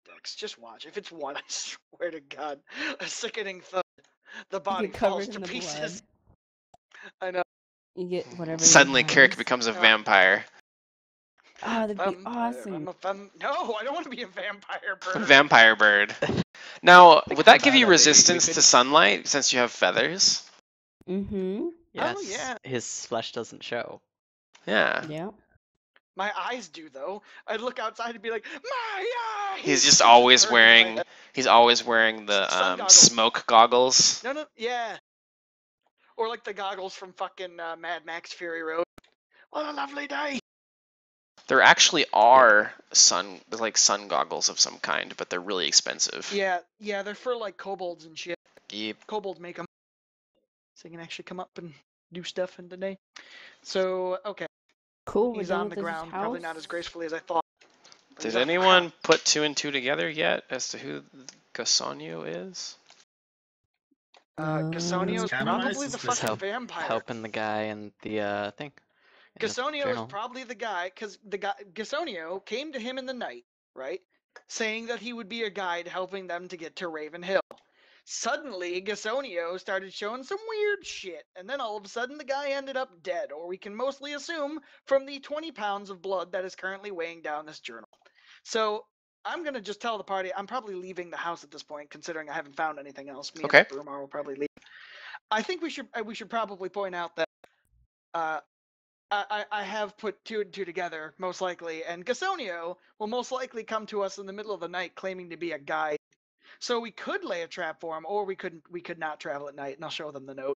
Dex, just watch. If it's 1, I swear to God, a sickening thud. The You body get falls covered to in the pieces. blood. I know. You get whatever. Suddenly, he Kirik has. becomes a No. vampire. Oh, that'd be Vampire. awesome. No, I don't want to be a vampire A bird. vampire bird. Now, Think would that how give bad you that'd be. We resistance to could- sunlight since you have feathers? Mm-hmm. Yes. Oh, yeah. His flesh doesn't show. Yeah. Yeah. My eyes do, though. I'd look outside and be like, my eyes! He's just It's always burning in my wearing. head. He's always wearing the Sun goggles. smoke goggles. No, yeah. Or like the goggles from fucking Mad Max Fury Road. What a lovely day! There actually are sun goggles of some kind, but they're really expensive. Yeah, they're for like kobolds and shit. Yep. Kobolds make them. So you can actually come up and do stuff in the day. So, okay. Cool. We're He's done on with the this ground, house. probably not as gracefully as I thought. But he's Did on the anyone ground. put 2 and 2 together yet as to who Gasonio is? Gasonio is It's kinda my probably the suspicion. fucking vampire. Helping the guy in the thing. in the Gasonio is journal. probably the guy, because the guy Gasonio came to him in the night, right? Saying that he would be a guide helping them to get to Raven Hill. Suddenly, Gasonio started showing some weird shit, and then all of a sudden the guy ended up dead, or we can mostly assume from the 20 pounds of blood that is currently weighing down this journal. So I'm gonna just tell the party I'm probably leaving the house at this point, considering I haven't found anything else. Me Okay. and Brumar will probably leave. I think we should probably point out that I have put 2 and 2 together, most likely, and Gasonio will most likely come to us in the middle of the night claiming to be a guide. So we could lay a trap for him, or we could not travel at night, and I'll show them the note.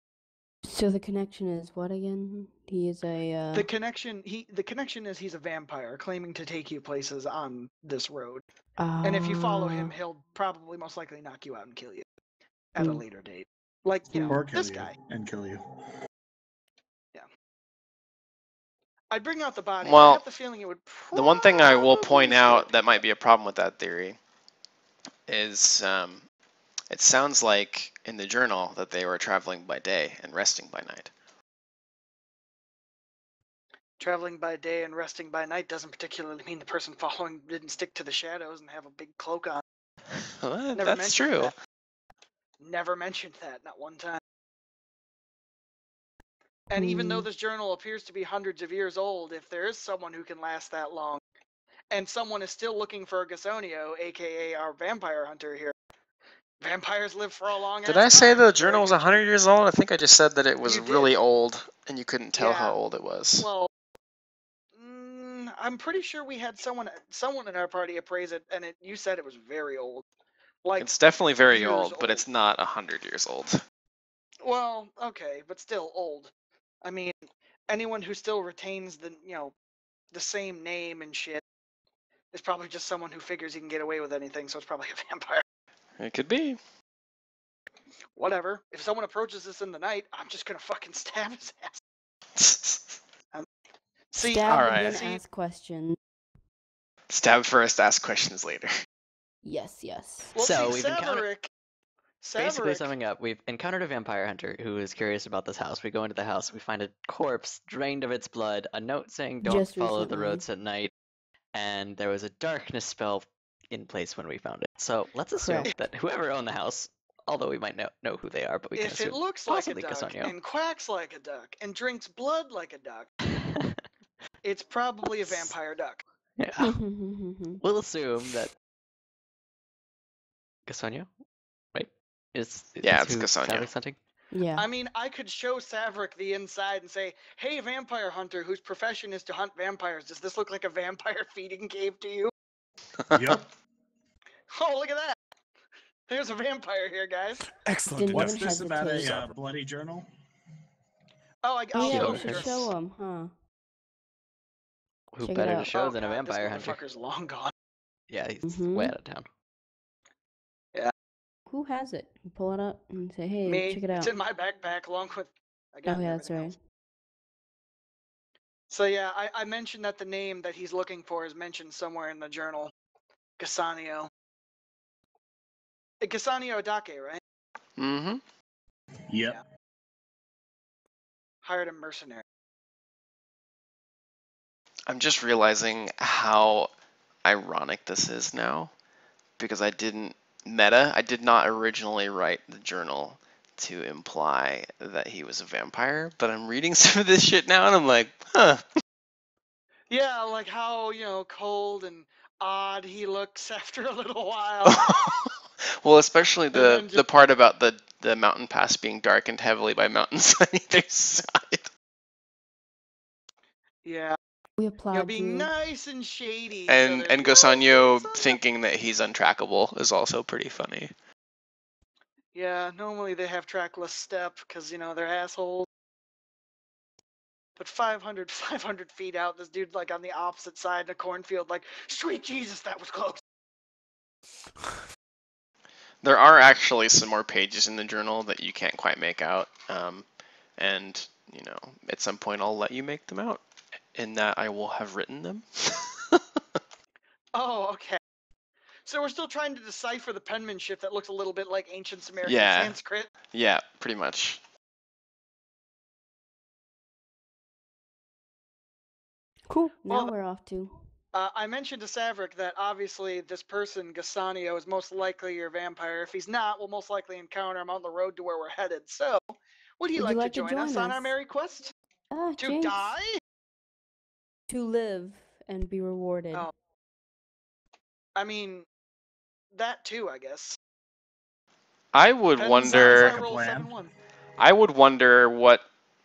So the connection is what again? He is a. The connection is he's a vampire claiming to take you places on this road. And if you follow him, he'll probably most likely knock you out and kill you at a Hmm. later date. Like, you know, Or kill this you guy. and kill you. I'd bring out the body. Well, I have the feeling it would The one thing I will point probably out escape. that might be a problem with that theory is it sounds like in the journal that they were traveling by day and resting by night. Traveling by day and resting by night doesn't particularly mean the person following didn't stick to the shadows and have a big cloak on. Well, Never that's mentioned true. that. Never mentioned that, not one time. And even though this journal appears to be hundreds of years old, if there is someone who can last that long, and someone is still looking for a Gasonio, aka our vampire hunter here, vampires live for a long Did ass I say time, the according journal was to 100 years old? I think I just said that it was You did. really old and you couldn't tell Yeah. how old it was. Well, I'm pretty sure we had someone in our party appraise it, and you said it was very old. Like, It's definitely very years old, but old. it's not 100 years old. Well, okay, but still old. I mean, anyone who still retains the same name and shit is probably just someone who figures he can get away with anything, so it's probably a vampire. It could be. Whatever. If someone approaches us in the night, I'm just gonna fucking stab his ass. See, Stab all and right. then See- ask questions. Stab first, ask questions later. Yes. well, So see, we've encountered- Basically Saverick, summing up, we've encountered a vampire hunter who is curious about this house. We go into the house, we find a corpse drained of its blood, a note saying don't Just follow the recently. roads at night, and there was a darkness spell in place when we found it. So let's assume Correct. that whoever owned the house, although we might know who they are, but we can if it assume looks like a possibly duck Gasonio. and quacks like a duck and drinks blood like a duck, it's probably a vampire duck. Yeah. We'll assume that Gasonio, right? Yeah, is it's who Gasonio. Savik's hunting? Yeah. I mean, I could show Saverick the inside and say, hey, vampire hunter whose profession is to hunt vampires, does this look like a vampire feeding cave to you? Yep. Oh, look at that. There's a vampire here, guys. Excellent. Didn't What's even this about hesitate. a bloody journal? Oh, Oh I'll yeah, show we Sure. should him. show him, huh? Who Check it better to out. show Oh, than a God, vampire hunter? This motherfucker's long gone. Yeah, he's Mhm. way out of town. Who has it? You pull it up and say, hey, Me. check it It's out. in my backpack along with again. Oh and yeah, that's everything right. else. So yeah, I mentioned that the name that he's looking for is mentioned somewhere in the journal. Gasanio. Gasanio Dake, right? Mm-hmm. Yep. Yeah. Hired a mercenary. I'm just realizing how ironic this is now, because I did not originally write the journal to imply that he was a vampire, but I'm reading some of this shit now and I'm like, huh. Yeah, like how, cold and odd he looks after a little while. Well, especially And the then just, the part about the mountain pass being darkened heavily by mountains on either side. yeah, We applaud being you. nice and shady. So And there's and no things Gosanyo on the- thinking that he's untrackable is also pretty funny. Yeah, normally they have trackless step because, they're assholes. But 500 feet out, this dude, like, on the opposite side in a cornfield, like, sweet Jesus, that was close. There are actually some more pages in the journal that you can't quite make out. And, at some point I'll let you make them out, in that I will have written them. Oh, okay. So we're still trying to decipher the penmanship that looks a little bit like ancient Sumerian Yeah. Sanskrit. Yeah, pretty much. Cool. Now Well, we're off to. I mentioned to Savrik that obviously this person, Gasanio, is most likely your vampire. If he's not, we'll most likely encounter him on the road to where we're headed. So, would he Would you like to like to join us join on our us? merry quest? Ah, To Jinx. die? To live and be rewarded. Oh. I mean, that too, I guess. I would Depends on if wonder. I roll Plan. 7-1. I would wonder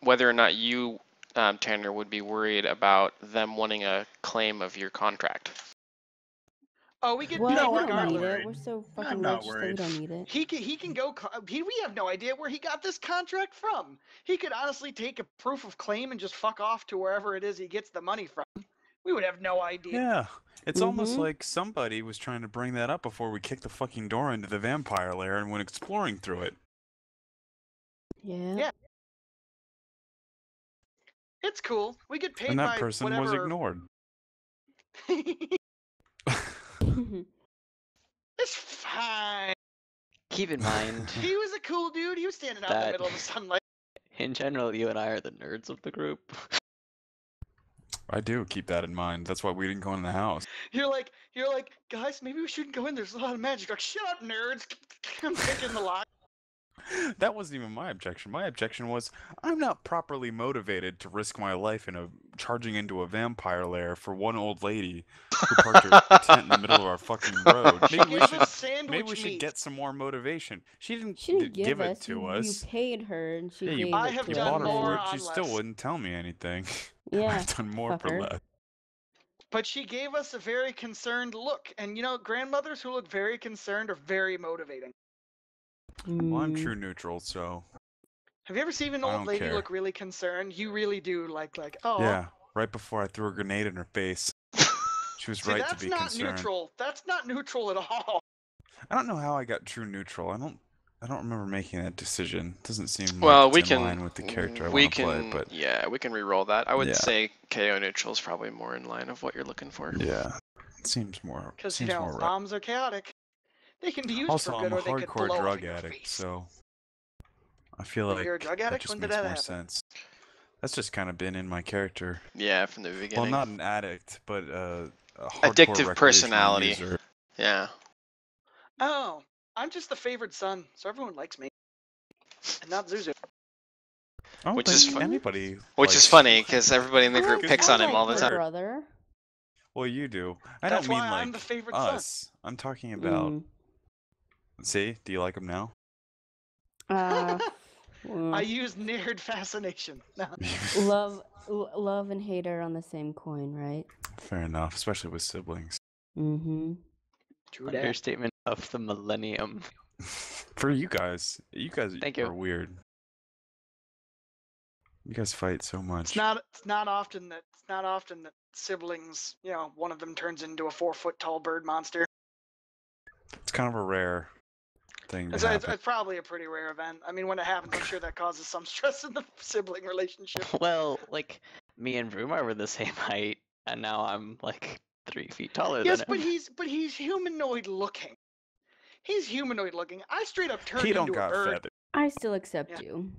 whether or not you, Tanner, would be worried about them wanting a claim of your contract. Oh, we get What? paid No, We I'm don't not need it. regardless. worried. We're so I'm fucking not rich that we worried. don't need it. He can go. We have no idea where he got this contract from. He could honestly take a proof of claim and just fuck off to wherever it is he gets the money from. We would have no idea. Yeah. It's almost Mm-hmm. like somebody was trying to bring that up before we kicked the fucking door into the vampire lair and went exploring through it. Yeah. Yeah. It's cool. We get paid And that by person was whatever. ignored. It's fine. Keep in mind He was a cool dude. He was standing out in the that middle of the sunlight. in general, you and I are the nerds of the group. I do keep that in mind. That's why we didn't go in the house. You're like, guys, maybe we shouldn't go in. There's a lot of magic. Like, shut up, nerds. I'm picking the lock. That wasn't even my objection. My objection was I'm not properly motivated to risk my life charging into a vampire lair for one old lady who parked her tent in the middle of our fucking road. She Maybe we gave should us sandwich meat. get some more motivation. She didn't She didn't give it us. to You us. paid her, and she Yeah, gave I it have to you done bought her us. for more it. She on still less. wouldn't tell me anything. Yeah, I've done more for fucker. less. But she gave us a very concerned look. And grandmothers who look very concerned are very motivating. Well, I'm Mm. true neutral, so Have you ever seen an I old don't lady care. look really concerned? You really do like, oh. yeah. Right before I threw a grenade in her face, she was See, right to that's be not concerned. neutral. That's not neutral at all. I don't know how I got true neutral. I don't remember making that decision. It doesn't seem Well, like we it's in line can with the character I we want to play, can but yeah, we can re-roll that. I would Yeah. say KO neutral is probably more in line of what you're looking for. yeah, it seems more Because, more right. bombs are chaotic. They can be used Also, for I'm good a or they could hardcore blow up drug in your addict, face. so I feel Wait, like you're a drug that addict? just When did makes that more happen? sense. That's just kind of been in my character. Yeah, from the Well, beginning. not an addict, but a hardcore Addictive recreational personality. user. Yeah. Oh, I'm just the favored son, so everyone likes me. And not Zuzu. I don't Which is think fu- anybody. Which is likes funny you. because everybody in the group I picks like on him her all the her time. brother. Well, you do. I That's don't mean why like I'm the favored us. I'm talking about. Mm. See, do you like him now? I use nerd fascination. No. Love and hate are on the same coin, right? Fair enough, especially with siblings. Mm-hmm. True that. Understatement of the millennium. For you guys Thank you. are weird. You guys fight so much. It's not often that siblings, one of them turns into a 4-foot tall bird monster. It's kind of a rare. thing to It's happen. probably a pretty rare event. I mean, when it happens, I'm sure that causes some stress in the sibling relationship. Well, like me and Vrumar were the same height, and now I'm like 3 feet taller Yes, than him. but he's humanoid looking. He's humanoid looking. I straight up turned He don't into a got bird. feathers. I still accept Yeah. you.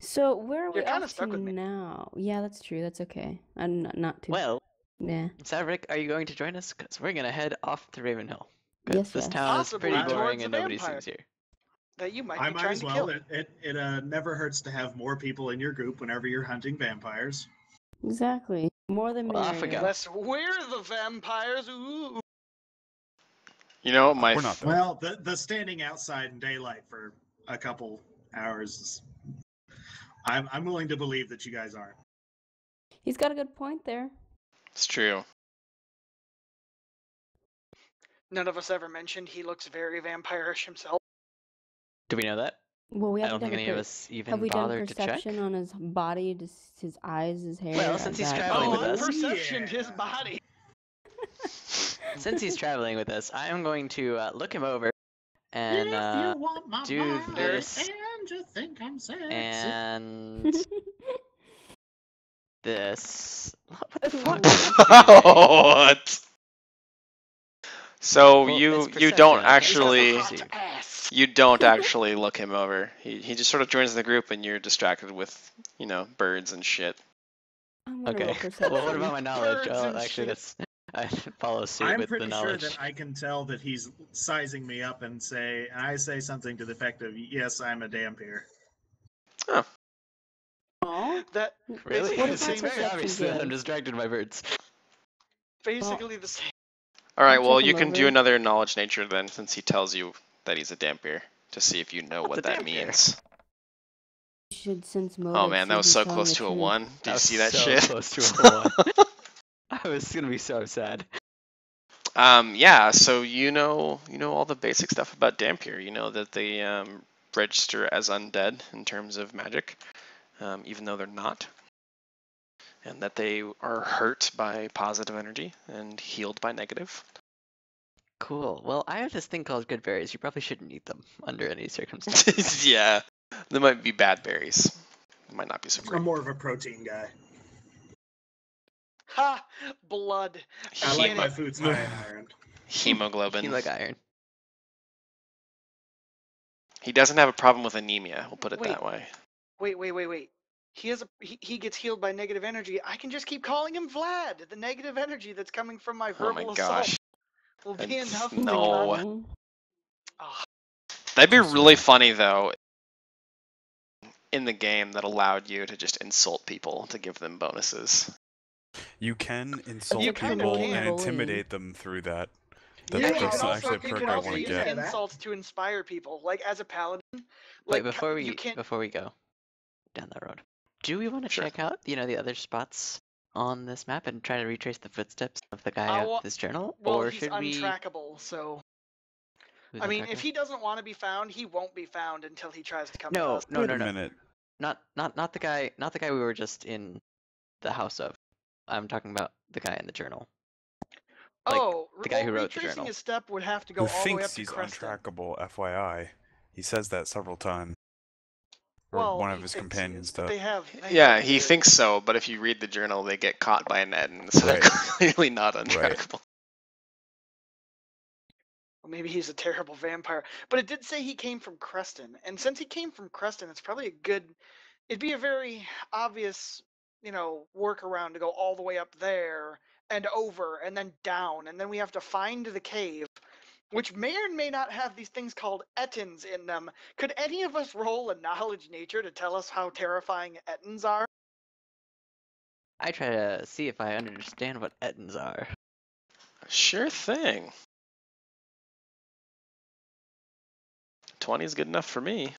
So where are we You're kinda off stuck to with me. now? Yeah, that's true. That's okay. I'm not too. Well, Nah. Savrik, are you going to join us? Because we're gonna head off to Ravenhill. Yes, This yes. town is Possibly pretty towards boring the and nobody vampire. seems here. That you might I be might trying as to well. kill. It never hurts to have more people in your group whenever you're hunting vampires. Exactly. More than Well, off we merrier. go. Unless we're the vampires. Ooh. You know, We're not though. Well, the standing outside in daylight for a couple hours is, I'm willing to believe that you guys aren't. He's got a good point there. it's true. None of us ever mentioned he looks very vampirish himself. Do we know that? Well, we I haven't don't think done any of per- us even Have we done bothered to check. perception on his body, just his eyes, his hair? Well, since he's that- traveling with I us. perceptioned his Yeah. body. Since he's traveling with us, I am going to look him over and want my do mind this and you think I'm sexy. and this. What the fuck? What? So Well, you it's you don't perception, okay. He's got actually the hot Steve. ass. you don't actually look him over. He just sort of joins the group and you're distracted with, you know, birds and shit. I'm gonna Okay. roll perception. Well, what about my knowledge? Birds Oh, and actually, shit. that's I follow suit I'm with the pretty sure knowledge. that I can tell that he's sizing me up and I say something to the effect of, "Yes, I'm a dampier." Aw. That Really? basically What the is my It's same. very perception obvious that I'm give? distracted by birds. Basically the same. All right, I'll well check you him can do over. another knowledge nature then, since he tells you that he's a dampier, to see if you know What's what a that dampier? means. You should sense motive. Oh man, that see was who's so telling close the to a truth. 1. Do That you was see that so shit? close to a 1. I was gonna be so sad. Yeah, so you know all the basic stuff about Dampier. You know that they register as undead in terms of magic, even though they're not, and that they are hurt by positive energy and healed by negative. Cool. Well, I have this thing called good berries. You probably shouldn't eat them under any circumstances. Yeah, they might be bad berries. They might not be so I'm great. more of a protein guy. Ha! Blood. I like Get my it. foods high in iron. Hemoglobin. You like iron. He doesn't have a problem with anemia. We'll put it Wait. that way. Wait. He gets healed by negative energy. I can just keep calling him Vlad. The negative energy that's coming from my Oh my verbal gosh. assault will be That's- enough no. to calm. Aw. Oh, That'd be Too soon. really funny though. In the game that allowed you to just insult people to give them bonuses. You can insult You kind of people can. and intimidate them through that. That's, yeah, that's actually a you perk can I also want to use get. that. insults to inspire people. Like as a paladin, Wait, like before you we can't. go down that road, do we want to Sure. check out, the other spots on this map and try to retrace the footsteps of the guy Well, out this journal, Well, or he's should we? untrackable, so Who's I mean, if untrackable? he doesn't want to be found, he won't be found until he tries to come to No, us. no, Wait no, a no. minute. Not the guy we were just in the house of. I'm talking about the guy in the journal. Like, the guy who wrote the retracing journal. his step would have to go Who all the way thinks up to he's Creston. untrackable, FYI. He says that several times. Or Well, one he of his thinks he companions is, does. They have Yeah, he thinks so, but if you read the journal, they get caught by an Ettins, so they're Right. clearly not untrackable. Well, maybe he's a terrible vampire. But it did say he came from Creston, and since he came from Creston, it's probably it'd be a very obvious, workaround to go all the way up there and over and then down, and then we have to find the cave, which may or may not have these things called Ettins in them. Could any of us roll a knowledge nature to tell us how terrifying Ettins are? I try to see if I understand what Ettins are. Sure thing. 20 is good enough for me.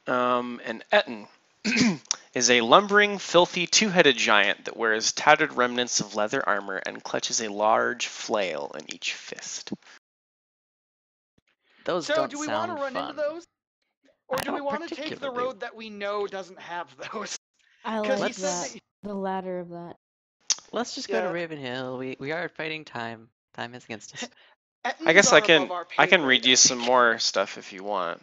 An Ettin is a lumbering, filthy, two-headed giant that wears tattered remnants of leather armor and clutches a large flail in each fist. Those So, don't do we sound want to run fun. into those? Or I do we don't want to take the particularly- road that we know doesn't have those? I Because like he said that. The latter of that. Let's just go to Yeah. Ravenhill. We are fighting time. Time is against us. Ettins I guess I are above can our pay read grade, you I some think. more stuff if you want.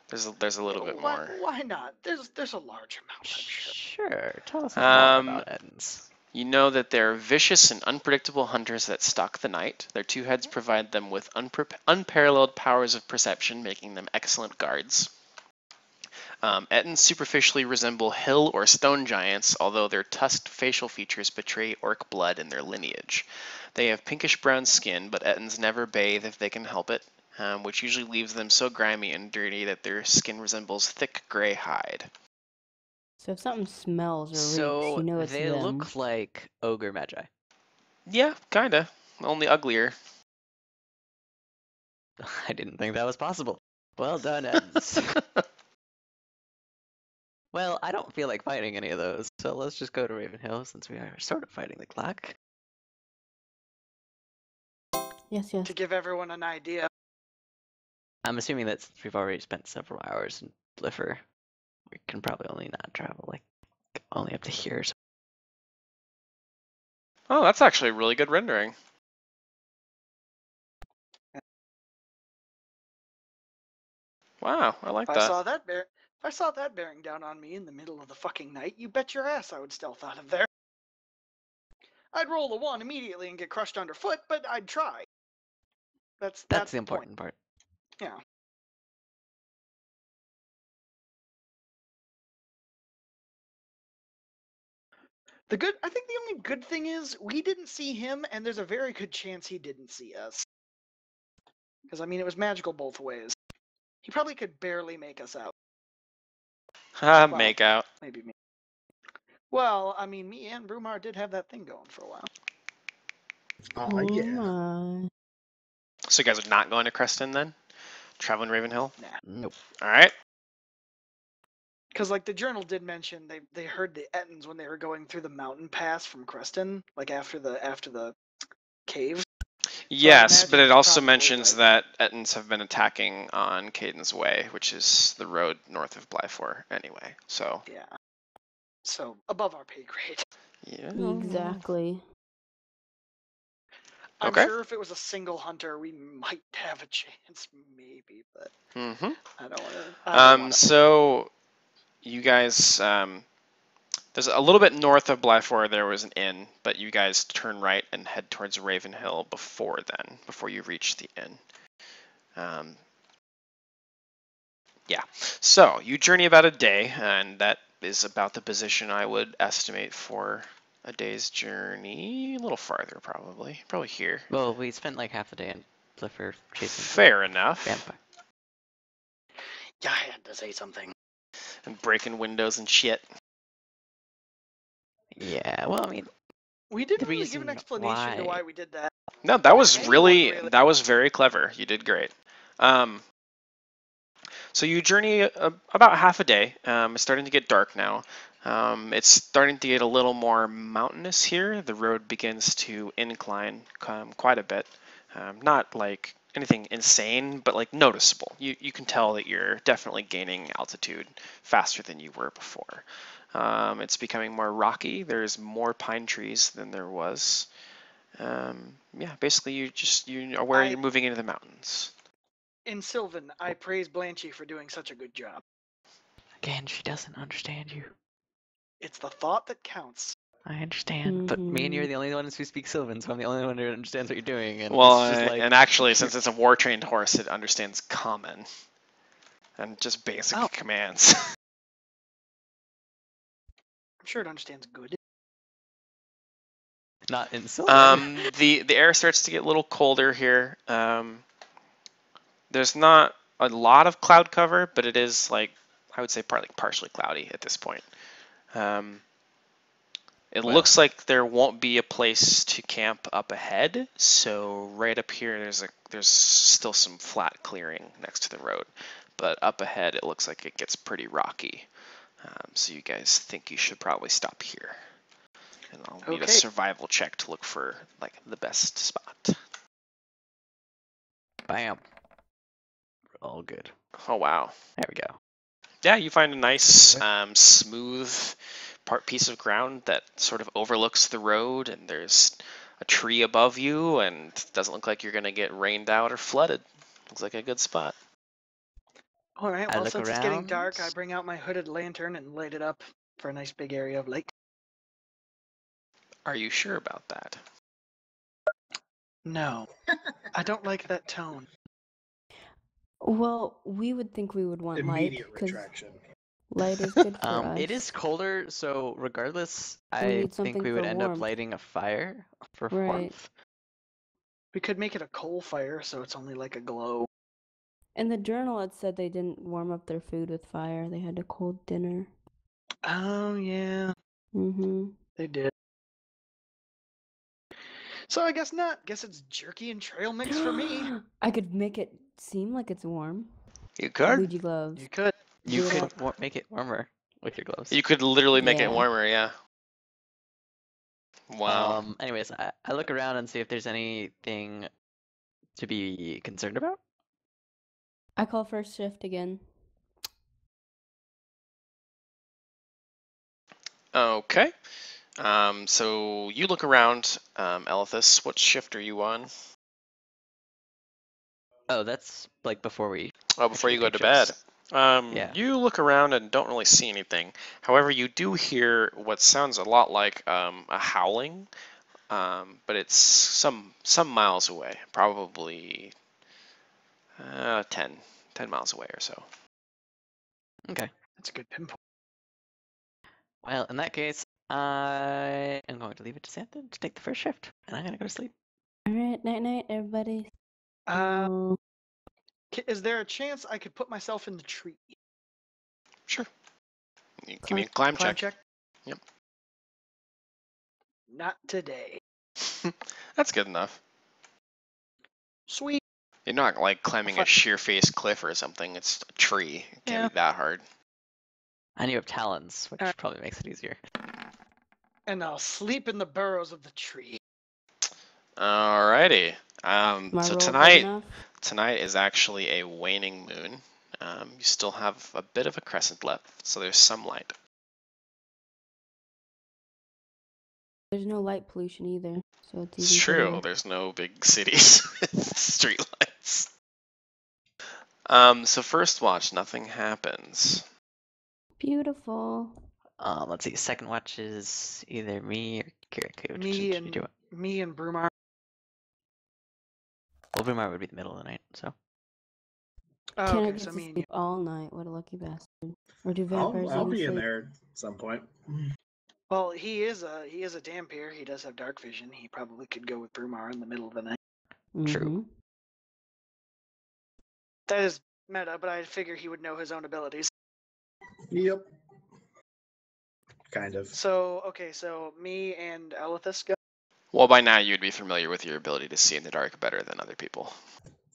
There's a little bit Why, more. why not? There's a large amount, I'm sure. Sure. Tell us more about Ettins. You know that they're vicious and unpredictable hunters that stalk the night. Their two heads provide them with unparalleled powers of perception, making them excellent guards. Ettins superficially resemble hill or stone giants, although their tusked facial features betray orc blood in their lineage. They have pinkish-brown skin, but Ettins never bathe if they can help it, which usually leaves them so grimy and dirty that their skin resembles thick gray hide. So if something smells or reeks, So you know it's they them. look like ogre magi. Yeah, kinda. Only uglier. I didn't think that was possible. Well done, Ettins. Well, I don't feel like fighting any of those, so let's just go to Ravenhill since we are sort of fighting the clock. Yes, yes. To give everyone an idea, I'm assuming that since we've already spent several hours in Bliffer, we can probably only not travel like only up to here. So Oh, that's actually a really good rendering. Wow, I like if that. if I saw that bearing down on me in the middle of the fucking night, you bet your ass I would stealth out of there. I'd roll a 1 immediately and get crushed underfoot, but I'd try. That's the the point. important part. Yeah. I think the only good thing is we didn't see him, and there's a very good chance he didn't see us. Because I mean, it was magical both ways. He probably could barely make us out. Make out. Maybe me. Well, I mean, me and Brumar did have that thing going for a while. Oh, yeah. My. So you guys are not going to Creston then? Traveling Ravenhill? Nah. Nope. Alright. Because like the journal did mention, they heard the Ettins when they were going through the mountain pass from Creston, like after the cave. Yes, but imagine it it's also probably, mentions like- that Ettins have been attacking on Caden's Way, which is the road north of Blyfor anyway. So Yeah. So above our pay grade. yeah. Exactly. I'm Okay. sure if it was a single hunter, we might have a chance, maybe, but Mm-hmm. I don't want to. So you guys, there's a little bit north of Blyfor, there was an inn, but you guys turn right and head towards Ravenhill before you reach the inn. Yeah, so you journey about a day, and that is about the position I would estimate for a day's journey. A little farther, probably here. Well, we spent like half the day in Bliffer chasing Fair enough. vampire. Yeah, I had to say something. And breaking windows and shit. Yeah, well, I mean, We didn't The really give an reason explanation to why- why we did that. No, that was Anyone really, really. that was very clever. You did great. So you journey about half a day. It's starting to get dark now. It's starting to get a little more mountainous here. The road begins to incline quite a bit. Not like anything insane, but like noticeable. You can tell that you're definitely gaining altitude faster than you were before. It's becoming more rocky. There's more pine trees than there was. Yeah, basically you are where you're moving into the mountains. In Sylvan, I praise Blanchy for doing such a good job. Again, she doesn't understand you. It's the thought that counts. I understand, but me and you are Mhm. the only ones who speak Sylvan, so I'm the only one who understands what you're doing. And Well, it's just like, and actually, since it's a war-trained horse, it understands common and just basic commands. I'm sure it understands good. not in Sylvan. The air starts to get a little colder here. There's not a lot of cloud cover, but it is like I would say partially cloudy at this point. It looks like there won't be a place to camp up ahead, so right up here there's still some flat clearing next to the road, but up ahead it looks like it gets pretty rocky. So you guys think you should probably stop here, and I'll need a Okay. survival check to look for like the best spot. Bam. We're all good. Oh wow. There we go. Yeah, you find a nice smooth piece of ground that sort of overlooks the road, and there's a tree above you, and it doesn't look like you're gonna get rained out or flooded. Looks like a good spot. All right. I Well, look since it's getting dark, I around. bring out my hooded lantern and light it up for a nice big area of light. Are you sure about that? No, I don't like that tone. Well, we would think we would want light Immediate because retraction. light is good for us. It is colder, so regardless, We I need think something we would for end up warmth. lighting a fire for Right. warmth. We could make it a coal fire, so it's only like a glow. In the journal, it said they didn't warm up their food with fire. They had a cold dinner. Oh yeah, Mm-hmm. they did. So I guess not. Guess it's jerky and trail mix for me. I could make it seem like it's warm. You could. Ouija gloves. You could. You Do could that. make it warmer with your gloves. You could literally make it Yeah. warmer. Yeah. Wow. Anyways, I look around and see if there's anything to be concerned about. I call first shift again. Okay. So you look around, Elithus. What shift are you on? Oh, that's like before we. Oh, before actually you go pick to bed. shifts. Yeah. You look around and don't really see anything. However, you do hear what sounds a lot like a howling, but it's some miles away, probably 10 miles away or so. Okay. That's a good pinpoint. Well, in that case, I am going to leave it to Santa to take the first shift, and I'm gonna go to sleep. All right, night night, everybody. Uh, is there a chance I could put myself in the tree? Sure. You give me a climb Climb check. check? Yep. Not today. That's good enough. Sweet. You're not like climbing a sheer face cliff or something. It's a tree. It can't be that hard. And you have talons, which probably makes it easier. And I'll sleep in the burrows of the tree. Alrighty. My So roll good tonight enough? is actually a waning moon. You still have a bit of a crescent left, so there's some light. There's no light pollution either, so it's It's even true. cooler. There's no big cities with streetlights. So first watch, nothing happens. Beautiful. Let's see. Second watch is either me or Kirikou. Me and Brumar. Well, Brumar would be the middle of the night, so. Oh, Tanner okay, gets so to me and sleep you. all night. What a lucky bastard. Or do I'll, vampires I'll even be in sleep? there at some point. Well, he is a Dampier. He does have dark vision. He probably could go with Brumar in the middle of the night. True. Mhm. That is meta, but I figure he would know his own abilities. Yep. Kind of. So, okay, so me and Elithus go. Well, by now you'd be familiar with your ability to see in the dark better than other people.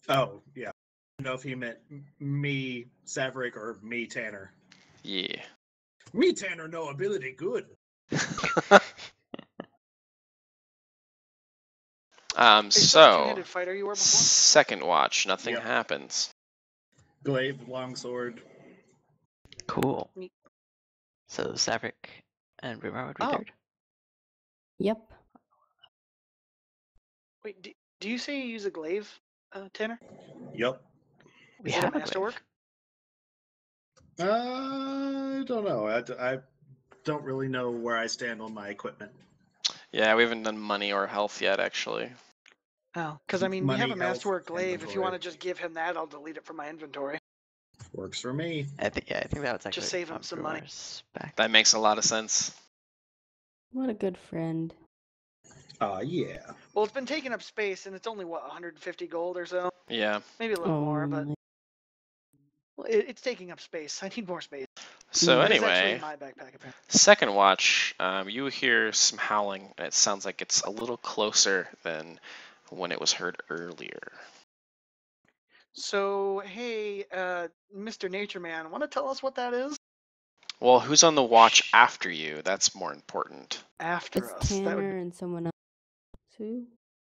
Oh, yeah. I don't know if he meant me, Saverick, or me, Tanner. Yeah. Me, Tanner, no ability, good. So Two-handed fighter you were before? second watch, nothing Yep. happens. Glaive, longsword. Cool. Neat. So Saverick and Brumar would be Oh. third. Yep. Wait, do you say you use a glaive, Tanner? Yep. We Is it a have a masterwork? glaive. I don't know. I don't really know where I stand on my equipment. Yeah, we haven't done money or health yet, actually. Oh, because I mean, we have Money, a health, masterwork glaive. If you want to inventory. just give him that, I'll delete it from my inventory. Works for me. I think that was actually save him on some money. Brumar's back. That makes a lot of sense. What a good friend. Yeah. Well, it's been taking up space, and it's only, what, 150 gold or so? Yeah. Maybe a little more, but my- well, it's taking up space. I need more space. So But it's actually anyway, in my backpack, apparently. second watch, you hear some howling, and it sounds like it's a little closer than when it was heard earlier. So, hey, Mr. Nature Man, want to tell us what that is? Well, who's on the watch after you? That's more important. After It's us. That Tanner would and someone else. Who?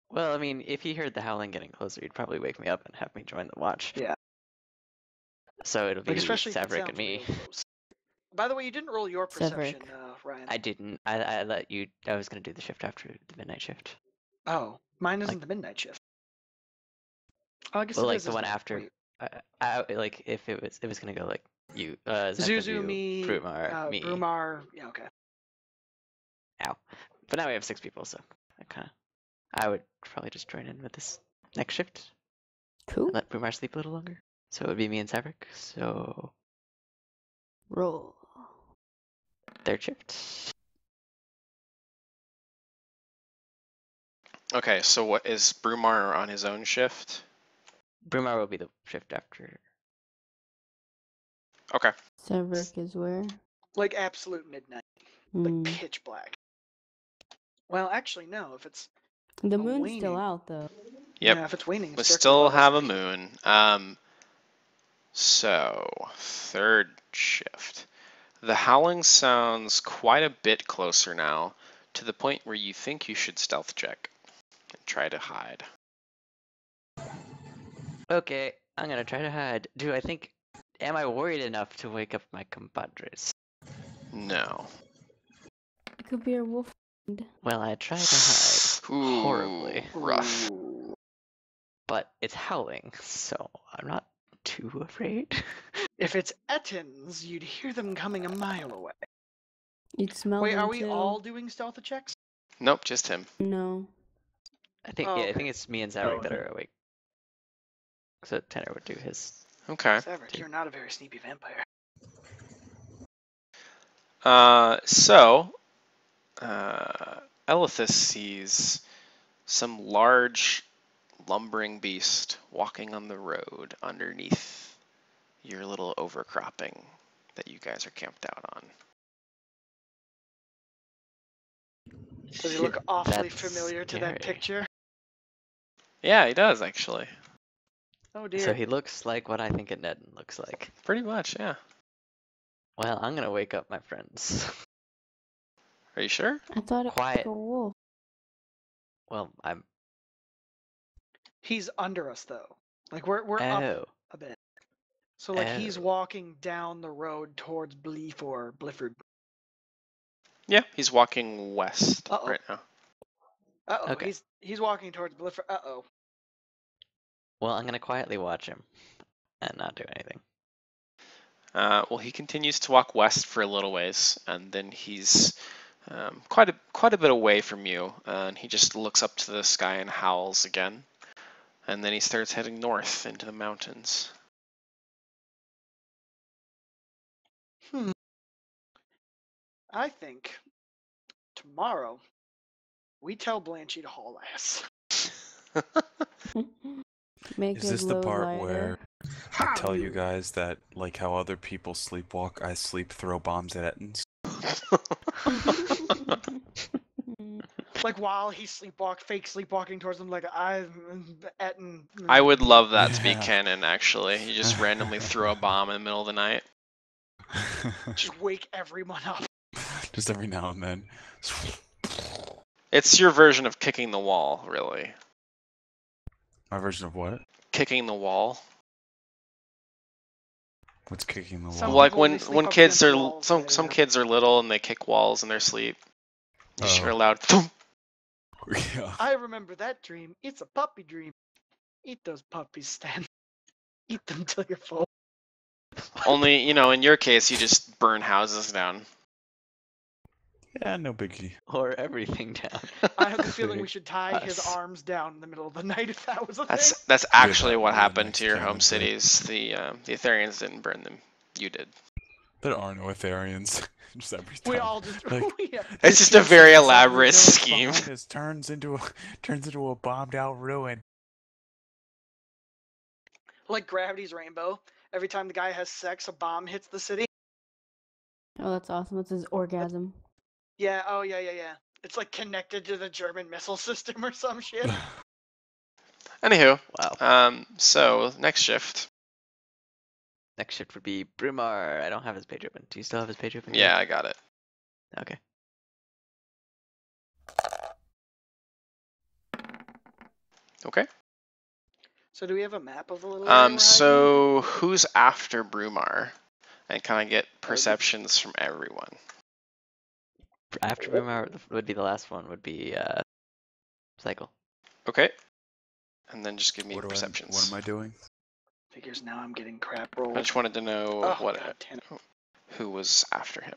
Well, I mean, if he heard the howling getting closer, he'd probably wake me up and have me join the watch. Yeah. So it'll be like, especially if it Saverick sounds and me. real close. By the way, you didn't roll your perception, Severick. Ryan. I didn't. I let you. I was gonna do the shift after the midnight shift. Oh, mine isn't Like- the midnight shift. Oh, I guess Well, it like is, the one isn't it? after. Wait. Like if it was gonna go like you, Zach of Zuzu, you, me, me. Brumar. Yeah, okay. Ow. But now we have 6 people, so I would probably just join in with this next shift. Cool. Let Brumar sleep a little longer. So it would be me and Savrik. So Roll. 3rd shift. Okay, so what is Brumar on his own shift? Brumar will be the shift after. Okay. Severick is where? Like absolute midnight, like Hmm. pitch black. Well, actually, no. If it's The a moon's still waning. out though. Yep. Yeah, if it's waning, We strictly still levels have a 3. moon. So 3rd shift. The howling sounds quite a bit closer now, to the point where you think you should stealth check and try to hide. Okay, I'm gonna try to hide. Am I worried enough to wake up my compadres? No. It could be a wolf. Well, I tried to hide Ooh, horribly, rough. Ooh. but it's howling, so I'm not too afraid. If it's Ettins, you'd hear them coming a mile away. You'd smell Wait, them are we too. all doing stealth checks? Nope, just him. No. I think Oh, I okay. think it's me and Zavik that okay. are awake. So Tanner would do his. Okay. Severick, you're not a very sneaky vampire. Elithus sees some large lumbering beast walking on the road underneath your little overcropping that you guys are camped out on. Does he look awfully That's familiar to that scary. picture? Yeah, he does actually. Oh dear. So he looks like what I think a Ned looks like. Pretty much, yeah. Well, I'm gonna wake up my friends. Are you sure? I thought it was like Quiet. a wolf. Well, I'm. He's under us though. Like we're up Oh. a bit. So like he's Oh. walking down the road towards Blifford. Yeah, he's walking west Uh-oh. right now. Uh-oh, Okay. he's walking towards Blifford. Uh-oh. Well, I'm gonna quietly watch him and not do anything. Well, he continues to walk west for a little ways, and then he's quite a bit away from you, and he just looks up to the sky and howls again, and then he starts heading north into the mountains. I think tomorrow we tell Blanchy to haul ass. Make Is his this the load part lighter. where I tell you guys that, like how other people sleepwalk, I sleep throw bombs at Ettins? Like while he fake sleepwalking towards them, like Etten. I would love that to be Yeah. canon, actually. You just randomly throw a bomb in the middle of the night. Just wake everyone up. Just every now and then. It's your version of kicking the wall, really. My version of what? Kicking the wall. What's kicking the Some wall? Like people when only sleep when up kids against are walls, some yeah. kids are little and they kick walls in their sleep. You just hear a loud thump. Yeah. I remember that dream. It's a puppy dream. Eat those puppies, Stan. Eat them till you're full. Only, in your case, you just burn houses down. Yeah, no biggie. Or everything down. I have the feeling we should tie his Us. arms down in the middle of the night if that was a That's thing. that's actually that what would be the happened next to your canon home thing. cities. The Etherians didn't burn them. You did. There are no Etherians. Just every time. We all just Like, yeah. It's just a Just very suddenly elaborate goes scheme. behind us, turns into a bombed out ruin. Like Gravity's Rainbow. Every time the guy has sex, a bomb hits the city. Oh, that's awesome. That's his orgasm. Yeah, oh yeah. It's like connected to the German missile system or some shit. Anywho, Wow. so next shift. Next shift would be Brumar. I don't have his page open. Do you still have his page open? Yeah, Greg? I got it. Okay. Okay. So do we have a map of the little area we're hiding? So who's after Brumar? And kind of get perceptions from everyone. After Brumar would be the last one. Would be Cycle. Okay. And then just give me What perceptions. am I doing? Figures now I'm getting crap I rolls. just wanted to know Oh, what God, Tanner. who was after him.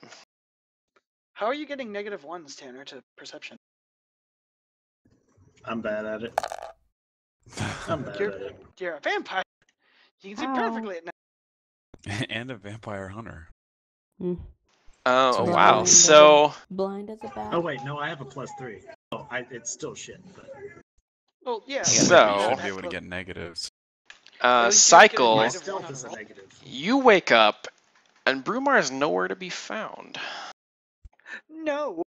How are you getting -1s, Tanner, to perception? I'm bad at it. I'm bad You're- at it. You're a vampire. You can see How? perfectly at night. And a vampire hunter. Mm. Oh, So wow. blind as So, Blind as a bat. Oh wait, no, I have a +3. Oh, it's still shit. But Well, yeah. Yeah, So- but you not should be that able to close. get negatives. At least you're as good as Cycle, my -1 stealth on is a roll. negative. you wake up, and Brumar is nowhere to be found. No.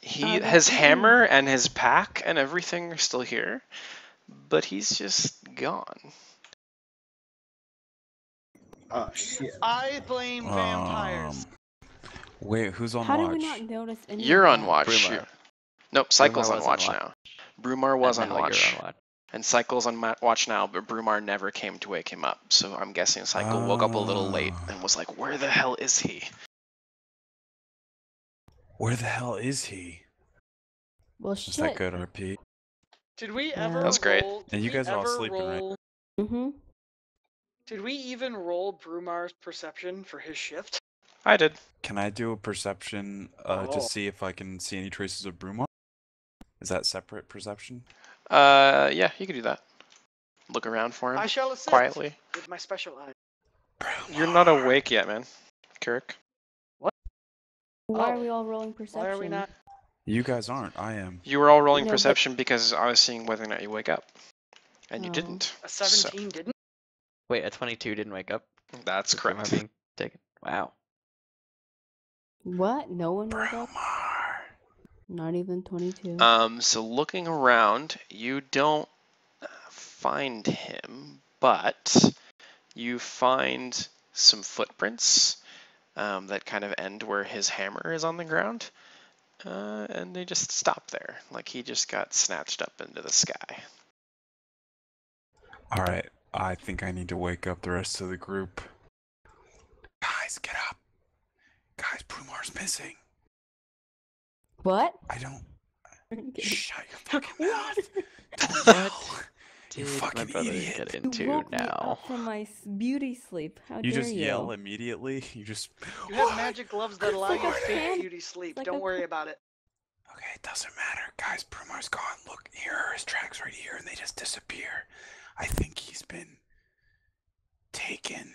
I got His eaten. hammer and his pack and everything are still here, but he's just gone. Oh shit. I blame vampires. Wait, who's on How watch? did we not notice any You're of on that? watch. Brumar. Nope, Cycle's Brumar on was on watch watch. now. Brumar was And on now watch. You're on watch. And Cycle's on watch now, but Brumar never came to wake him up. So I'm guessing Cycle woke up a little late and was like, where the hell is he? Where the hell is he? Well, Is that shit. good, RP? Did we Yeah. ever That was great. roll? Did And you we guys are all ever sleeping, right? roll? Mm-hmm. Did we even roll Brumar's perception for his shift? I did. Can I do a perception Oh. to see if I can see any traces of Brumar? Is that separate perception? Yeah, you could do that. Look around for him I shall assist quietly. with my special eye. You're not awake yet, man. Kirk. Why are Oh. we all rolling perception? Why are we not? You guys aren't. I am. You were all rolling No, but- perception because I was seeing whether or not you wake up. And you Oh. didn't. A 17 didn't. Wait, a 22 didn't wake up? That's With Brumar correct. being taken. Wow. What? No one woke up? Brumar. Not even 22. So looking around, you don't find him, but you find some footprints that kind of end where his hammer is on the ground, and they just stop there, like he just got snatched up into the sky. All right. I think I need to wake up the rest of the group. Guys, get up. Guys, Brumar's missing. What? I don't. Okay. Shut your fucking mouth. What? Don't What yell. did You my fucking brother idiot. get You into woke me now? up from my beauty sleep. How You dare just you? yell immediately. You just. You have What? magic gloves that allow you to Good fake morning. beauty sleep. like Don't a- worry about it. Okay, it doesn't matter. Guys, Brumar's gone. Look, here are his tracks right here, and they just disappear. I think he's been taken.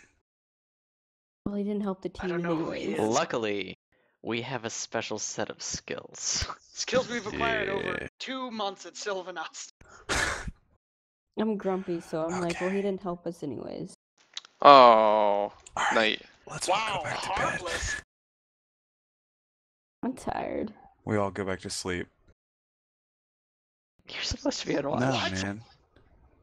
Well, he didn't help the I team don't know who he anyways. is. Luckily, we have a special set of skills. Skills we've acquired over Yeah. 2 months at Sylvanost. I'm grumpy, so I'm like, well, he Okay. didn't help us anyways. Oh, All right, no, let's all Wow, go back to bed. heartless. I'm tired. We all go back to sleep. You're supposed to be on watch. No, What? man.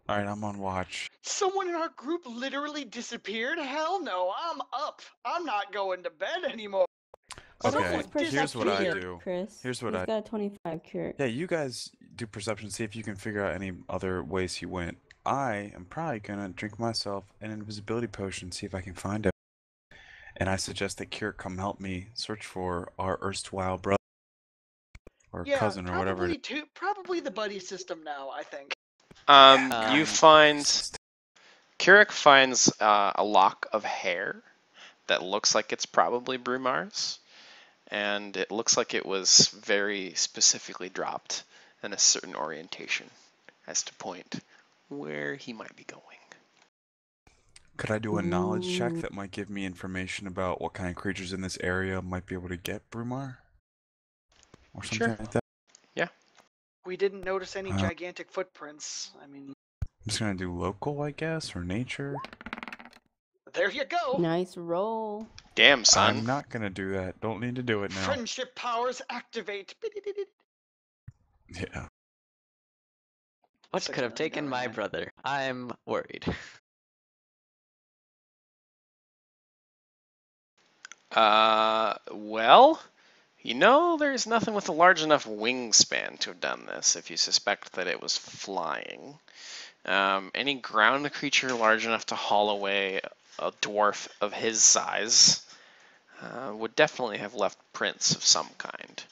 All right, I'm on watch. Someone in our group literally disappeared? Hell no, I'm up. I'm not going to bed anymore. What Okay, is his here's what I perception, do. Chris? Here's what He's I- got a 25 cure. Yeah, you guys do perception, see if you can figure out any other ways he went. I am probably gonna drink myself an invisibility potion, see if I can find him. And I suggest that Kier come help me search for our erstwhile brother or Yeah, cousin or whatever. probably the buddy system now, I think. you Um, find Kirik finds a lock of hair that looks like it's probably Brumar's, and it looks like it was very specifically dropped in a certain orientation as to point where he might be going. Could I do a knowledge check Ooh. that might give me information about what kind of creatures in this area might be able to get Brumar? Or something Sure. like that? We didn't notice any Uh, gigantic footprints. I mean, I'm just gonna do local, I guess, or nature. there you go. Nice roll. Damn, son. I'm not gonna do that. Don't need to do it now. Friendship powers activate. Yeah. What 6 could have million taken my dollars. brother? I'm worried. Well, you know, there's nothing with a large enough wingspan to have done this if you suspect that it was flying. Any ground creature large enough to haul away a dwarf of his size would definitely have left prints of some kind.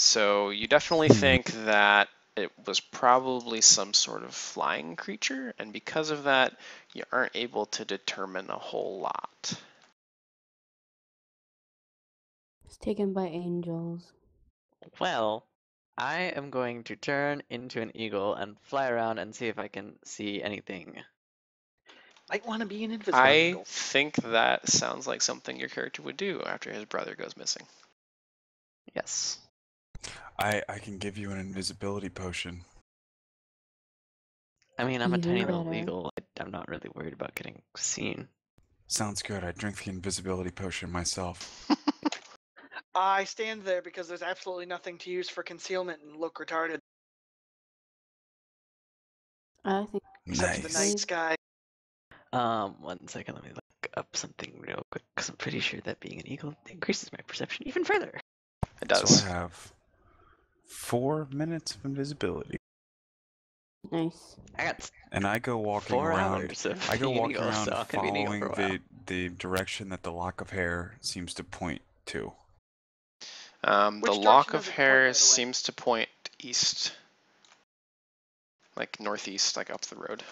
So you definitely think that it was probably some sort of flying creature, and because of that, you aren't able to determine a whole lot. It's taken by angels. Well, I am going to turn into an eagle and fly around and see if I can see anything. Might want to be an invisible I eagle. think that sounds like something your character would do after his brother goes missing. Yes. I can give you an invisibility potion. I mean, I'm a Even tiny little better. eagle. I'm not really worried about getting seen. Sounds good. I drink the invisibility potion myself. I stand there because there's absolutely nothing to use for concealment and look retarded I think except for the night Nice. sky. 1 second, let me look up something real quick, because I'm pretty sure that being an eagle increases my perception even further. It So does. I have 4 minutes of invisibility. nice. I got And I go walking 4 around. hours of I go being an walking eagle, around so I'm gonna be an eagle for following a while. the direction that the lock of hair seems to point to. The Which lock direction of does it point, hair by the way? seems to point east, like northeast, like up the road.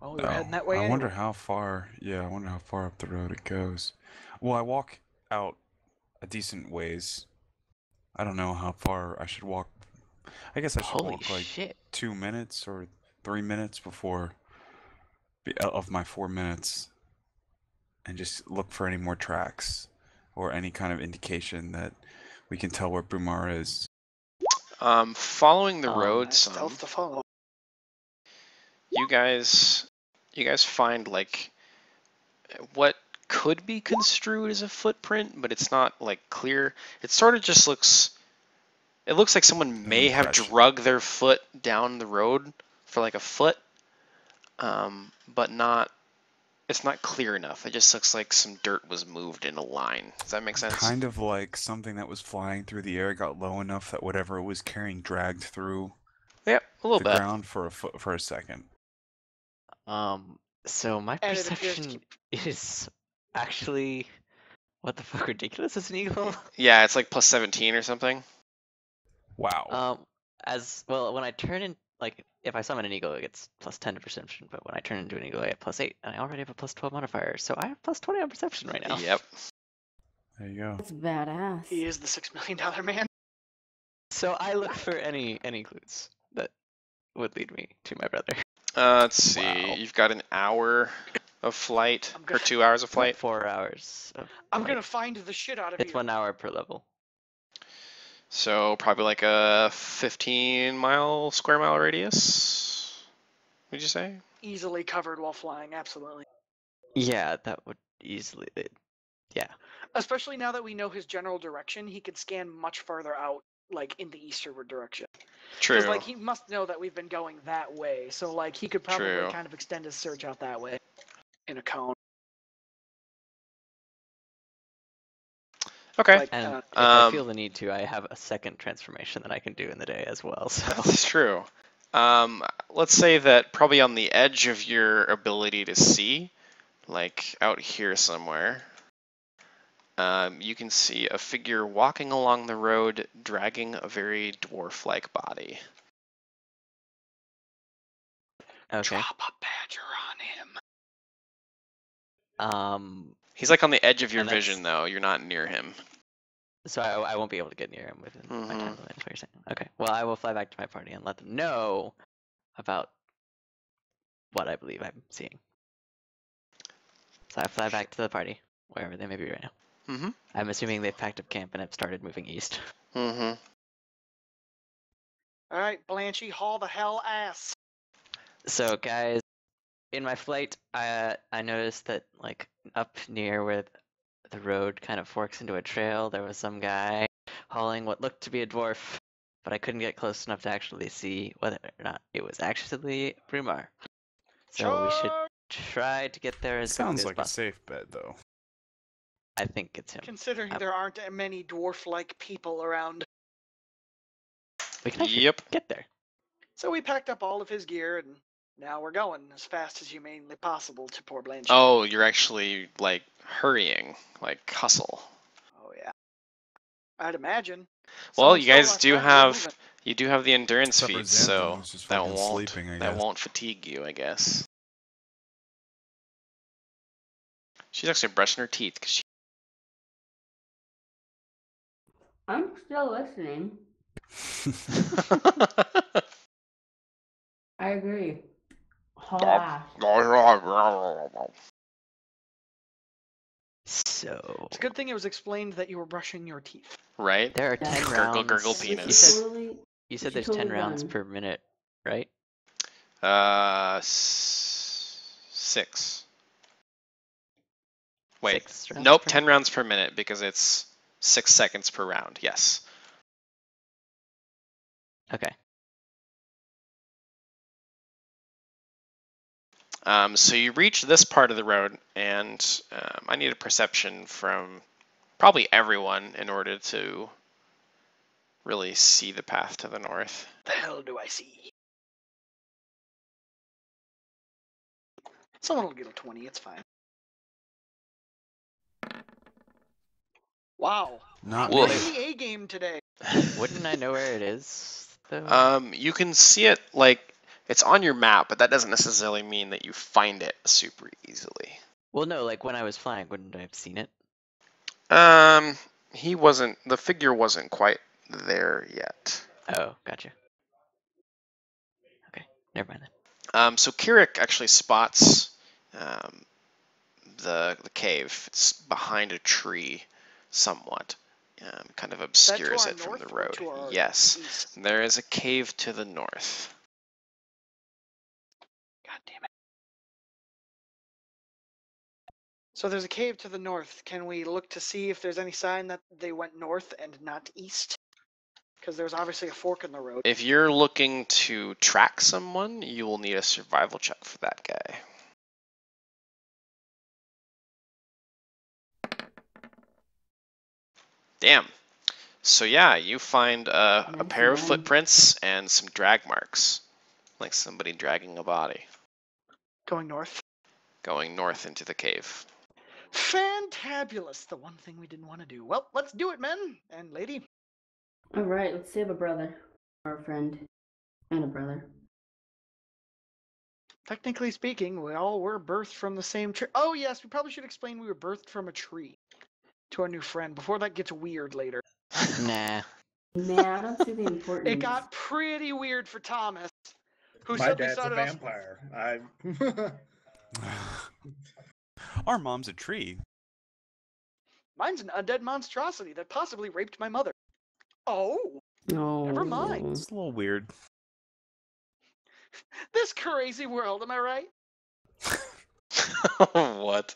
Well, we were heading that way I wonder anyway. how far. Yeah, I wonder how far up the road it goes. Well, I walk out a decent ways. I don't know how far I should walk. I guess I should Holy walk like shit. 2 minutes or 3 minutes before of my 4 minutes, and just look for any more tracks or any kind of indication that we can tell where Brumar is. Following the road Nice some, stealth to follow. you guys find like what could be construed as a footprint, but it's not like clear. It sort of just looks. It looks like someone may have Impression. drug their foot down the road for like a foot, but not. It's not clear enough. It just looks like some dirt was moved in a line. Does that make sense? Kind of like something that was flying through the air got low enough that whatever it was carrying dragged through Yep, a little the bit. ground for a second. So my And it appears to perception is actually, what the fuck, ridiculous as an eagle? Yeah, it's like plus 17 or something. Wow. As well, when I turn in, like, if I summon an eagle, it gets plus 10 to perception, but when I turn into an eagle, I get plus 8, and I already have a plus 12 modifier, so I have plus 20 on perception right now. Yep. There you go. That's badass. He is the $6 million man. So I look for any clues that would lead me to my brother. Let's see. Wow. You've got an hour of flight, I'm or gonna- 2 hours of flight. 4 hours. Of I'm flight. gonna find the shit out of It's you. 1 hour per level. So probably like a 15 square mile radius. Would you say? Easily covered while flying, absolutely. Yeah, that would easily. Yeah. Especially now that we know his general direction, he could scan much further out, like in the eastward direction. True. Because like he must know that we've been going that way, so like he could probably True. kind of extend his search out that way in a cone. Okay. Like, And if I Um, feel the need to, I have a second transformation that I can do in the day as well. So That's true. Let's say that probably on the edge of your ability to see, like out here somewhere, you can see a figure walking along the road dragging a very dwarf-like body. okay. drop a badger on him. He's like on the edge of your And that's- vision, though. You're not near him. So I won't be able to get near him within my time Mhm. limit, is what you're saying. Okay. Well, I will fly back to my party and let them know about what I believe I'm seeing. So I fly back to the party, wherever they may be right now. Mm-hmm. I'm assuming they've packed up camp and have started moving east. Mm-hmm. All right, Blanchy, haul the hell ass. So guys, in my flight, I noticed that like up near where the road kind of forks into a trail, there was some guy hauling what looked to be a dwarf, but I couldn't get close enough to actually see whether or not it was actually Brumar. So we should try to get there as Sounds quickly like as a possible. safe bet, though. I think it's him. Considering Um, there aren't many dwarf-like people around. We can actually Yep. get there. So we packed up all of his gear, and now we're going as fast as humanly possible to poor Blanchy. Oh, you're actually like hurrying, like hustle. Oh, yeah. I'd imagine. Well, Someone you stole guys our do friend, we're have moving. the endurance Except for feat, Xanthan, so who's just that fucking won't sleeping, I that guess. won't fatigue you, I guess. She's actually brushing her teeth because she. I'm still listening. I agree. Haul ass. So It's a good thing it was explained that you were brushing your teeth. Right? there are Yeah. 10 Gurgle, rounds. gurgle, We should penis. totally. You said should there's totally 10 rounds run. per minute, right? 6. Wait. 6 rounds Nope, per 10 rounds per minute because it's 6 seconds per round. Yes. Okay. So you reach this part of the road, and I need a perception from probably everyone in order to really see the path to the north. The hell do I see? Someone will get a 20, it's fine. Wow. Not Woof. Playing the A game today. Wouldn't I know where it is, though? You can see it like it's on your map, but that doesn't necessarily mean that you find it super easily. Well, no, like when I was flying, wouldn't I have seen it? The figure wasn't quite there yet. Oh, gotcha. Okay, never mind then. So Kirik actually spots the cave. It's behind a tree, somewhat. Kind of obscures our it from the north or road. to our Yes, east? there is a cave to the north. God damn it. So there's a cave to the north. Can we look to see if there's any sign that they went north and not east? Because there's obviously a fork in the road. If you're looking to track someone, you will need a survival check for that guy. Damn. So yeah, you find a Nice pair of one. footprints and some drag marks, like somebody dragging a body, Going north. going north into the cave. Fantabulous. The one thing we didn't want to do. Well, let's do it, men and lady. All right, let's save a brother, or a friend, and a brother. Technically speaking, we all were birthed from the same tree. Oh, yes, we probably should explain we were birthed from a tree to our new friend before that gets weird later. Nah. Nah, I don't see the importance. It got pretty weird for Thomas, who My suddenly dad's a started off. vampire. I Our mom's a tree. Mine's an undead monstrosity that possibly raped my mother. Oh, No. never mind. It's a little weird. This crazy world, am I right? What?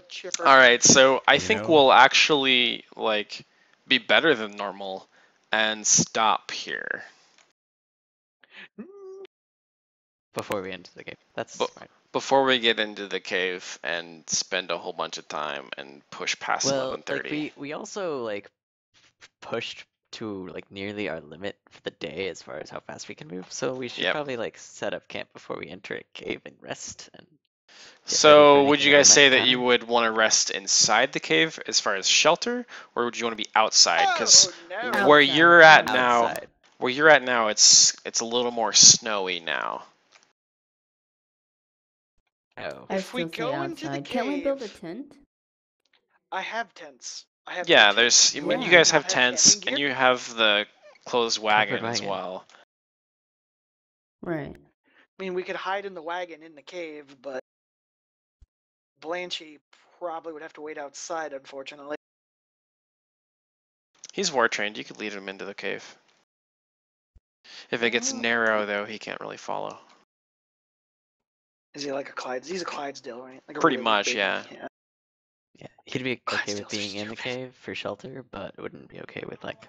Chipper. All right, so I You think know- we'll actually like be better than normal and stop here. Before we enter the game. That's But- smart. Before we get into the cave and spend a whole bunch of time and push past Well, 11:30. like we also like pushed to like nearly our limit for the day as far as how fast we can move. So we should Yep. probably like set up camp before we enter a cave and rest and get ready So for would you anything that we guys might say that encounter. you would want to rest inside the cave as far as shelter, or would you want to be outside? Because Oh, no. where Outside. you're at now, outside? it's a little more snowy now. Oh, I If we still say go into the outside. Can't we build a cave- tent? I have tents. I have Yeah, no there's. tents. I mean, you Yeah. guys have Not tents, camping and gear? you have the closed wagon as wagon. well. Right. I mean, we could hide in the wagon in the cave, but Blanchy probably would have to wait outside, unfortunately. He's war trained. You could lead him into the cave. If it gets narrow, though, he can't really follow. Is he like a Clydes? He's a Clydesdale, right? Like a Pretty really much, big- yeah. yeah. He'd be okay with Clydesdales are being in the stupid. cave for shelter, but wouldn't be okay with like.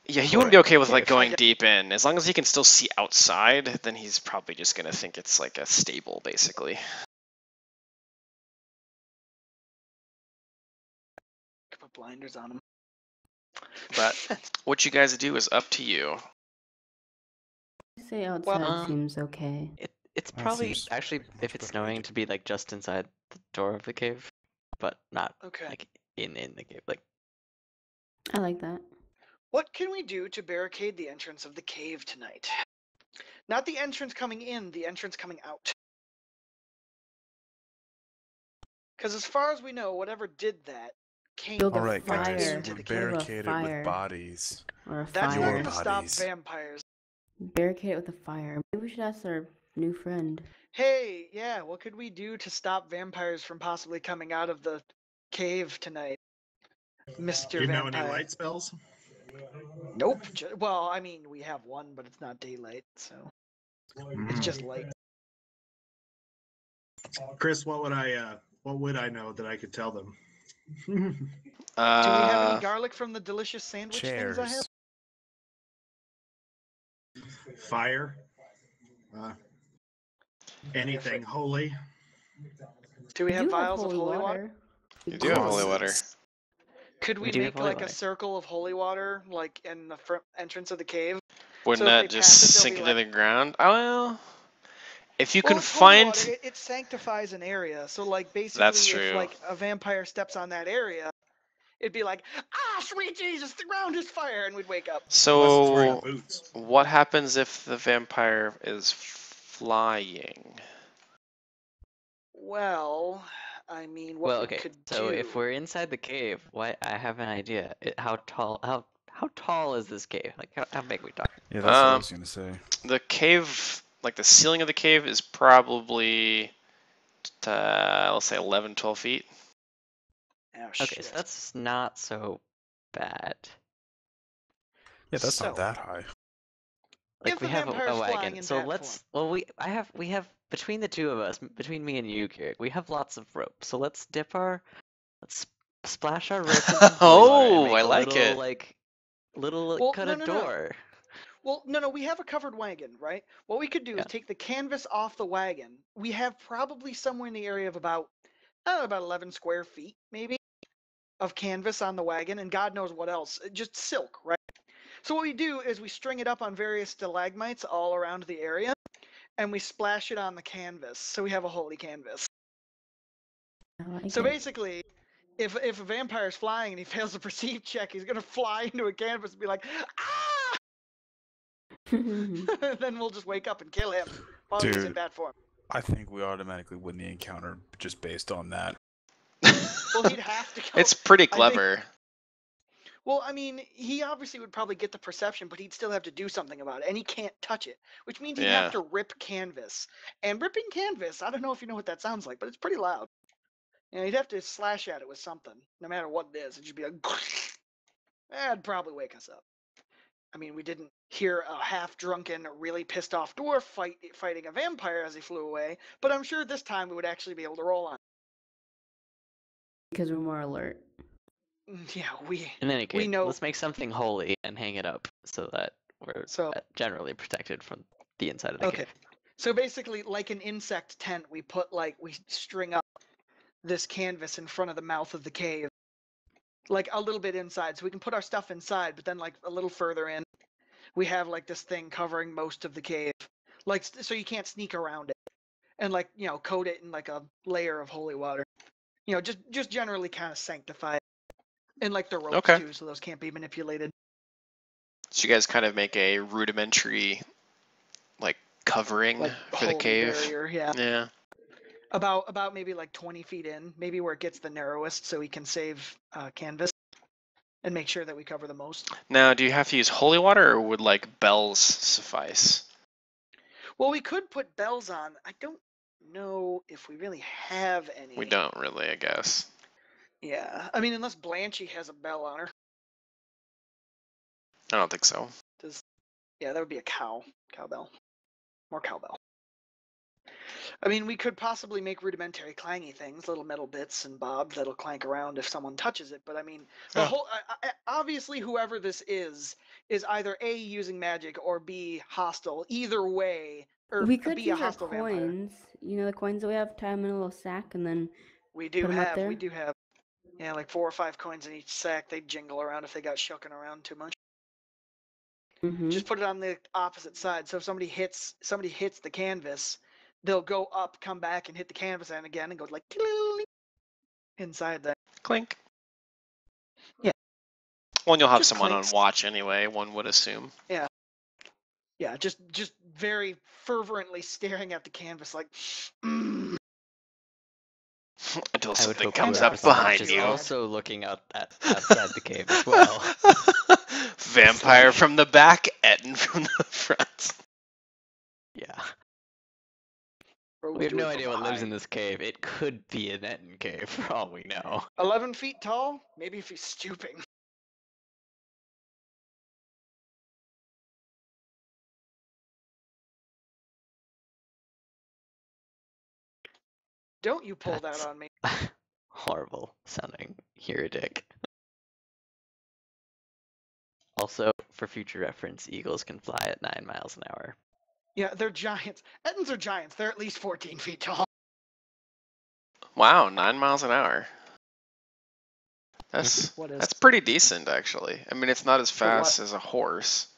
Yeah, he For wouldn't be okay with cave. like going deep in. As long as he can still see outside, then he's probably just gonna think it's like a stable, basically. Could put blinders on him. But what you guys do is up to you. I say outside um, seems okay. It's That probably seems actually much if it's better idea. snowing to be like just inside the door of the cave, but not Okay. like in the cave. Like I like that. What can we do to barricade the entrance of the cave tonight? Not the entrance coming in, the entrance coming out. Because as far as we know, whatever did that came Build a All right, right guys, fire. into we're the Build cave. a barricaded with fire. bodies. Or a That's Your not going fire. to stop bodies. vampires. Barricade it with a fire. Maybe we should ask our new friend. Hey, yeah, what could we do to stop vampires from possibly coming out of the cave tonight, Mr. Do you know any Vampire? light spells? Nope. Well, I mean, we have one, but it's not daylight, so it's Mm. just light. Chris, what would I know that I could tell them? Do we have any garlic from the delicious sandwich things I have? Chairs. Fire. Anything holy. Do we We have do have vials of holy water? You do have holy water. Crosses. Could We we do have make holy like a water. circle of holy water, like in the front entrance of the cave? Wouldn't So if that they just pass it, they'll sink be into like, the ground? Oh, well. If you well, can it's holy find. water. It sanctifies an area. So like That's basically, if true. like a vampire steps on that area, it'd be like, ah, sweet Jesus, the ground is fire, and we'd wake up. Unless it's wearing So, boots. what happens if the vampire is flying? Well, I mean, what Well, we okay. could So do. if we're inside the cave, what I have an idea. How tall? How tall is this cave? Like how big are we talking? Yeah, that's what I was gonna say. The cave, like the ceiling of the cave, is probably, let's say 11, 12 feet. Oh, Okay, shit. so that's not so bad. Yeah, that's So, not that high. Like if we the have vampire's a flying wagon. in So bat let's. Well, we have between the two of us, between me and you, Kirik, we have lots of rope. So let's let's splash our rope in some holy water and Oh, make I a like little it. little Well, cut no, a no, no. door. Well, no, we have a covered wagon, right? What we could do Yeah. is take the canvas off the wagon. We have probably somewhere in the area of about, I don't know, about 11 square feet, maybe, of canvas on the wagon, and God knows what else. Just silk, right? So what we do is we string it up on various stalagmites all around the area, and we splash it on the canvas, so we have a holy canvas. I like So it. basically, if a vampire's flying and he fails a perceive check, he's gonna fly into a canvas and be like, ah! Then we'll just wake up and kill him while he's in Dude. bad form. I think we automatically win the encounter just based on that. Well, he'd have to go. It's pretty I think- clever. Well, I mean, he obviously would probably get the perception, but he'd still have to do something about it, and he can't touch it, which means he'd Yeah. have to rip canvas. And ripping canvas, I don't know if you know what that sounds like, but it's pretty loud. And he'd have to slash at it with something, no matter what it is. It'd just be like, that'd probably wake us up. I mean, we didn't hear a half-drunken, really pissed-off dwarf fighting a vampire as he flew away, but I'm sure this time we would actually be able to roll on. Because we're more alert. Yeah, we In any case, know. let's make something holy and hang it up so that we're So generally protected from the inside of the okay. cave. So basically, like an insect tent, we string up this canvas in front of the mouth of the cave, like a little bit inside, so we can put our stuff inside. But then, like a little further in, we have like this thing covering most of the cave, like so you can't sneak around it, and like coat it in like a layer of holy water. Just generally kind of sanctify it, and like the ropes Okay. too, so those can't be manipulated. So you guys kind of make a rudimentary, like, covering Like for the holy cave. barrier, yeah. Yeah. About maybe like 20 feet in, maybe where it gets the narrowest, so we can save canvas and make sure that we cover the most. Now, do you have to use holy water, or would like bells suffice? Well, we could put bells on. I don't know if we really have any. We don't really, I guess. Yeah, I mean, unless Blanchie has a bell on her. I don't think so. Yeah, that would be a cowbell, more cowbell. I mean, we could possibly make rudimentary clangy things, little metal bits and bobs that'll clank around if someone touches it. But I mean, the Yeah. whole obviously whoever this is either A, using magic, or B, hostile. Either way, or We could B, a use our hostile vampire. coins. You know the coins that we have, tie them in a little sack, and then We do Put 'em up have, there? we do have, yeah, like 4 or 5 coins in each sack. They jingle around if they got shooken around too much. Just put it on the opposite side. So if somebody hits the canvas, they'll go up, come back, and hit the canvas and again, and go like inside that. Clink. Yeah. Well, and you'll have Just someone clinks. on watch anyway, one would assume. Yeah, just very fervently staring at the canvas like, mm. Until I would something hope comes whoever up is on watch behind is you. also looking out outside the cave as well. Vampire from the back, Ettin from the front. Yeah. Rogues We have do no it from idea what lives in behind. this cave. It could be an Etten cave for all we know. 11 feet tall? Maybe if he's stooping. Don't you pull that That's on me. horrible sounding. You're a dick. Also, for future reference, eagles can fly at 9 miles an hour. Yeah, they're giants. Ettins are giants. They're at least 14 feet tall. Wow, 9 miles an hour. What is That's pretty decent, actually. I mean, it's not as For what? fast as a horse.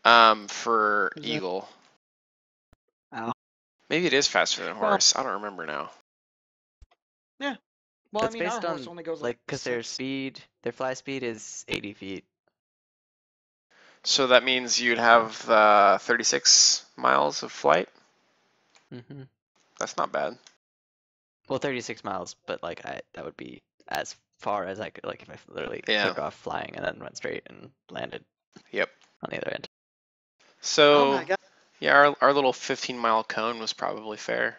For Is it? eagle. Oh. Maybe it is faster than a Well- horse. I don't remember now. Well, That's I mean, our based horse on, only goes like, because their 6. their fly speed is 80 feet. So that means you'd have 36 miles of flight? Mm-hmm. That's not bad. Well, 36 miles, but like that would be as far as I could, like, if I literally Yeah. took off flying and then went straight and landed. Yep. On the other end. So, Oh my god. yeah, our little 15-mile cone was probably fair.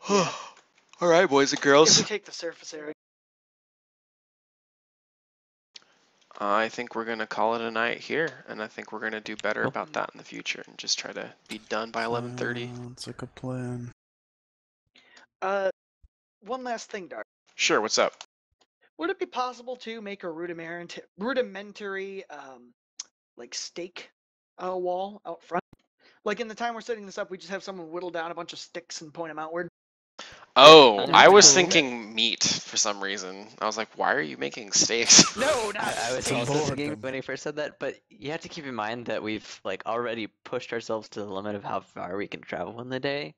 Yeah. All right, boys and If girls. we take the surface area. I think we're going to call it a night here, and I think we're going to do better Cool. about that in the future and just try to be done by 11:30. Sounds like a plan. One last thing, Dark. Sure, what's up? Would it be possible to make a rudimentary like stake wall out front? Like in the time we're setting this up, we just have someone whittle down a bunch of sticks and point them outward. Oh, That's I was cool. thinking meat for some reason. I was like, why are you making steaks? No, not I was steaks. also Lord, thinking them. when he first said that, but you have to keep in mind that we've like already pushed ourselves to the limit of how far we can travel in the day,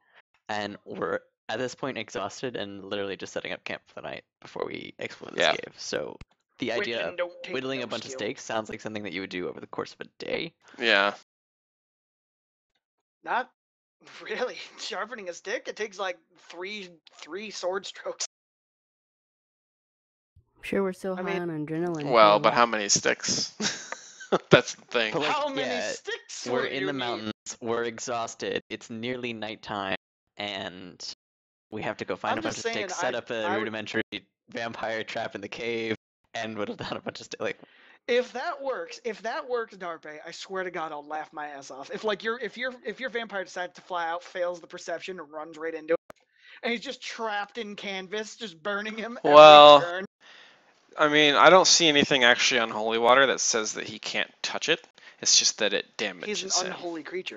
and we're at this point exhausted and literally just setting up camp for the night before we explore this Yeah. cave. So the idea Whittling of don't take whittling no a bunch of skill. steaks sounds like something that you would do over the course of a day. Yeah. Not really. Sharpening a stick, it takes like three sword strokes. I'm sure we're so I high mean- on adrenaline. Well, too. but how many sticks? That's the thing. But like, How many yeah, sticks we're will in you the need? mountains, we're exhausted, it's nearly nighttime, and we have to go find I'm a bunch just of sticks, saying, set up a I would- rudimentary vampire trap in the cave, and whittle down a bunch of sticks. Like, If that works, Darpe, I swear to God, I'll laugh my ass off. If like if your vampire decides to fly out, fails the perception, and runs right into it, and he's just trapped in canvas, just burning him Well, every turn. I mean, I don't see anything actually on holy water that says that he can't touch it. It's just that it He's damages an him. unholy creature.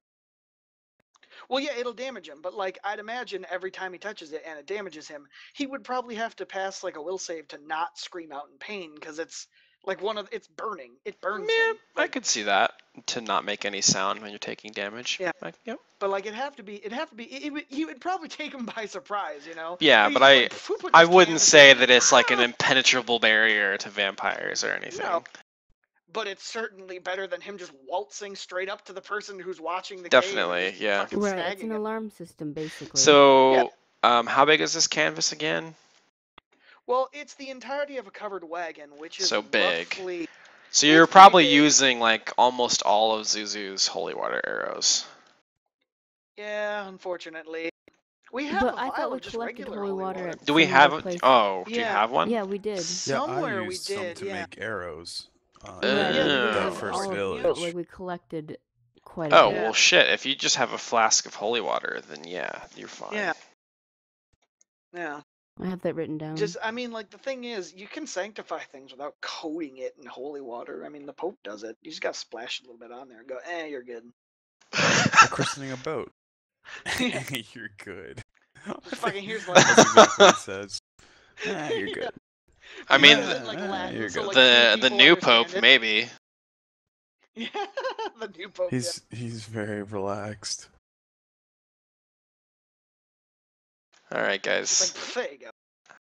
Well, yeah, it'll damage him, but like I'd imagine every time he touches it and it damages him, he would probably have to pass like a will save to not scream out in pain because it's like it's burning. It burns Yeah, him. I Like, could see that, to not make any sound when you're taking damage. Yeah. Yep. but like he would probably take him by surprise, you know? Yeah, He's but just like, "Phew, put I this wouldn't canvas say down." that it's like an impenetrable barrier to vampires or anything. No. But it's certainly better than him just waltzing straight up to the person who's watching the Definitely, cave and just yeah. fucking Right, it's snagging an it. alarm system basically. So, how big is this canvas again? Well, it's the entirety of a covered wagon, which is So big. roughly. So you're It's pretty probably big. using like almost all of Zuzu's holy water arrows. Yeah, unfortunately. We have But a I vial thought of we just collected regular holy water at Do we some have other it? place. Oh, do you Yeah. have one? Yeah, we did. Yeah, Somewhere I we used some did, to yeah. make arrows. Yeah, Yeah, we we didn't Oh. have first all of it, village. but like we collected quite a Oh, bit. Yeah. well, shit. If you just have a flask of holy water, then yeah, you're fine. Yeah. Yeah. I have that written down. Just, I mean, like, the thing is, you can sanctify things without coating it in holy water. I mean, the Pope does it. You just gotta splash a little bit on there and go, you're good. Like christening a boat. Yeah. You're good. Fucking here's like. That's exactly what it says. You're good. I mean, But in, like, Latin, you're so, good. like, the few people new understand pope, it. maybe. Yeah, the new Pope. He's very relaxed. All right, It's guys. like, there you go.